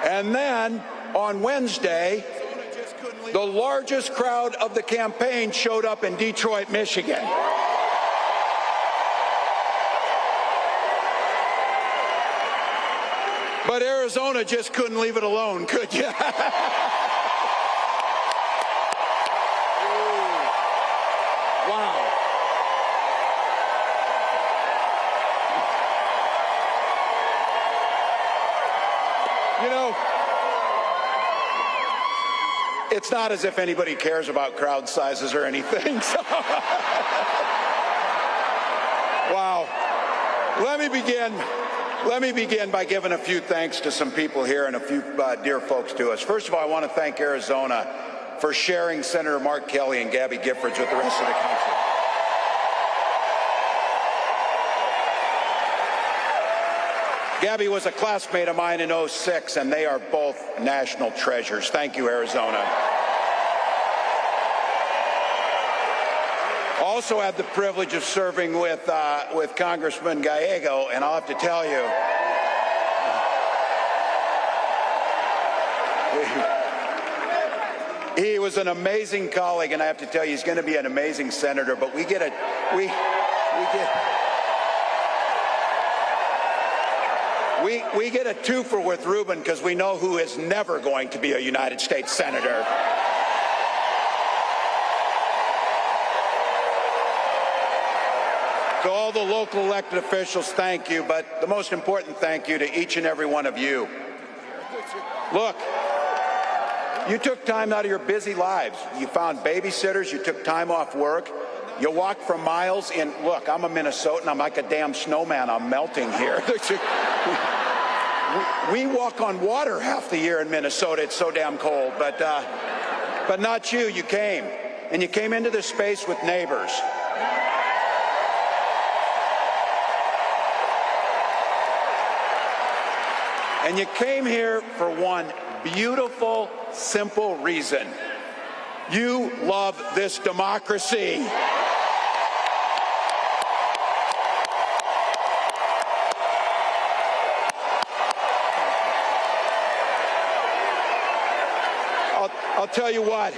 And then on Wednesday, the largest crowd of the campaign showed up in Detroit, Michigan. But Arizona just couldn't leave it alone, could you? Wow. You know, it's not as if anybody cares about crowd sizes or anything. So. Wow. Let me begin by giving a few thanks to some people here and a few dear folks to us. First of all, I want to thank Arizona for sharing Senator Mark Kelly and Gabby Giffords with the rest of the country. Gabby was a classmate of mine in '06, and they are both national treasures. Thank you, Arizona. Also had the privilege of serving with Congressman Gallego, and I'll have to tell you, he was an amazing colleague, and I have to tell you, he's going to be an amazing senator. But we get a twofer with Ruben because we know who is never going to be a United States senator. To all the local elected officials, thank you. But the most important thank you to each and every one of you. Look. You took time out of your busy lives. You found babysitters. You took time off work. You walked for miles in. Look, I'm a Minnesotan. I'm like a damn snowman. I'm melting here. We walk on water half the year in Minnesota. It's so damn cold. But not you. You came. And you came into this space with neighbors. And you came here for one beautiful, simple reason. You love this democracy. I'll tell you what.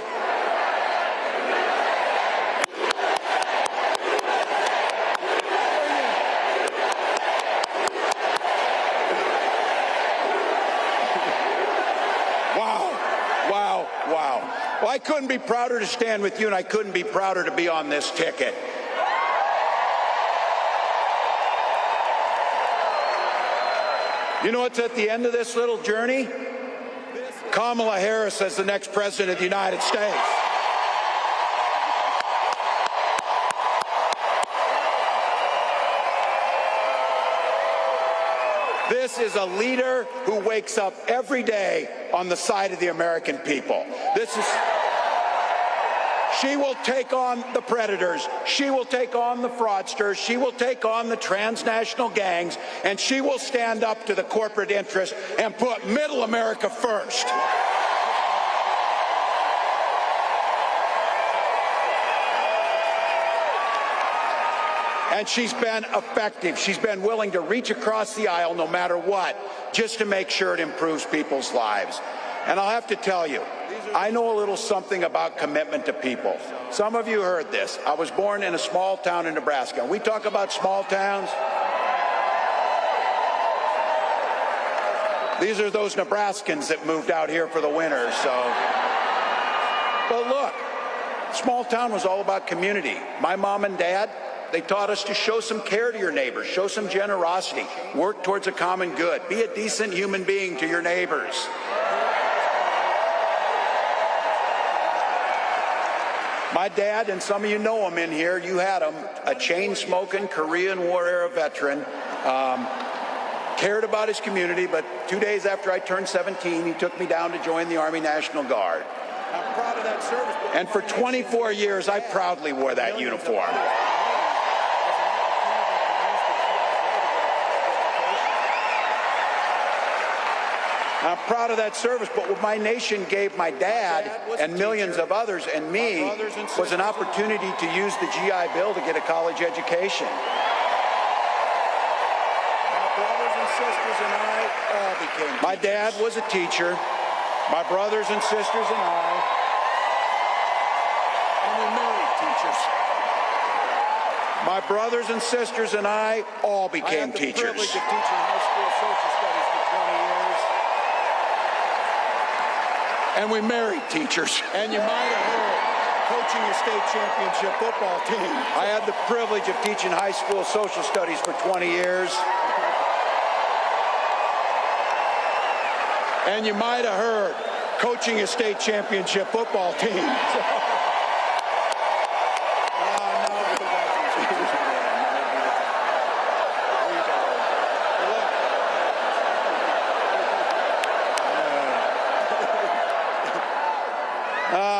Well, I couldn't be prouder to stand with you, and I couldn't be prouder to be on this ticket. You know what's at the end of this little journey? Kamala Harris as the next president of the United States. This is a leader who wakes up every day on the side of the American people. She will take on the predators. She will take on the fraudsters. She will take on the transnational gangs, and she will stand up to the corporate interests and put middle America first. And she's been effective. She's been willing to reach across the aisle no matter what, just to make sure it improves people's lives. And I'll have to tell you, I know a little something about commitment to people. Some of you heard this. I was born in a small town in Nebraska. We talk about small towns. These are those Nebraskans that moved out here for the winter, so. But look, small town was all about community. My mom and dad, they taught us to show some care to your neighbors, show some generosity, work towards a common good, be a decent human being to your neighbors. My dad, and some of you know him in here, you had him, a chain-smoking Korean War era veteran, cared about his community, but 2 days after I turned 17, he took me down to join the Army National Guard. I'm proud of that service. And for 24 years, I proudly wore that uniform. I'm proud of that service, but what my nation gave my dad and millions of others and me was an opportunity to use the GI Bill to get a college education. My brothers and sisters and I all became teachers. My dad was a teacher. My brothers and sisters and we married teachers. My brothers and sisters and I all became teachers. I had the privilege of teaching high school social studies for 20 years. And we married teachers. And you might have heard, coaching a state championship football team. I had the privilege of teaching high school social studies for 20 years. And you might have heard, coaching a state championship football team.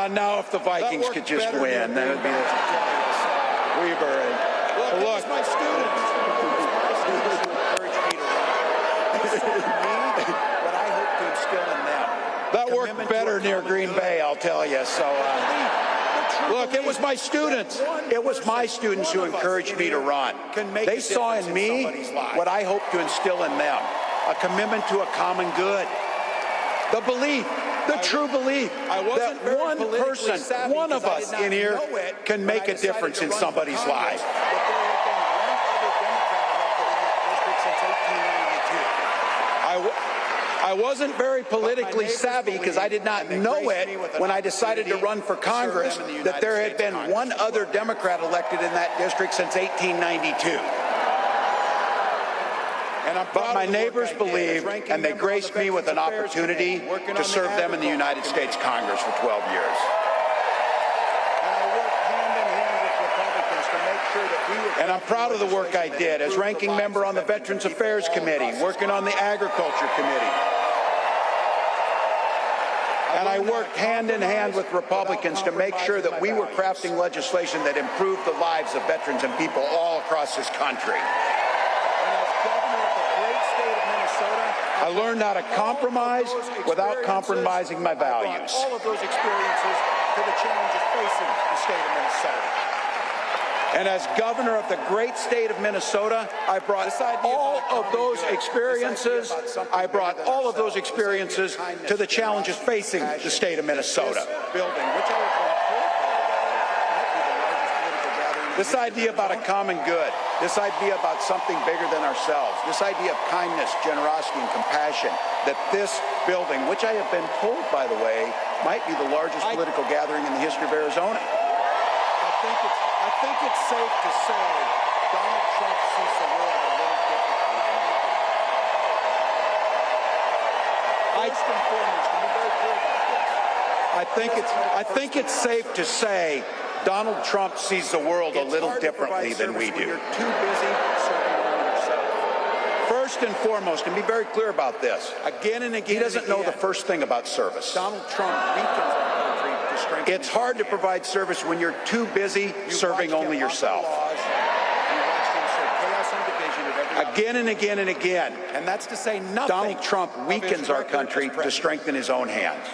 Now if the Vikings could just win, then it would be Weber. Look, my students. Encourage me to run. This is me, but I hope to instill in them. That worked better near Green Bay, I'll tell you. So, look, it was my students. It was my students who encouraged me to run. They saw in me what I hope to instill in them, a commitment to a common good, the belief, the true belief that one person, one of us in here can make a difference in somebody's life. I wasn't very politically savvy because I did not know it when I decided to run for Congress that there had been one other Democrat elected in that district since 1892. But my neighbors believed, and they graced me with an opportunity to serve them in the United States Congress for 12 years. And I'm proud of the work I did as ranking member on the Veterans Affairs Committee, working on the Agriculture Committee. And I worked hand in hand with Republicans to make sure that we were crafting legislation that improved the lives of veterans and people all across this country. I learned how to compromise without compromising my values. All of those experiences to the challenges facing the state of Minnesota. And as governor of the great state of Minnesota, I brought all of those experiences. I brought all of those experiences to the challenges facing the state of Minnesota. This idea about a common good, this idea about something bigger than ourselves, this idea of kindness, generosity, and compassion, that this building, which I have been told, by the way, might be the largest political gathering in the history of Arizona. I think it's safe to say Donald Trump sees the world a little differently than we do. First and foremost, to be very clear about this, I think it's safe to say Donald Trump sees the world a little differently than we do. You're too busy serving only yourself. First and foremost, and be very clear about this, again and again, he doesn't know the first thing about service. Donald Trump weakens our country, It's hard to provide service when you're too busy serving only yourself. Again and again and again. And that's to say nothing. Donald Trump weakens our country to strengthen his own hands.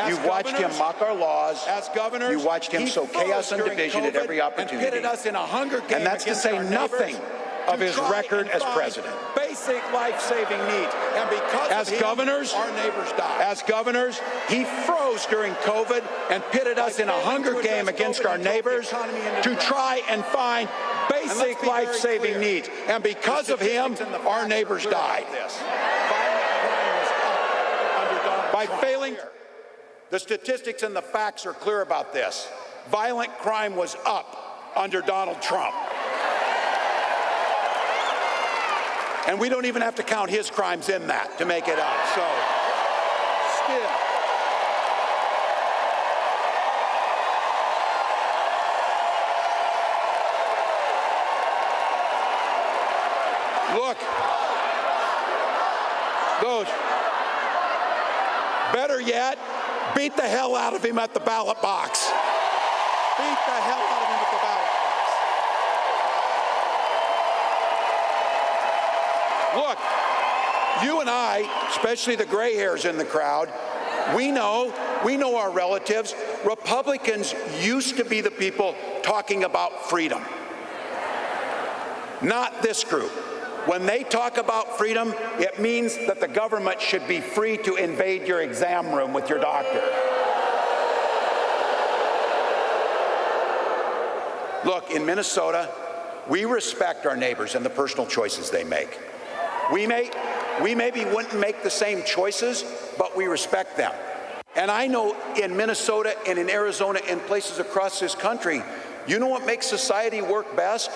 You've watched him mock our laws. As governors, you watched him sow chaos and division at every opportunity. And pitted us in a hunger game. And that's to say nothing of his record as president. Basic life-saving needs. And because of him, our neighbors died. As governors, he froze during COVID and pitted us in a hunger game against our neighbors to try and find basic life-saving needs. And because of him, our neighbors died. By failing, the statistics and the facts are clear about this. Violent crime was up under Donald Trump. And we don't even have to count his crimes in that to make it up. So, still. Look, better yet, beat the hell out of him at the ballot box. Beat the hell out of him at the ballot box. Look, you and I, especially the gray hairs in the crowd, we know our relatives. Republicans used to be the people talking about freedom. Not this group. When they talk about freedom, it means that the government should be free to invade your exam room with your doctor. Look, in Minnesota, we respect our neighbors and the personal choices they make. We maybe wouldn't make the same choices, but we respect them. And I know in Minnesota and in Arizona and places across this country, you know what makes society work best?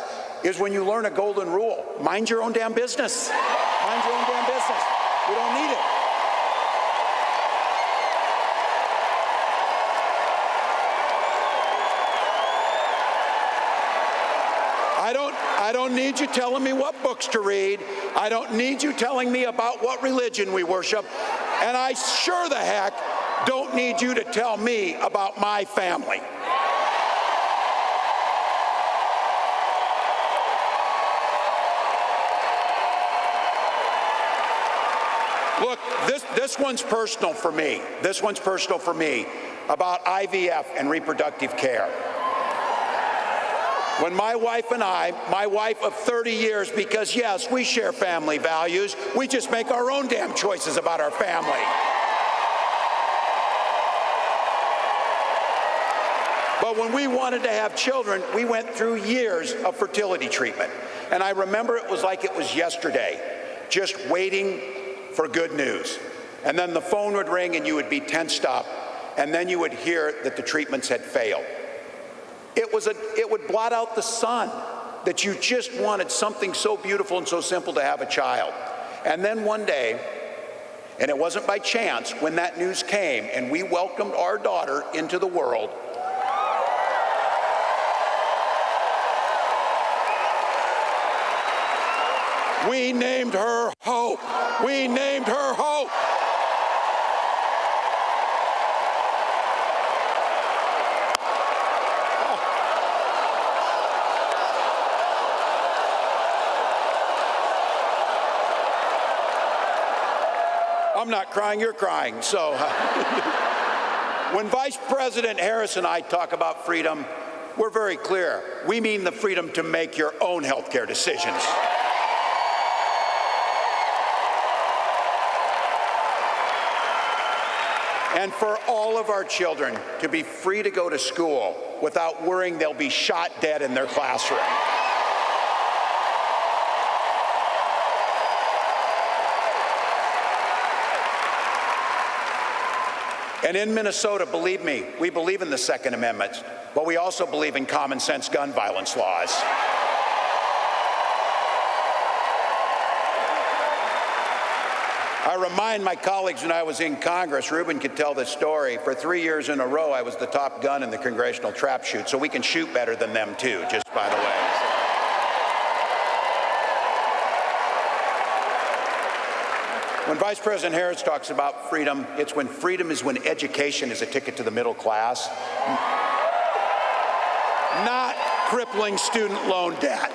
Is when you learn a golden rule. Mind your own damn business. Mind your own damn business. We don't need it. I don't need you telling me what books to read. I don't need you telling me about what religion we worship. And I sure the heck don't need you to tell me about my family. Look, this one's personal for me. This one's personal for me about IVF and reproductive care. When my wife and I, my wife of 30 years, because yes, we share family values, we just make our own damn choices about our family. But when we wanted to have children, we went through years of fertility treatment. And I remember it was like it was yesterday, just waiting for good news. And then the phone would ring and you would be tensed up, and then you would hear that the treatments had failed. It would blot out the sun that you just wanted something so beautiful and so simple to have a child. And then one day, and it wasn't by chance, when that news came and we welcomed our daughter into the world, we named her Hope. We named her Hope. I'm not crying, you're crying. So when Vice President Harris and I talk about freedom, we're very clear. We mean the freedom to make your own health care decisions. And for all of our children to be free to go to school without worrying they'll be shot dead in their classroom. And in Minnesota, believe me, we believe in the Second Amendment, but we also believe in common sense gun violence laws. I remind my colleagues when I was in Congress, Ruben could tell this story, for 3 years in a row I was the top gun in the congressional trap shoot, so we can shoot better than them too, just by the way. When Vice President Harris talks about freedom, it's when freedom is when education is a ticket to the middle class, not crippling student loan debt.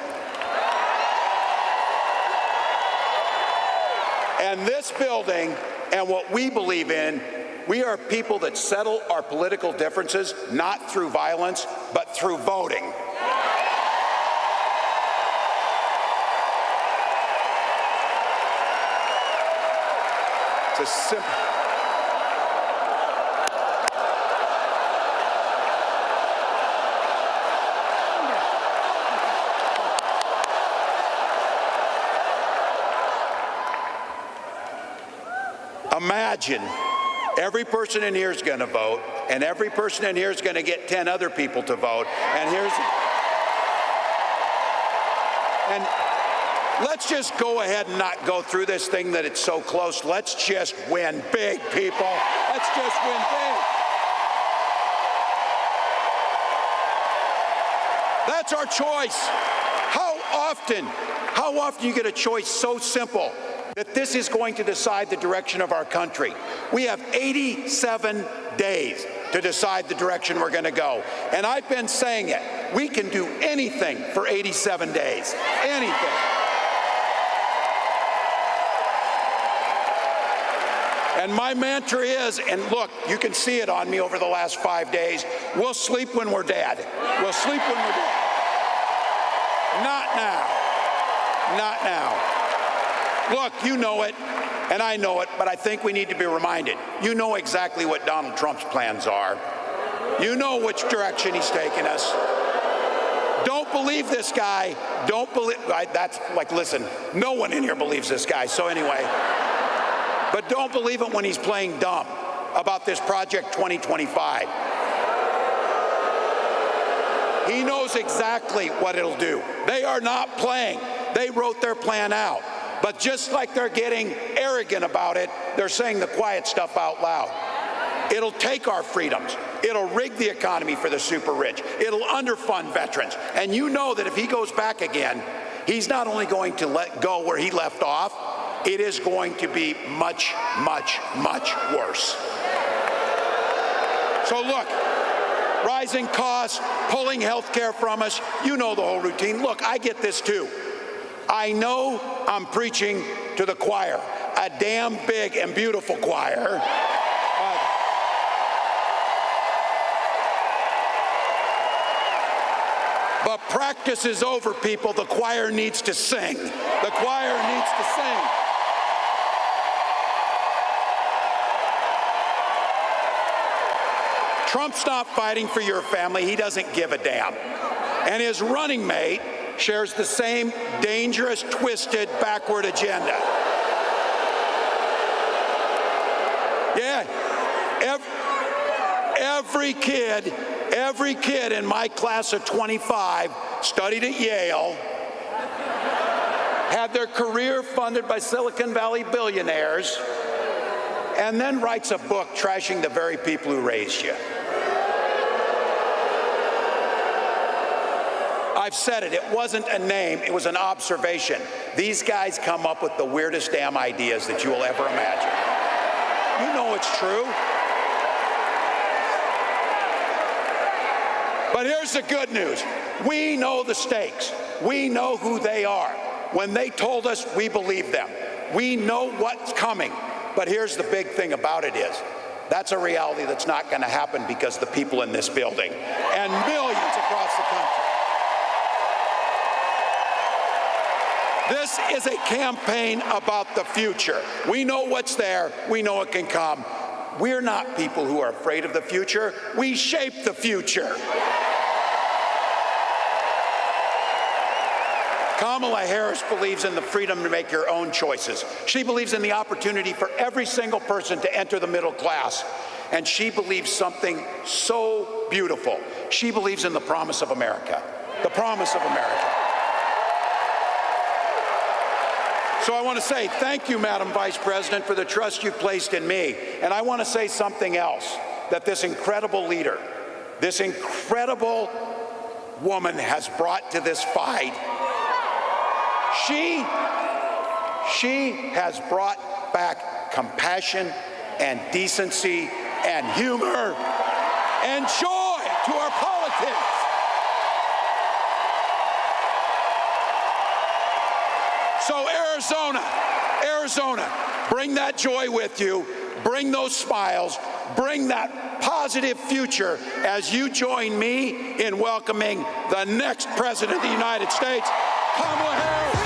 And this building and what we believe in, we are people that settle our political differences not through violence, but through voting. It's a simple. Imagine every person in here is going to vote, and every person in here is going to get 10 other people to vote. And let's just go ahead and not go through this thing that it's so close. Let's just win big, people. Let's just win big. That's our choice. How often you get a choice so simple that this is going to decide the direction of our country? We have 87 days to decide the direction we're going to go. And I've been saying it. We can do anything for 87 days. Anything. And my mantra is, and look, you can see it on me over the last 5 days, we'll sleep when we're dead. We'll sleep when we're dead. Not now. Not now. Look, you know it, and I know it, but I think we need to be reminded. You know exactly what Donald Trump's plans are. You know which direction he's taking us. Don't believe this guy. Don't believe, that's like, listen, no one in here believes this guy, so anyway. But don't believe it when he's playing dumb about this Project 2025. He knows exactly what it'll do. They are not playing. They wrote their plan out. But just like they're getting arrogant about it, they're saying the quiet stuff out loud. It'll take our freedoms. It'll rig the economy for the super rich. It'll underfund veterans. And you know that if he goes back again, he's not only going to let go where he left off, it is going to be much, much, much worse. So look, rising costs, pulling health care from us, you know the whole routine. Look, I get this too. I know I'm preaching to the choir, a damn big and beautiful choir. But practice is over, people. The choir needs to sing. The choir needs to sing. Trump's not fighting for your family. He doesn't give a damn. And his running mate shares the same dangerous, twisted, backward agenda. Yeah, every kid in my class of 25 studied at Yale, had their career funded by Silicon Valley billionaires, and then writes a book trashing the very people who raised you. I've said it, it wasn't a name, it was an observation. These guys come up with the weirdest damn ideas that you will ever imagine. You know it's true. But here's the good news. We know the stakes. We know who they are. When they told us, we believed them. We know what's coming. But here's the big thing about it is, that's a reality that's not going to happen because the people in this building and millions across the country. This is a campaign about the future. We know what's there. We know it can come. We're not people who are afraid of the future. We shape the future. Kamala Harris believes in the freedom to make your own choices. She believes in the opportunity for every single person to enter the middle class. And she believes something so beautiful. She believes in the promise of America. The promise of America. So I want to say thank you, Madam Vice President, for the trust you've placed in me. And I want to say something else, that this incredible leader, this incredible woman has brought to this fight. She has brought back compassion and decency and humor and joy to our politics. So Arizona, bring that joy with you, bring those smiles, bring that positive future as you join me in welcoming the next President of the United States, Kamala Harris.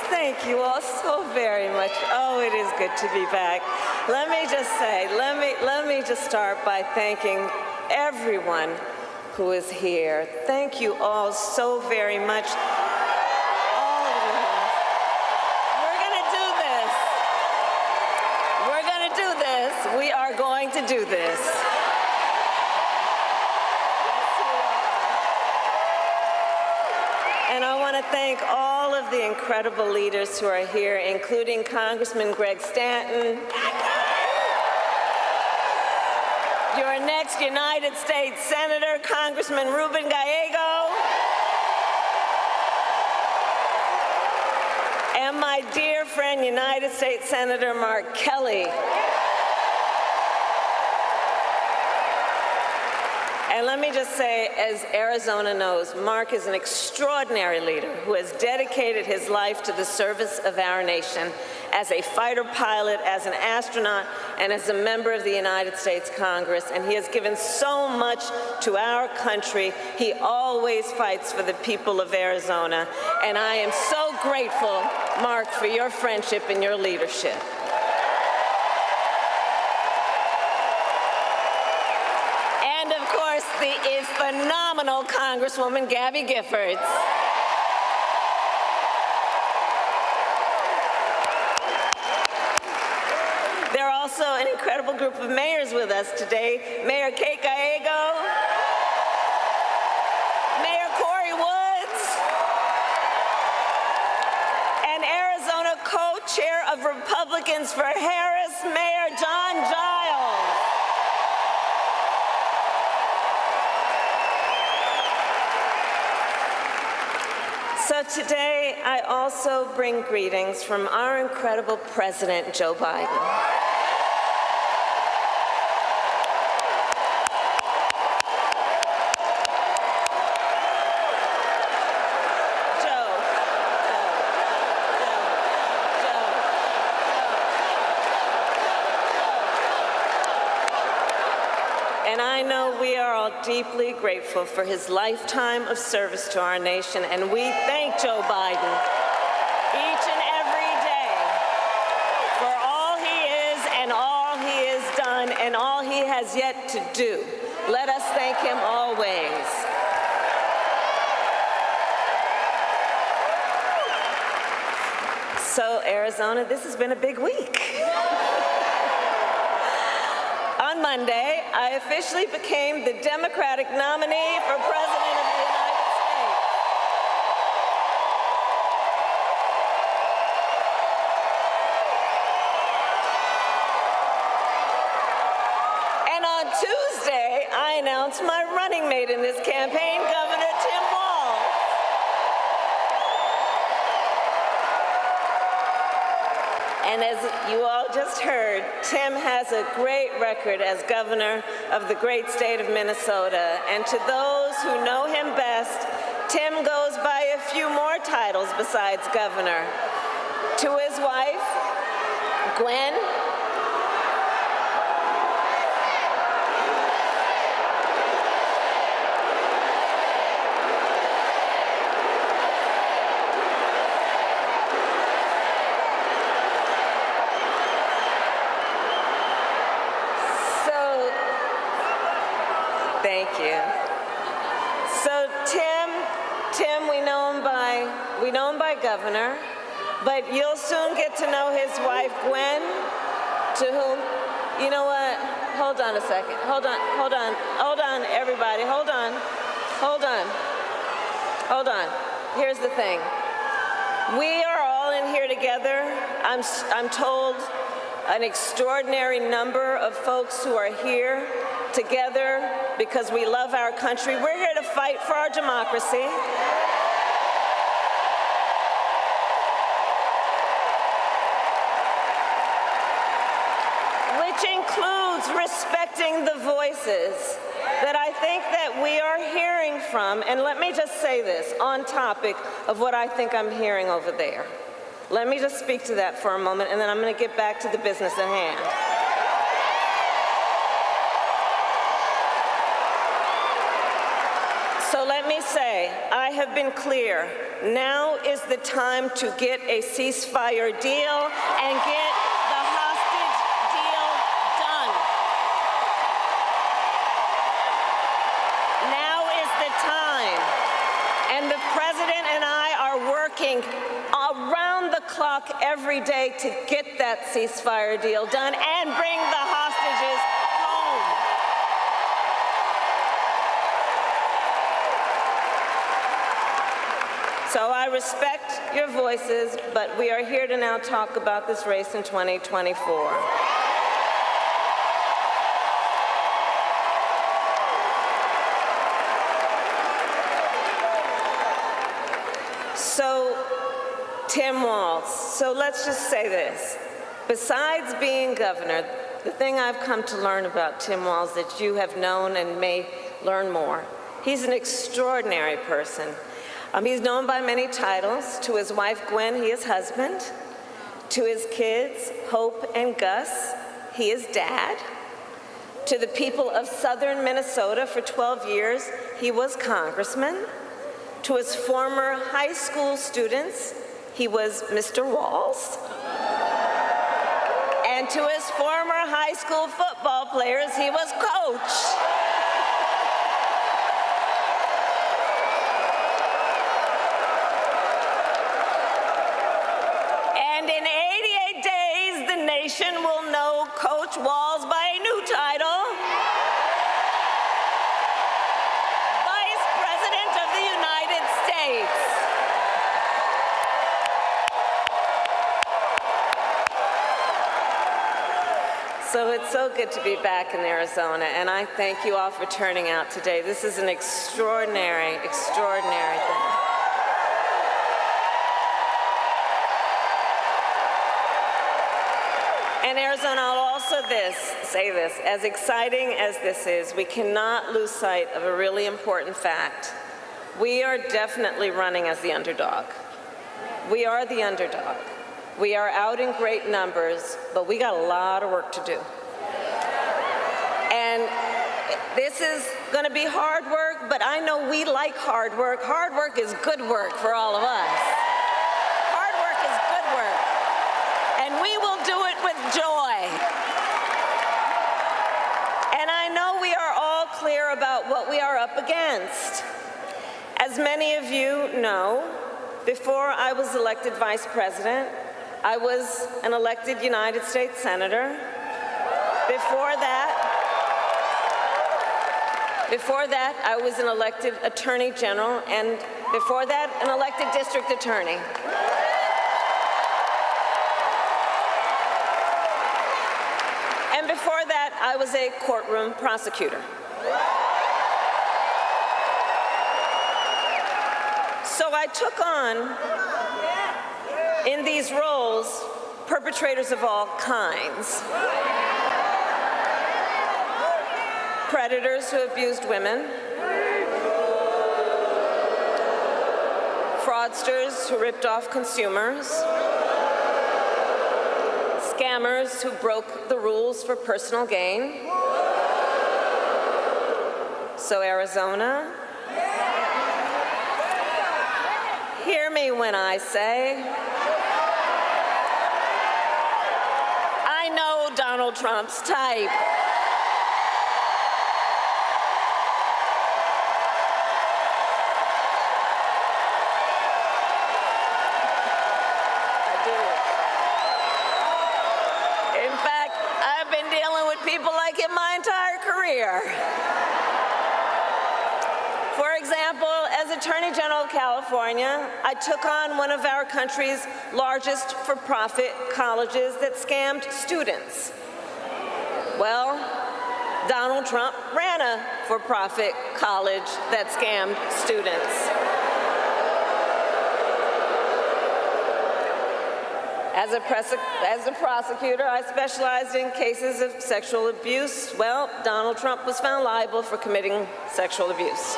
Thank you all so very much. Oh, it is good to be back. Let me just start by thanking everyone who is here. Thank you all so very much. All of you. We're going to do this. We're going to do this. We are going to do this. And I want to thank all of the incredible leaders who are here, including Congressman Greg Stanton, your next United States Senator, Congressman Ruben Gallego, and my dear friend, United States Senator Mark Kelly. And let me just say, as Arizona knows, Mark is an extraordinary leader who has dedicated his life to the service of our nation as a fighter pilot, as an astronaut, and as a member of the United States Congress. And he has given so much to our country. He always fights for the people of Arizona. And I am so grateful, Mark, for your friendship and your leadership. The phenomenal Congresswoman Gabby Giffords. There are also an incredible group of mayors with us today. Mayor Kate Gallego, Mayor Corey Woods, and Arizona co-chair of Republicans for Harris, Mayor John Giles. So today, I also bring greetings from our incredible President, Joe Biden. And I know we are all deeply grateful for his lifetime of service to our nation, and we thank Joe Biden each and every day for all he is and all he has done and all he has yet to do. Let us thank him always. So, Arizona, this has been a big week. On Monday, I officially became the Democratic nominee for President of the United States. And on Tuesday, I announced my running mate in this campaign, Governor Tim Walz. And as you all just heard, Tim has a great record as governor of the great state of Minnesota. And to those who know him best, Tim goes by a few more titles besides governor. To his wife, Gwen, thank you. So Tim, we know him by governor, but you'll soon get to know his wife, Gwen, to whom, you know what? Hold on a second. Hold on, everybody. Hold on. Here's the thing. We are all in here together. I'm told an extraordinary number of folks who are here together because we love our country. We're here to fight for our democracy. Which includes respecting the voices that I think that we are hearing from. And let me just say this on topic of what I think I'm hearing over there. Let me just speak to that for a moment, and then I'm going to get back to the business at hand. So let me say, I have been clear. Now is the time to get a ceasefire deal and get the hostage deal done. Now is the time. And the president and I are working around the clock every day to get that ceasefire deal done and bring the hostages home. So I respect your voices, but we are here to now talk about this race in 2024. So, Tim Walz, so let's just say this. Besides being governor, the thing I've come to learn about Tim Walz that you have known and may learn more, he's an extraordinary person. He's known by many titles. To his wife, Gwen, he is husband. To his kids, Hope and Gus, he is dad. To the people of southern Minnesota for 12 years, he was congressman. To his former high school students, he was Mr. Walz. And to his former high school football players, he was coach. And in 88 days, the nation will know Coach Walz by a new title, Vice President of the United States. So it's so good to be back in Arizona, and I thank you all for turning out today. This is an extraordinary, extraordinary thing. And Arizona, I'll also say this, as exciting as this is, we cannot lose sight of a really important fact. We are definitely running as the underdog. We are the underdog. We are out in great numbers, but we got a lot of work to do. And This is going to be hard work, but I know we like hard work. Hard work is good work for all of us. Hard work is good work, and we will do it with joy. And I know we are all clear about what we are up against. As many of you know, before I was elected vice president, I was an elected United States senator. Before that, I was an elected attorney general, and before that, an elected district attorney. And before that, I was a courtroom prosecutor. So I took on, in these roles, perpetrators of all kinds. Predators who abused women, fraudsters who ripped off consumers, scammers who broke the rules for personal gain. So Arizona, hear me when I say, I know Donald Trump's type. For example, as Attorney General of California, I took on one of our country's largest for-profit colleges that scammed students. Well, Donald Trump ran a for-profit college that scammed students. As a prosecutor, I specialized in cases of sexual abuse. Well, Donald Trump was found liable for committing sexual abuse.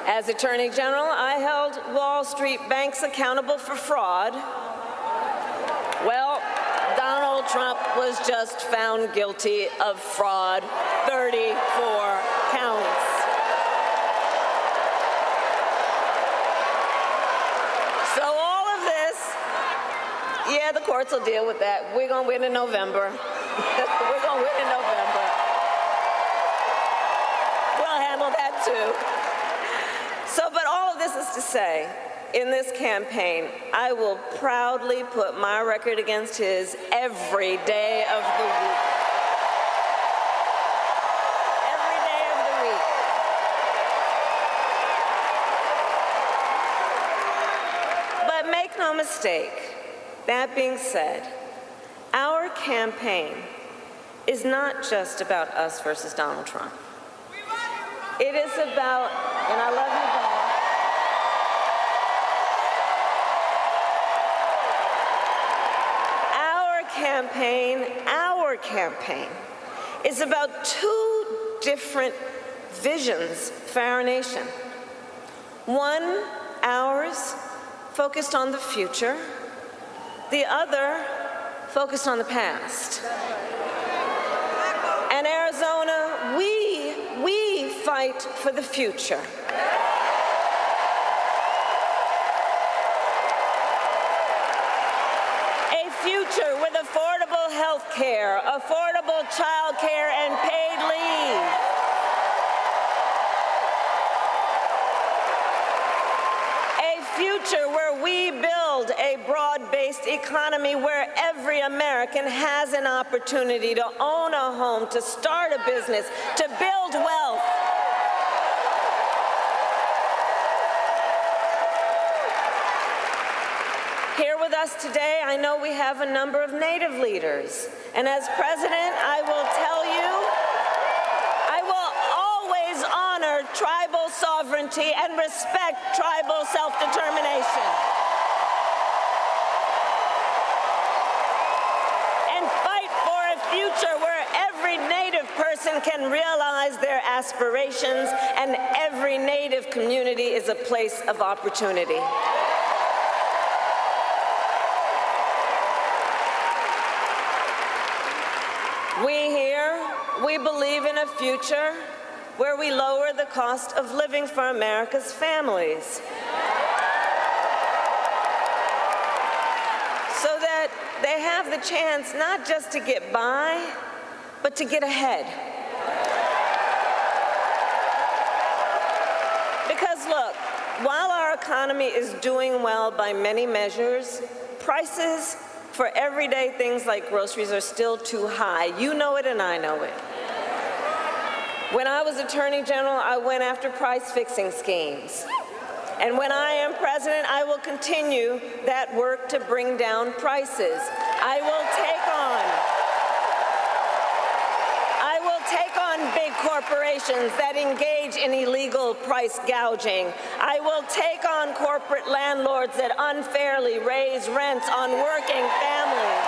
As Attorney General, I held Wall Street banks accountable for fraud. Well, Donald Trump was just found guilty of fraud, 34 counts. Yeah, the courts will deal with that. We're going to win in November. We're going to win in November. We'll handle that too. So, but all of this is to say, in this campaign, I will proudly put my record against his every day of the week. Every day of the week. But make no mistake, that being said, our campaign is not just about us versus Donald Trump. It is about, and I love you, our campaign is about two different visions for our nation. One, ours, focused on the future. The other focused on the past. And Arizona, we fight for the future. A future with affordable health care, affordable child care, and paid leave. A future where we build a broad-based economy where every American has an opportunity to own a home, to start a business, to build wealth. Here with us today, I know we have a number of Native leaders. And as president, I will tell you, I will always honor tribal sovereignty and respect tribal self-determination. And fight for a future where every Native person can realize their aspirations and every Native community is a place of opportunity. We believe in a future where we lower the cost of living for America's families so that they have the chance not just to get by, but to get ahead. Because look, while our economy is doing well by many measures, prices for everyday things like groceries are still too high. You know it and I know it. When I was Attorney General, I went after price-fixing schemes. And when I am president, I will continue that work to bring down prices. I will take on big corporations that engage in illegal price gouging. I will take on corporate landlords that unfairly raise rents on working families.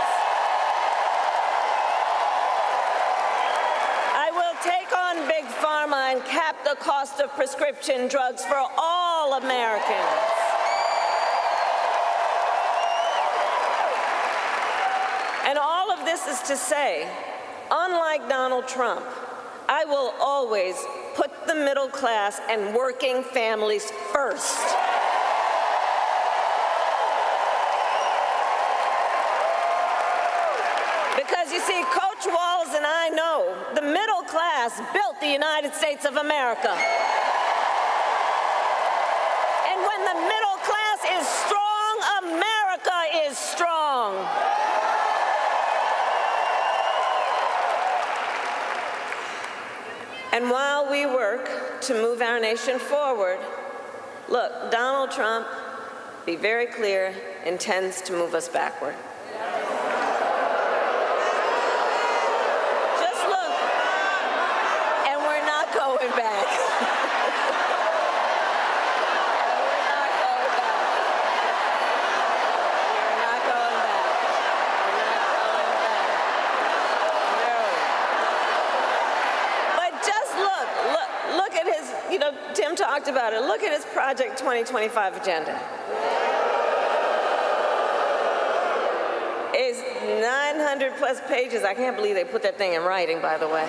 I will take on big pharma and cap the cost of prescription drugs for all Americans. And all of this is to say, unlike Donald Trump, I will always put the middle class and working families first. Because you see, Coach Walz and I know the middle class built the United States of America. And when the middle class is strong, America is strong. And while we work to move our nation forward, look, Donald Trump, be very clear, intends to move us backward. Just look, and we're not going back. Tim talked about it. Look at his Project 2025 agenda. It's 900 plus pages. I can't believe they put that thing in writing, by the way.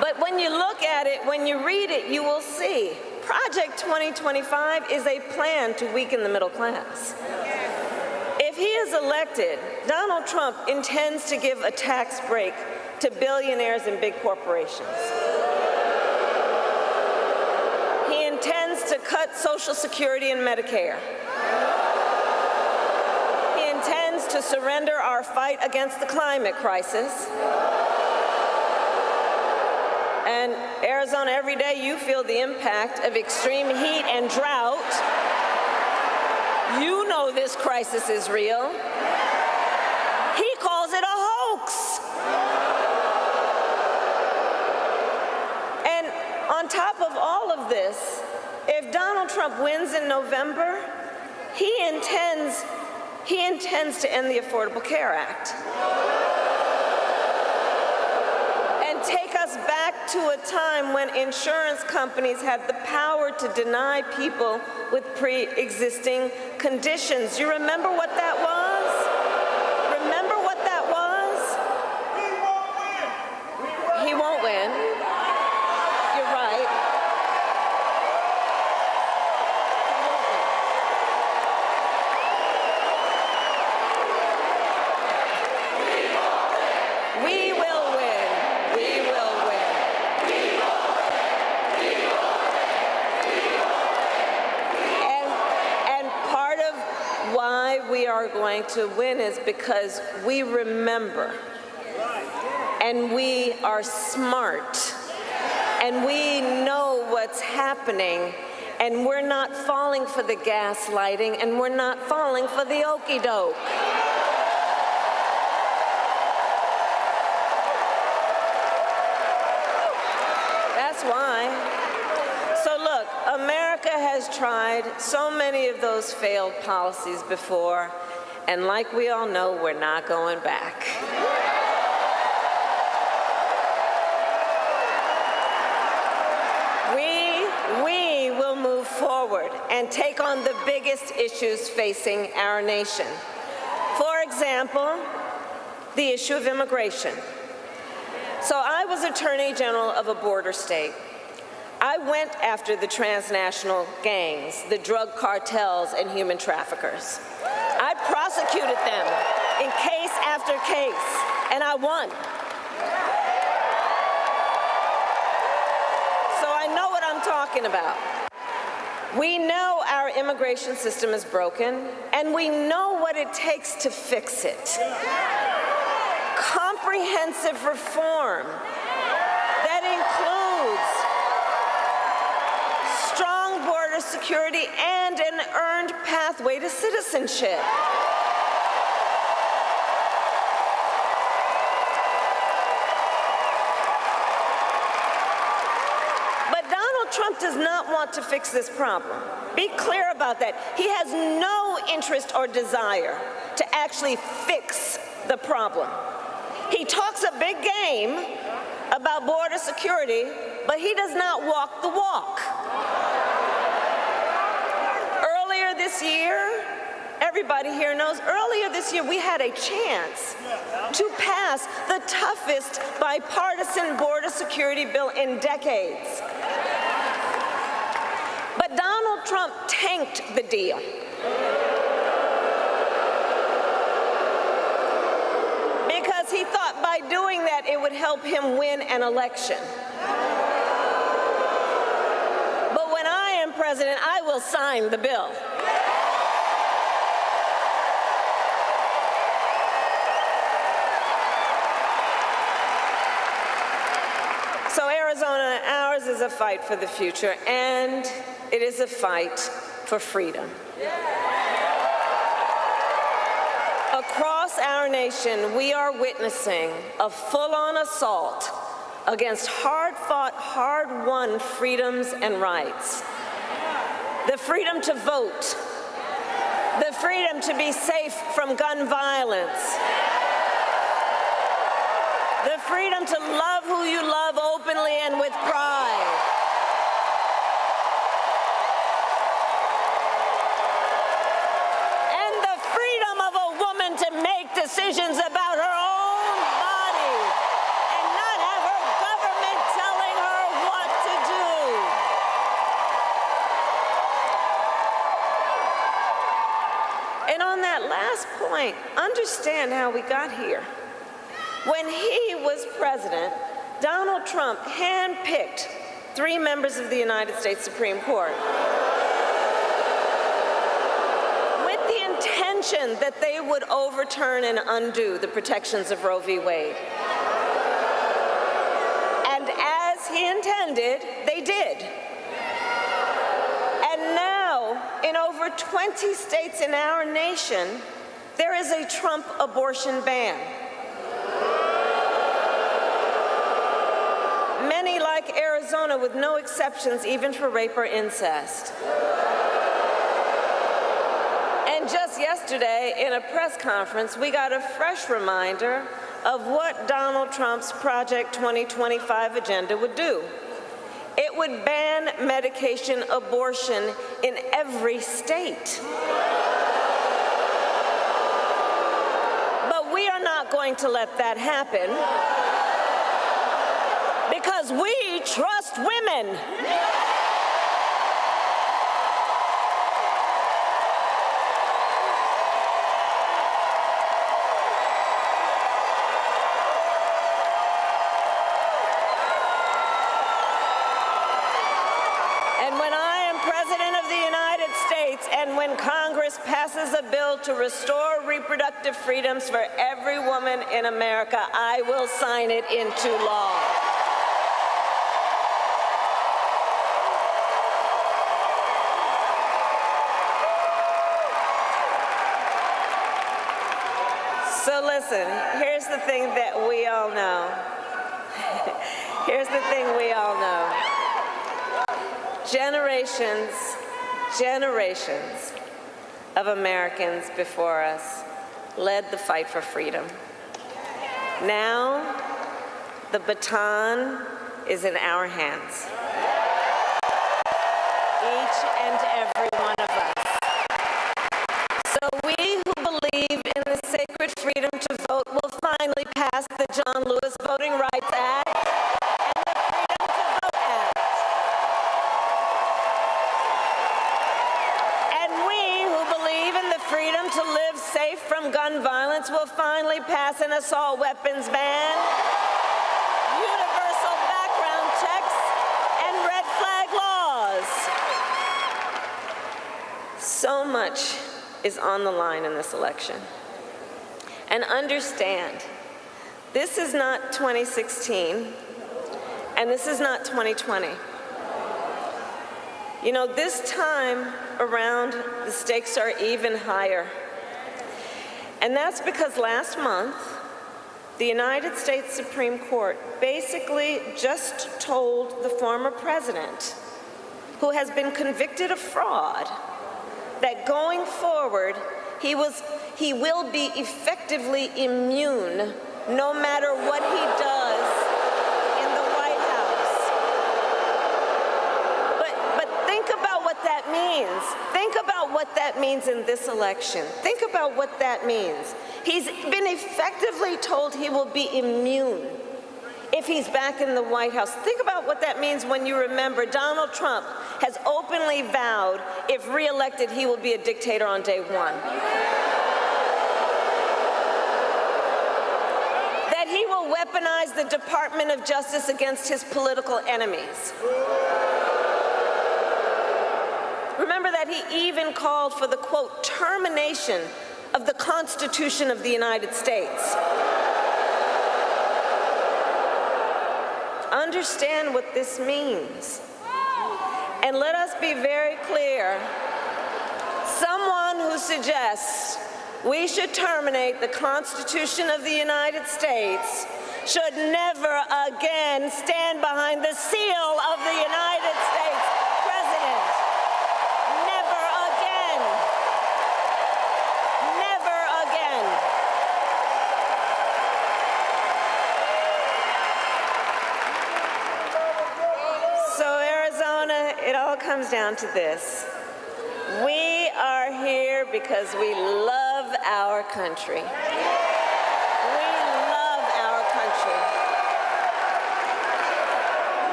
But when you look at it, when you read it, you will see Project 2025 is a plan to weaken the middle class. If he is elected, Donald Trump intends to give a tax break to billionaires and big corporations. He intends to cut Social Security and Medicare. He intends to surrender our fight against the climate crisis. And Arizona, every day you feel the impact of extreme heat and drought. You know this crisis is real. He calls it a hoax. And on top of all of this, if Donald Trump wins in November, he intends to end the Affordable Care Act and take us back to a time when insurance companies had the power to deny people with pre-existing conditions. You remember what that was? Remember what that was? He won't win. You're right. We will win. We will win. And part of why we are going to win is because we remember, and we are smart, and we know what's happening, and we're not falling for the gaslighting, and we're not falling for the okey-doke. That's why. So look, America has tried so many of those failed policies before, and like we all know, we're not going back. We will move forward and take on the biggest issues facing our nation. For example, the issue of immigration. So I was Attorney General of a border state. I went after the transnational gangs, the drug cartels, and human traffickers. I prosecuted them in case after case, and I won. So I know what I'm talking about. We know our immigration system is broken, and we know what it takes to fix it. Comprehensive reform that includes strong border security and an earned pathway to citizenship. But Donald Trump does not want to fix this problem. Be clear about that. He has no interest or desire to actually fix the problem. He talks a big game about border security, but he does not walk the walk. Earlier this year, everybody here knows, earlier this year we had a chance to pass the toughest bipartisan border security bill in decades. But Donald Trump tanked the deal. Because he thought by doing that it would help him win an election. But when I am president, I will sign the bill. So Arizona, ours is a fight for the future, and it is a fight for freedom. Across our nation, we are witnessing a full-on assault against hard-fought, hard-won freedoms and rights. The freedom to vote, the freedom to be safe from gun violence, the freedom to love who you love openly and with pride. And the freedom of a woman to make decisions about her own body and not have her government telling her what to do. And on that last point, understand how we got here. When he was president, Donald Trump handpicked 3 members of the United States Supreme Court with the intention that they would overturn and undo the protections of Roe v. Wade. And as he intended, they did. And now, in over 20 states in our nation, there is a Trump abortion ban. Many, like Arizona, with no exceptions even for rape or incest. And just yesterday, in a press conference, we got a fresh reminder of what Donald Trump's Project 2025 agenda would do. It would ban medication abortion in every state. But we are not going to let that happen. Because we trust women. And when I am President of the United States, and when Congress passes a bill to restore reproductive freedoms for every woman in America, I will sign it into law. So listen, here's the thing that we all know. Here's the thing we all know. Generations of Americans before us led the fight for freedom. Now, the baton is in our hands. Each and every one of us. So we who believe in the sacred freedom to vote will find gun violence, we'll finally pass an assault weapons ban, universal background checks, and red flag laws. So much is on the line in this election. And understand, this is not 2016, and this is not 2020. You know, this time around, the stakes are even higher. And that's because last month, the United States Supreme Court basically just told the former president, who has been convicted of fraud, that going forward, he will be effectively immune no matter what he does in the White House. But think about what that means. Think about what that means in this election. Think about what that means. He's been effectively told he will be immune if he's back in the White House. Think about what that means when you remember Donald Trump has openly vowed if reelected, he will be a dictator on day one. That he will weaponize the Department of Justice against his political enemies. Remember that he even called for the, quote, termination of the Constitution of the United States. Understand what this means. And let us be very clear. Someone who suggests we should terminate the Constitution of the United States should never again stand behind the seal of the United States President. Never again. Never again. So Arizona, it all comes down to this. We are here because we love our country. We love our country.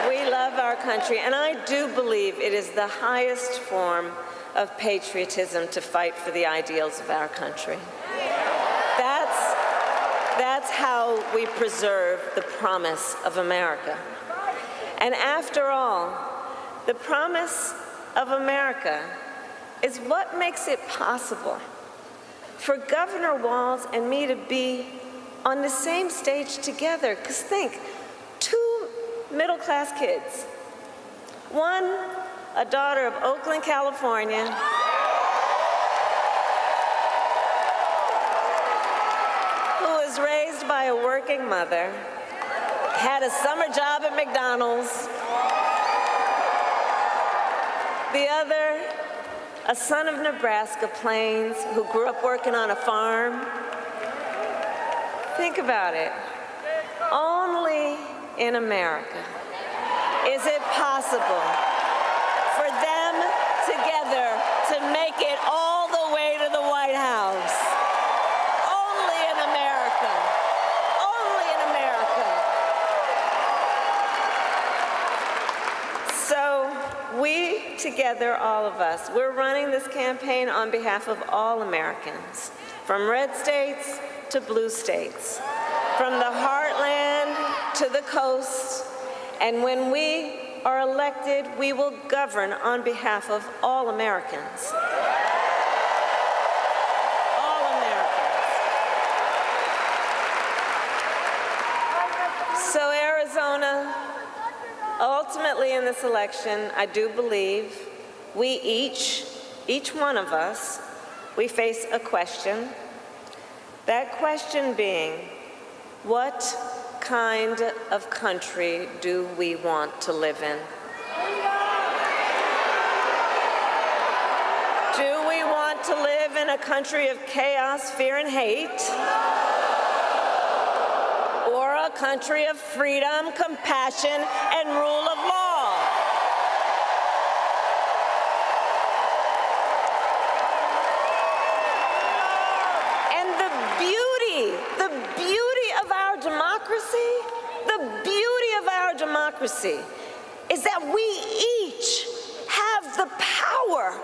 We love our country, and I do believe it is the highest form of patriotism to fight for the ideals of our country. That's how we preserve the promise of America. And after all, the promise of America is what makes it possible for Governor Walz and me to be on the same stage together. Because think, two middle-class kids. One, a daughter of Oakland, California, raised by a working mother, had a summer job at McDonald's. The other, a son of Nebraska Plains who grew up working on a farm. Think about it. Only in America is it possible for them together to make it all the way to the White House. We together, all of us, we're running this campaign on behalf of all Americans, from red states to blue states, from the heartland to the coast. And when we are elected, we will govern on behalf of all Americans. All Americans. So Arizona, ultimately in this election, I do believe we each one of us, we face a question. That question being, what kind of country do we want to live in? Do we want to live in a country of chaos, fear, and hate? Or a country of freedom, compassion, and rule of law? And the beauty of our democracy, the democracy is that we each have the power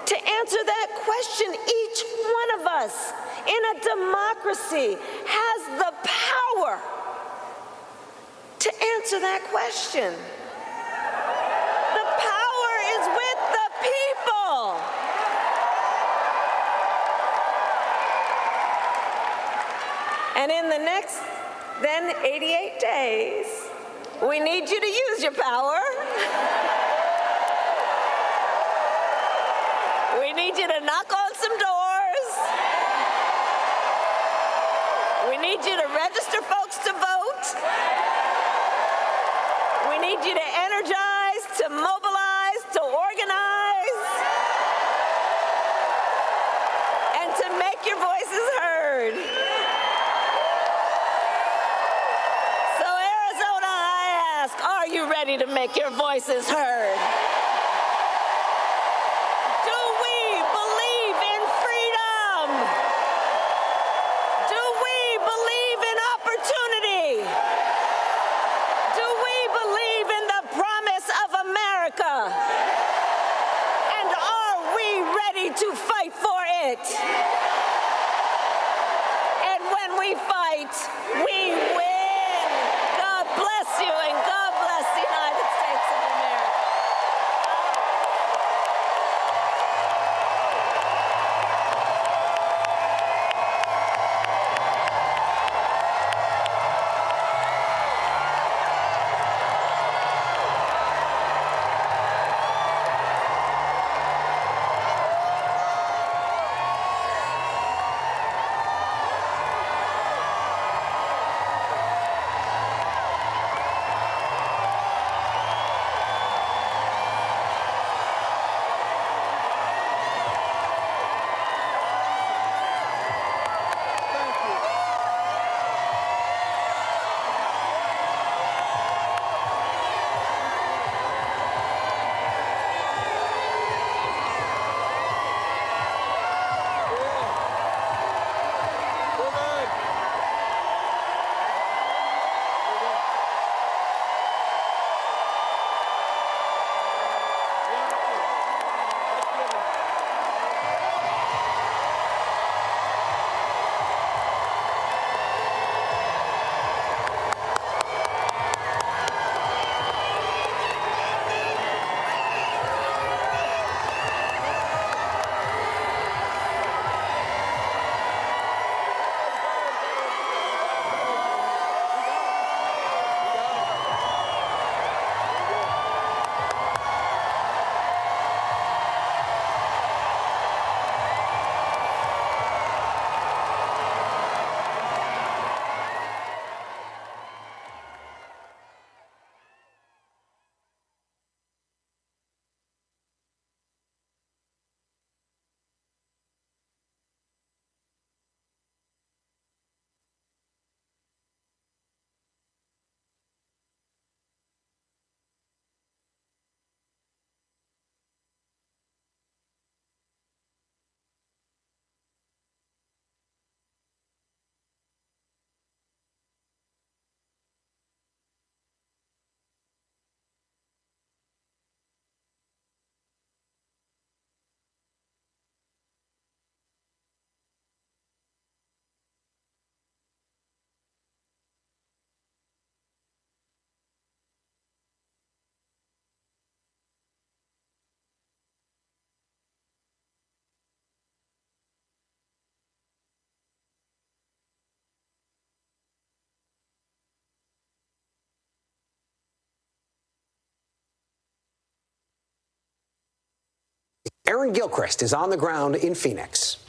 to answer that question. Each one of us in a democracy has the power to answer that question. The power is with the people. And in the next, then 88 days, we need you to use your power. We need you to knock on some doors. We need you to register folks to vote. We need you to energize, to mobilize, to organize, and to make your voices heard. So Arizona, I ask, are you ready to make your voices heard? To fight for it. And when we fight, we win. God bless you, and God bless the United States of America. Aaron Gilchrist is on the ground in Phoenix.